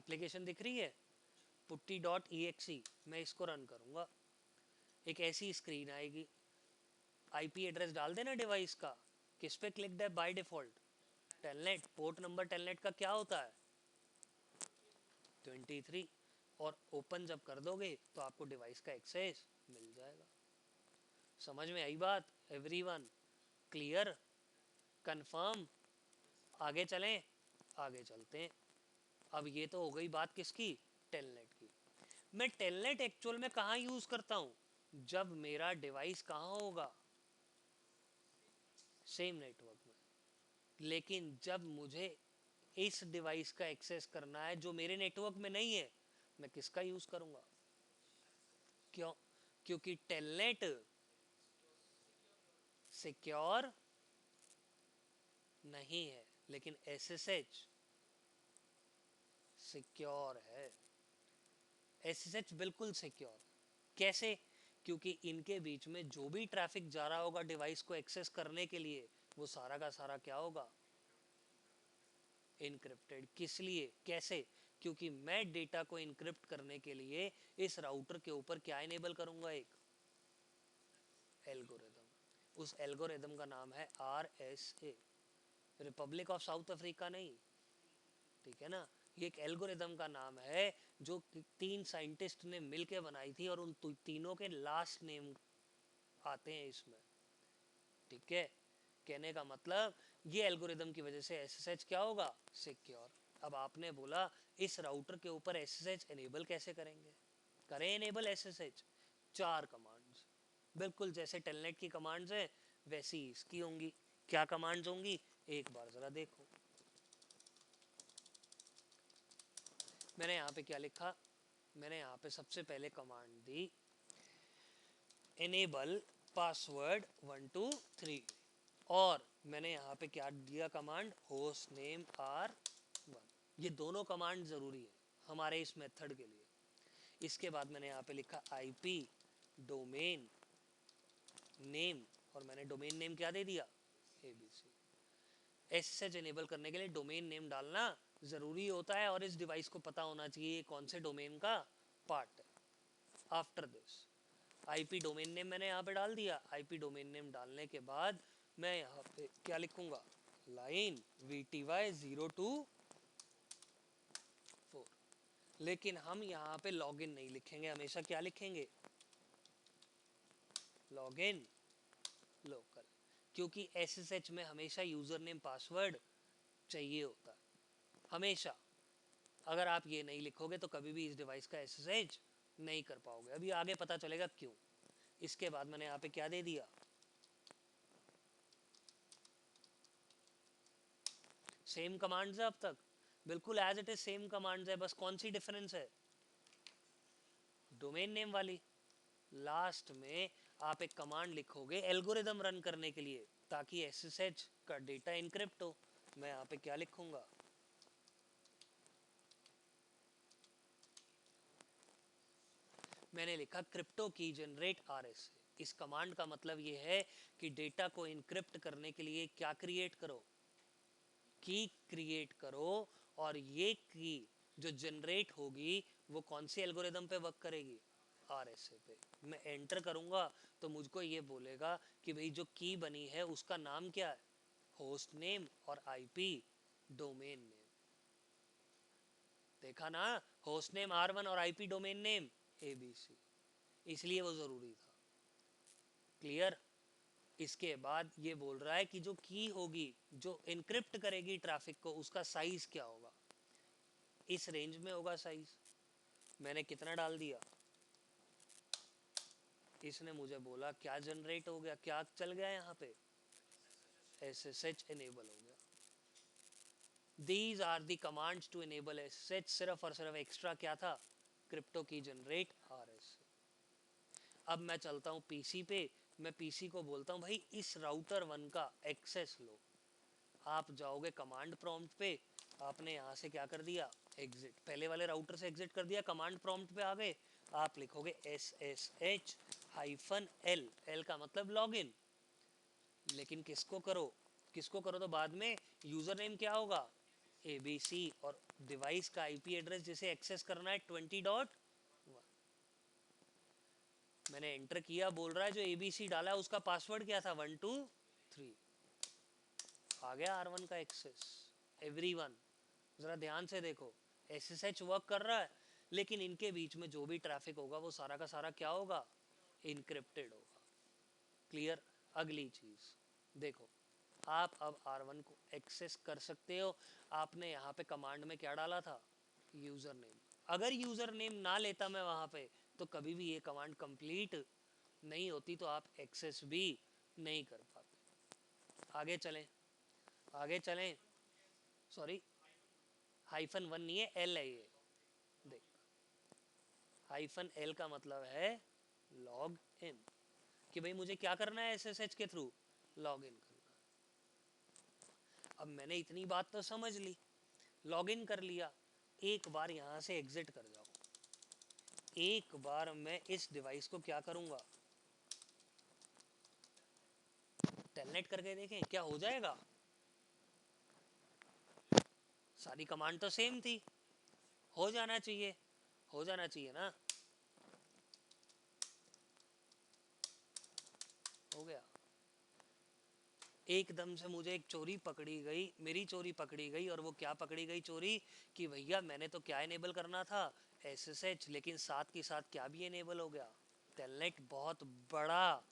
एप्लीकेशन दिख रही है putty.exe, मैं इसको रन करूँगा, एक ऐसी स्क्रीन आएगी, आईपी एड्रेस डाल देना डिवाइस का, किस पे क्लिक है by default, telnet, port number telnet का क्या होता है 23, और ओपन जब कर दोगे तो आपको डिवाइस का एक्सेस मिल जाएगा। समझ में आई बात एवरीवन? क्लियर? कंफर्म? आगे चलें? आगे चलते हैं। अब ये तो हो गई बात किसकी, टेलनेट की। मैं टेलनेट एक्चुअल में कहाँ यूज करता हूँ, जब मेरा डिवाइस कहाँ होगा, सेम नेटवर्क में, लेकिन जब मुझे इस डिवाइस का एक्सेस करना है जो मेरे नेटवर्क में नहीं है, मैं किसका यूज करूंगा? क्यों? क्योंकि टेलनेट सिक्योर नहीं है, लेकिन एसएसएच सिक्योर है। एसएसएच बिल्कुल सिक्योर। कैसे? क्योंकि इनके बीच में जो भी ट्रैफिक जा रहा होगा डिवाइस को एक्सेस करने के लिए, वो सारा का सारा क्या होगा, इनक्रिप्टेड। किस लिए, कैसे? क्योंकि मैं डेटा को इनक्रिप्ट करने के लिए इस राउटर के ऊपर क्या इनेबल करूंगा, एक एल्गोरिदम। उस एल्गोरिदम का नाम है RSA, Republic of south Africa नहीं, ठीक है ना। ये एक एल्गोरिदम का नाम है जो 3 साइंटिस्ट ने मिलके बनाई थी, और उन तीनों के लास्ट नेम आते हैं इसमें, ठीक है। कहने का मतलब ये एल्गोरिदम की वजह से एसएसएच क्या होगा, सिक्योर। अब आपने बोला इस राउटर के ऊपर एसएसएच एनेबल कैसे करेंगे? करें एनेबल एसएसएच, 4 कमांड्स, बिल्कुल जैसे टेलनेट की कमांड्स है वैसी इसकी होंगी। क्या कमांड्स होंगी, एक बार जरा देखो। मैंने यहाँ पे क्या लिखा, मैंने यहाँ पे सबसे पहले कमांड दी enable पासवर्ड 123, और मैंने यहाँ पे क्या दिया कमांड, होस्ट नेम R1। ये दोनों कमांड जरूरी है हमारे इस मेथड के लिए। इसके बाद मैंने यहाँ पे लिखा IP डोमेन नेम, और मैंने डोमेन नेम क्या दे दिया, ABC। एसएसएच एनेबल करने के लिए डोमेन नेम डालना जरूरी होता है, और इस डिवाइस को पता होना चाहिए कौन से डोमेन का पार्ट है। After this IP domain name मैंने यहाँ पे डाल दिया। आईपी डोमेन नेम डालने के बाद मैं यहाँ पे क्या लिखूंगा, लाइन VTY024। लेकिन हम यहाँ पे लॉगिन नहीं लिखेंगे, हमेशा क्या लिखेंगे, लॉगिन लोकल, क्योंकि एसएसएच में हमेशा यूजर नेम पासवर्ड चाहिए होता है, हमेशा। अगर आप ये नहीं लिखोगे तो कभी भी इस डिवाइस का एसएसएच नहीं कर पाओगे। अभी आगे पता चलेगा क्यों। इसके बाद मैंने यहाँ पे क्या दे दिया, सेम कमांड्स है अब तक, बिल्कुल as it is same commands है, बस कौन सी डिफरेंस है, डोमेन नेम वाली। लास्ट में आप एक कमांड लिखोगे एल्गोरिदम रन करने के लिए, ताकि एसएसएच का डेटा इनक्रिप्ट हो। मैं यहाँ पे क्या लिखूंगा, मैंने लिखा क्रिप्टो की जनरेट RSA। इस कमांड का मतलब ये है कि डेटा को इनक्रिप्ट करने के लिए क्या क्रिएट करो, की क्रिएट करो, और ये की जो जनरेट होगी वो कौन सी एल्गोरिदम पे वर्क करेगी, RSA पे। मैं एंटर करूंगा तो मुझको ये बोलेगा कि भाई जो की बनी है उसका नाम क्या है, होस्ट नेम और IP डोमेन नेम। देखा ना, होस्ट नेम R1 और IP डोमेन नेम ABC, इसलिए वो जरूरी था। क्लियर? इसके बाद ये बोल रहा है कि जो की होगी जो इनक्रिप्ट करेगी ट्रैफिक को, उसका साइज क्या होगा, इस रेंज में होगा साइज। मैंने कितना डाल दिया, इसने मुझे बोला क्या जनरेट हो गया, क्या चल गया यहाँ पे, SSH एनेबल हो गया। These are the commands to enable SSH। सिर्फ और सिर्फ एक्स्ट्रा क्या था, क्रिप्टो की जनरेट RSA। अब मैं चलता हूँ PC पे, मैं PC को बोलता हूँ भाई इस राउटर 1 का एक्सेस लो। आप जाओगे कमांड प्रॉम्प्ट पे, आपने यहाँ से क्या कर दिया, एग्जिट, पहले वाले राउटर से एग्जिट कर दिया, कमांड प्रॉम्प्ट पे आ गए, आप लिखोगे SSH-L, L का मतलब लॉगिन। लेकिन किसको करो, किसको करो तो बाद में यूजर नेम क्या होगा, ABC और डिवाइस का IP एड्रेस जिसे एक्सेस करना है 20.1। मैंने एंटर किया, बोल रहा है जो ABC डाला है उसका पासवर्ड क्या था 123। आ गया R1 का एक्सेस। एवरीवन जरा ध्यान से देखो, SSH वर्क कर रहा है, लेकिन इनके बीच में जो भी ट्रैफिक होगा वो सारा का सारा क्या होगा, इनक्रिप्टेड होगा। क्लियर। अगली चीज देखो, आप अब R1 को एक्सेस कर सकते हो। आपने यहाँ पे कमांड में क्या डाला था, यूजर नेम। अगर यूजर नेम ना लेता मैं वहां पे, तो कभी भी ये कमांड कंप्लीट नहीं होती, तो आप एक्सेस भी नहीं कर पाते। आगे चलें, आगे चलें। सॉरी, -1 नहीं है, L है ये। देख, -L का मतलब है लॉग इन, कि भाई मुझे क्या करना है SSH के थ्रू, लॉग इन करना। अब मैंने इतनी बात तो समझ ली, लॉग इन कर लिया। एक बार यहाँ से एग्जिट कर जाओ। एक बार मैं इस डिवाइस को क्या करूँगा, टेलनेट करके देखें क्या हो जाएगा। सारी कमांड तो सेम थी, हो जाना चाहिए, हो जाना चाहिए ना। हो गया। एकदम से मुझे एक चोरी पकड़ी गई, मेरी चोरी पकड़ी गई। और वो क्या पकड़ी गई चोरी, कि भैया मैंने तो क्या इनेबल करना था, SSH, लेकिन साथ के साथ क्या भी इनेबल हो गया, टेलनेट। बहुत बड़ा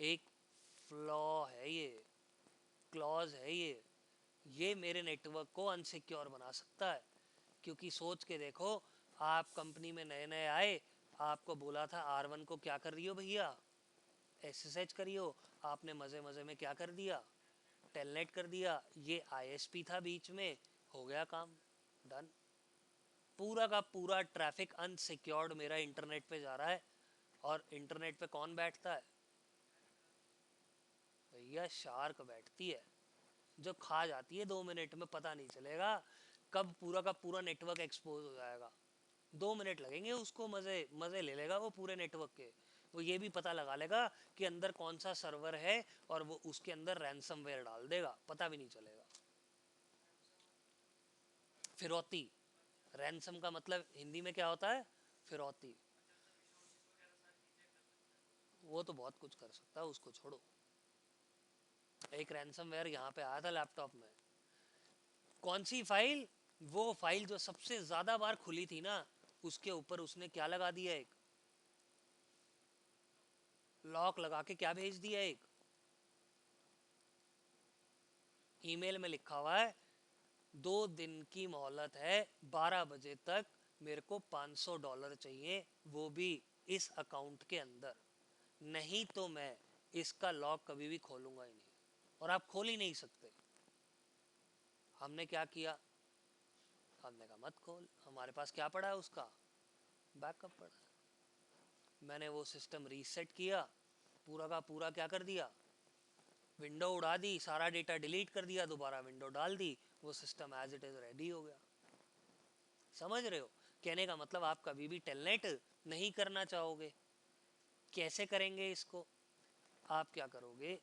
एक फ्लॉ है ये, क्लॉज है ये मेरे नेटवर्क को अनसिक्योर बना सकता है। क्योंकि सोच के देखो, आप कंपनी में नए नए आए, आपको बोला था R1 को क्या कर रही हो भैया, SSH करियो। आपने मजे मजे में क्या कर दिया, टेलनेट कर दिया। ये ISP था बीच में, हो गया काम डन। पूरा का पूरा ट्रैफिक अनसिक्योर्ड मेरा इंटरनेट पे जा रहा है। और इंटरनेट पे कौन बैठता है भैया, शार्क बैठती है, जो खा जाती है 2 मिनट में। पता नहीं चलेगा कब पूरा का पूरा नेटवर्क एक्सपोज हो जाएगा। 2 मिनट लगेंगे उसको, मजे मजे ले लेगा वो पूरे नेटवर्क के। वो ये भी पता लगा लेगा कि अंदर कौन सा सर्वर है, और वो उसके अंदर रैंसमवेयर डाल देगा, पता भी नहीं चलेगा। फिरौती, रैंसम का मतलब हिंदी में क्या होता है, फिरौती। वो तो बहुत कुछ कर सकता है, उसको छोड़ो। एक रैंसमवेयर यहाँ पे आया था लैपटॉप में। कौन सी फाइल, वो फाइल जो सबसे ज्यादा बार खुली थी ना, उसके ऊपर उसने क्या लगा दिया, एक लॉक लगा के क्या भेज दिया, एक ईमेल में लिखा हुआ है 2 दिन की मोहलत है, 12 बजे तक मेरे को $500 चाहिए, वो भी इस अकाउंट के अंदर, नहीं तो मैं इसका लॉक कभी भी खोलूंगा ही नहीं। और आप खोल ही नहीं सकते। हमने क्या किया, हमने कहा मत खोल, हमारे पास क्या पड़ा है, उसका बैकअप पड़ा है। मैंने वो सिस्टम रीसेट किया, पूरा का पूरा क्या कर दिया, विंडो उड़ा दी, सारा डेटा डिलीट कर दिया, दोबारा विंडो डाल दी, वो system as it is ready हो गया। समझ रहे हो, कहने का मतलब आप कभी भी टेलनेट नहीं करना चाहोगे। कैसे करेंगे इसको, आप क्या करोगे,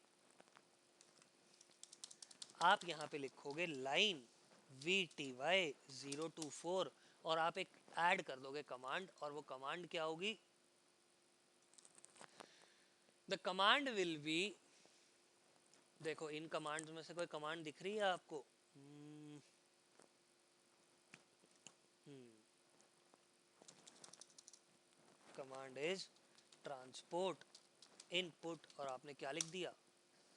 आप यहाँ पे लिखोगे लाइन VTY024, और आप एक ऐड कर दोगे कमांड, और वो कमांड क्या होगी, द कमांड विल बी, देखो इन कमांड्स में से कोई कमांड दिख रही है आपको, कमांड इज ट्रांसपोर्ट इनपुट, और आपने क्या लिख दिया,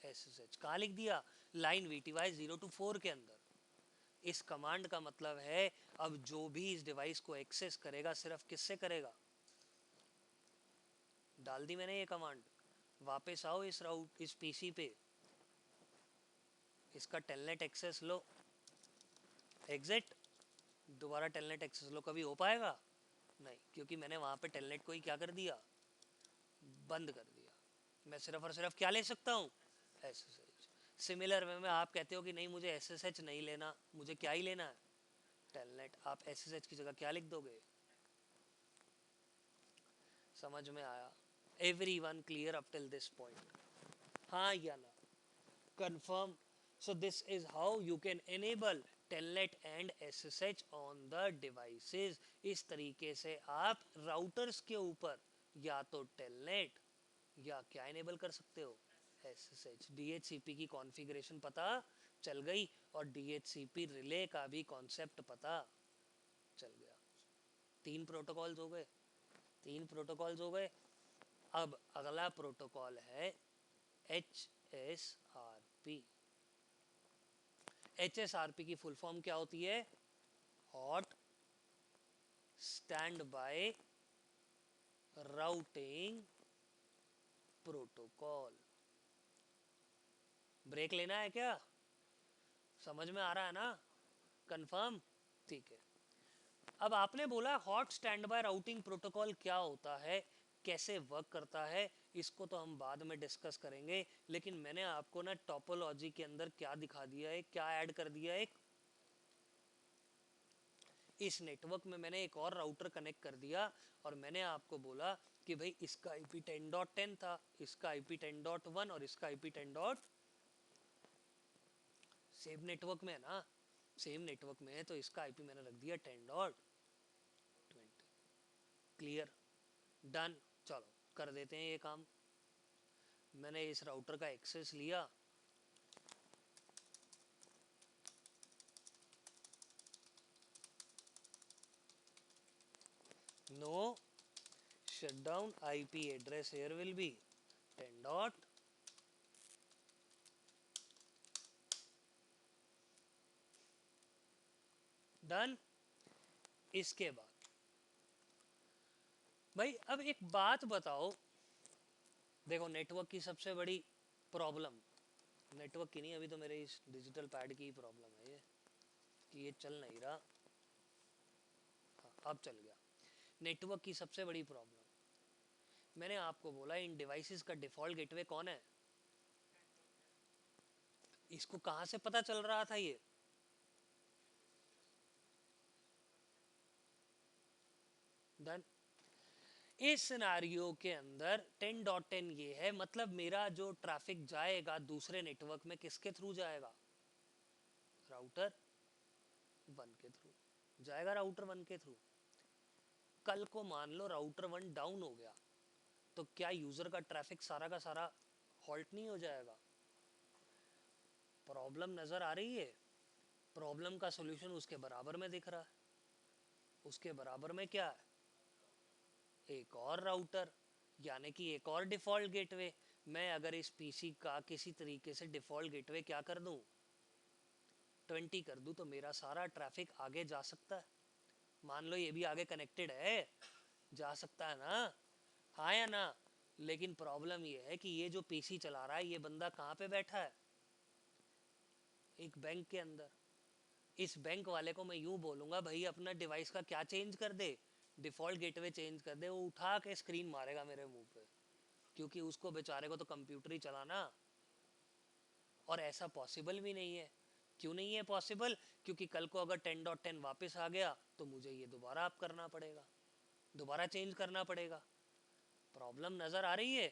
SSH। कहाँ लिख दिया, लाइन VTY024 के अंदर। इस कमांड का मतलब है, अब जो भी इस डिवाइस को एक्सेस करेगा, सिर्फ किससे करेगा, डाल दी मैंने ये कमांड। वापस आओ इस राउट, इस PC पे, इसका टेलनेट एक्सेस लो, एग्जिट, दोबारा टेलनेट एक्सेस लो, कभी हो पाएगा नहीं, क्योंकि मैंने वहां पे टेलनेट को ही क्या कर दिया, बंद कर दिया। मैं सिर्फ और सिर्फ क्या ले सकता हूँ, SSH। सिमिलर वे में आप कहते हो कि नहीं मुझे SSH नहीं लेना, मुझे क्या ही लेना है, टेलनेट। आप SSH की जगह क्या लिख दोगे, समझ में आया। Everyone clear up till this point, हाँ या ना, confirm. So this is how you can enable telnet and SSH on the devices. इस तरीके से आप राउटर्स के ऊपर या तो telnet या क्या इनेबल कर सकते हो, SSH। DHCP की कॉन्फ़िगरेशन पता चल गई और DHCP रिले का भी कॉन्सेप्ट पता चल गया। तीन प्रोटोकॉल्स हो गए, तीन प्रोटोकॉल्स हो गए। अब अगला प्रोटोकॉल है HSRP। HSRP की फुल फॉर्म क्या होती है? Hot standby routing protocol. Break लेना है क्या? समझ में आ रहा है ना? कंफर्म? ठीक है। अब आपने बोला hot standby routing protocol क्या होता है, कैसे वर्क करता है, इसको तो हम बाद में डिस्कस करेंगे। लेकिन मैंने आपको ना टोपोलॉजी के अंदर क्या दिखा दिया है, क्या ऐड कर दिया है, इस नेटवर्क में मैंने एक और राउटर कनेक्ट कर दिया और मैंने आपको बोला कि भाई इसका IP 10.10 था, इसका IP 10.1 और इसका IP 10. सेम नेटवर्क में है ना, सेम नेटवर्क में है, तो इसका IP मैंने रख दिया 10.20। क्लियर? डन। चलो कर देते हैं ये काम। मैंने इस राउटर का एक्सेस लिया, no shutdown IP address here will be 10. Done. इसके बाद भाई अब एक बात बताओ, देखो नेटवर्क की सबसे बड़ी प्रॉब्लम, नेटवर्क की नहीं, अभी तो मेरे इस डिजिटल पैड की ही प्रॉब्लम है ये कि ये चल नहीं रहा। हाँ अब चल गया। नेटवर्क की सबसे बड़ी प्रॉब्लम, मैंने आपको बोला इन डिवाइसेस का डिफॉल्ट गेटवे कौन है? इसको कहां से पता चल रहा था ये? डन। इस सिनारियो के अंदर 10.10 ये है, मतलब मेरा जो ट्रैफिक जाएगा दूसरे नेटवर्क में किसके थ्रू जाएगा? राउटर 1 के थ्रू जाएगा, राउटर 1 के थ्रू। कल को मान लो राउटर 1 डाउन हो गया तो क्या यूजर का ट्रैफिक सारा का सारा हॉल्ट नहीं हो जाएगा? प्रॉब्लम नजर आ रही है? प्रॉब्लम का सॉल्यूशन उसके बराबर में दिख रहा है। उसके बराबर में क्या है? एक और राउटर, यानी कि एक और डिफ़ॉल्ट गेटवे। मैं अगर इस पीसी का किसी तरीके से डिफ़ॉल्ट गेटवे क्या कर दूं, 20 कर दूं, तो मेरा सारा ट्रैफिक आगे जा सकता है। मान लो ये भी आगे कनेक्टेड है, जा सकता है ना? हाँ या ना? लेकिन प्रॉब्लम ये है कि ये जो पीसी चला रहा है ये बंदा कहाँ पे बैठा है? एक बैंक के अंदर। इस बैंक वाले को मैं यूं बोलूंगा भाई अपना डिवाइस का क्या चेंज कर दे, डिफ़ॉल्ट गेटवे चेंज कर दे, वो उठा के स्क्रीन मारेगा मेरे मुंह पे, क्योंकि उसको बेचारे को तो कंप्यूटर ही चलाना। और ऐसा पॉसिबल भी नहीं है। क्यों नहीं है पॉसिबल? क्योंकि कल को अगर 10.10 वापस आ गया तो मुझे ये दोबारा आप करना पड़ेगा, दोबारा चेंज करना पड़ेगा। प्रॉब्लम नज़र आ रही है?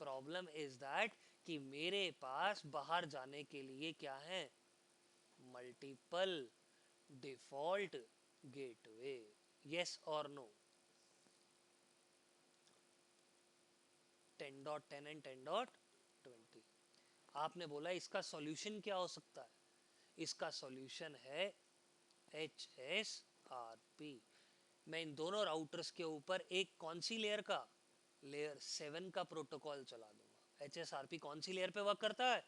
प्रॉब्लम इज़ दैट कि मेरे पास बाहर जाने के लिए क्या है? Multiple default gateway. यस और नो? 10.10 एंड 10.20। आपने बोला इसका सॉल्यूशन क्या हो सकता है? इसका सॉल्यूशन है HSRP। मैं इन दोनों राउटर्स के ऊपर एक कौन सी लेयर का, लेयर 7 का प्रोटोकॉल चला दूंगा। HSRP कौन सी लेयर पे वर्क करता है?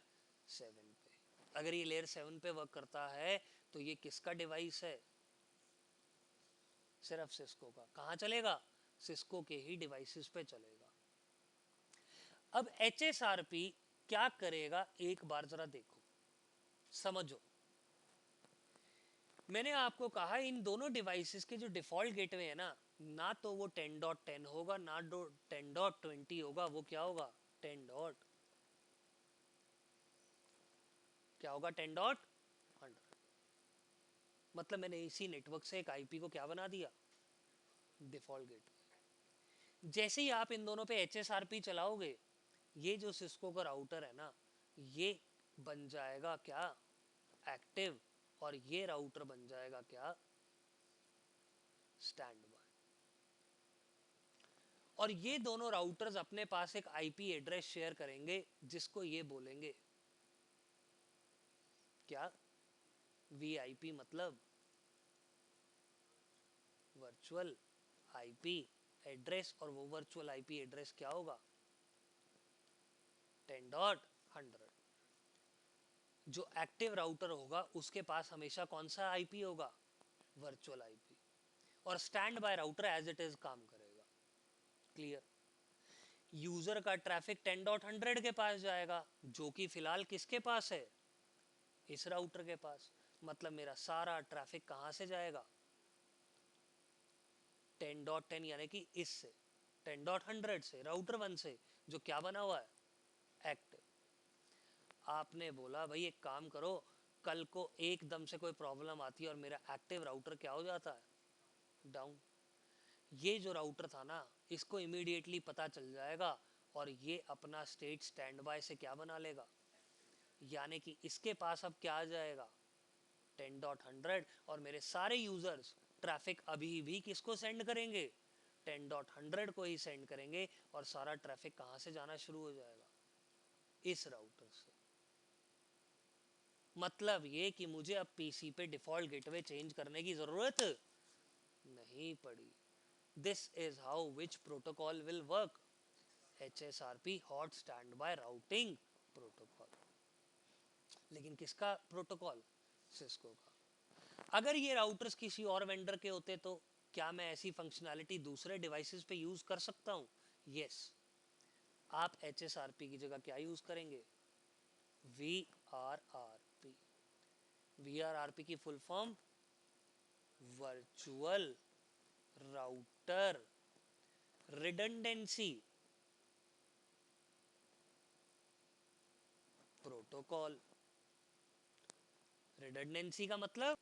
7 पे। अगर ये लेयर 7 पे वर्क करता है तो ये किसका डिवाइस है? सिर्फ सिस्को का। कहाँ चलेगा? सिस्को के ही डिवाइसेस पे चलेगा। अब HSRP क्या करेगा एक बार जरा देखो, समझो। मैंने आपको कहा इन दोनों डिवाइसेस के जो डिफ़ॉल्ट गेटवे है ना, ना तो वो 10.10 होगा ना 10.20 होगा, वो क्या होगा? 10 डॉट क्या होगा? 10.100। मतलब मैंने इसी नेटवर्क से एक IP को क्या बना दिया? Default gateway. जैसे ही आप इन दोनों पे HSRP चलाओगे, ये जो सिस्को का राउटर है ना, ये बन जाएगा क्या, एक्टिव, और ये राउटर बन जाएगा क्या, स्टैंड बाय। और ये दोनों राउटर्स अपने पास एक आईपी एड्रेस शेयर करेंगे जिसको ये बोलेंगे क्या, वीआईपी, मतलब वर्चुअल आईपी एड्रेस। और वो वर्चुअल आईपी एड्रेस क्या होगा, 10.100। जो एक्टिव राउटर होगा उसके पास हमेशा कौन सा आईपी होगा, वर्चुअल आईपी। और standby router as it is काम करेगा। क्लियर। यूजर का ट्रैफिक 10.100 के पास जाएगा, जो कि फिलहाल किसके पास है, इस राउटर के पास। मतलब मेरा सारा ट्रैफिक कहां से जाएगा, 10.10 यानी कि इससे, 10.100 से, राउटर 1 से, जो क्या बना हुआ है, एक्टिव। आपने बोला भाई एक काम करो, कल को एकदम से कोई प्रॉब्लम आती है और मेरा एक्टिव राउटर क्या हो जाता है, डाउन। ये जो राउटर था ना, इसको इमीडिएटली पता चल जाएगा और ये अपना स्टेट स्टैंड बाय से क्या बना लेगा, यानी कि इसके पास अब क्या आ जाएगा, 10.100। और मेरे सारे यूजर्स ट्रैफिक अभी भी किसको सेंड करेंगे, 10.100 को ही सेंड करेंगे। और सारा ट्रैफिक कहां से जाना शुरू हो जाएगा, इस राउटर से। मतलब ये कि मुझे अब पीसी पे डिफॉल्ट गेटवे चेंज करने की जरूरत नहीं पड़ी। This is how which protocol will work, HSRP, hot standby routing protocol. लेकिन किसका प्रोटोकॉल, सिस्को का। अगर ये राउटर्स किसी और वेंडर के होते तो क्या मैं ऐसी फंक्शनैलिटी दूसरे डिवाइसेस पे यूज कर सकता हूँ, यस। आप HSRP की जगह क्या यूज करेंगे, VRRP। VRRP की full form virtual router redundancy protocol. Redundancy का मतलब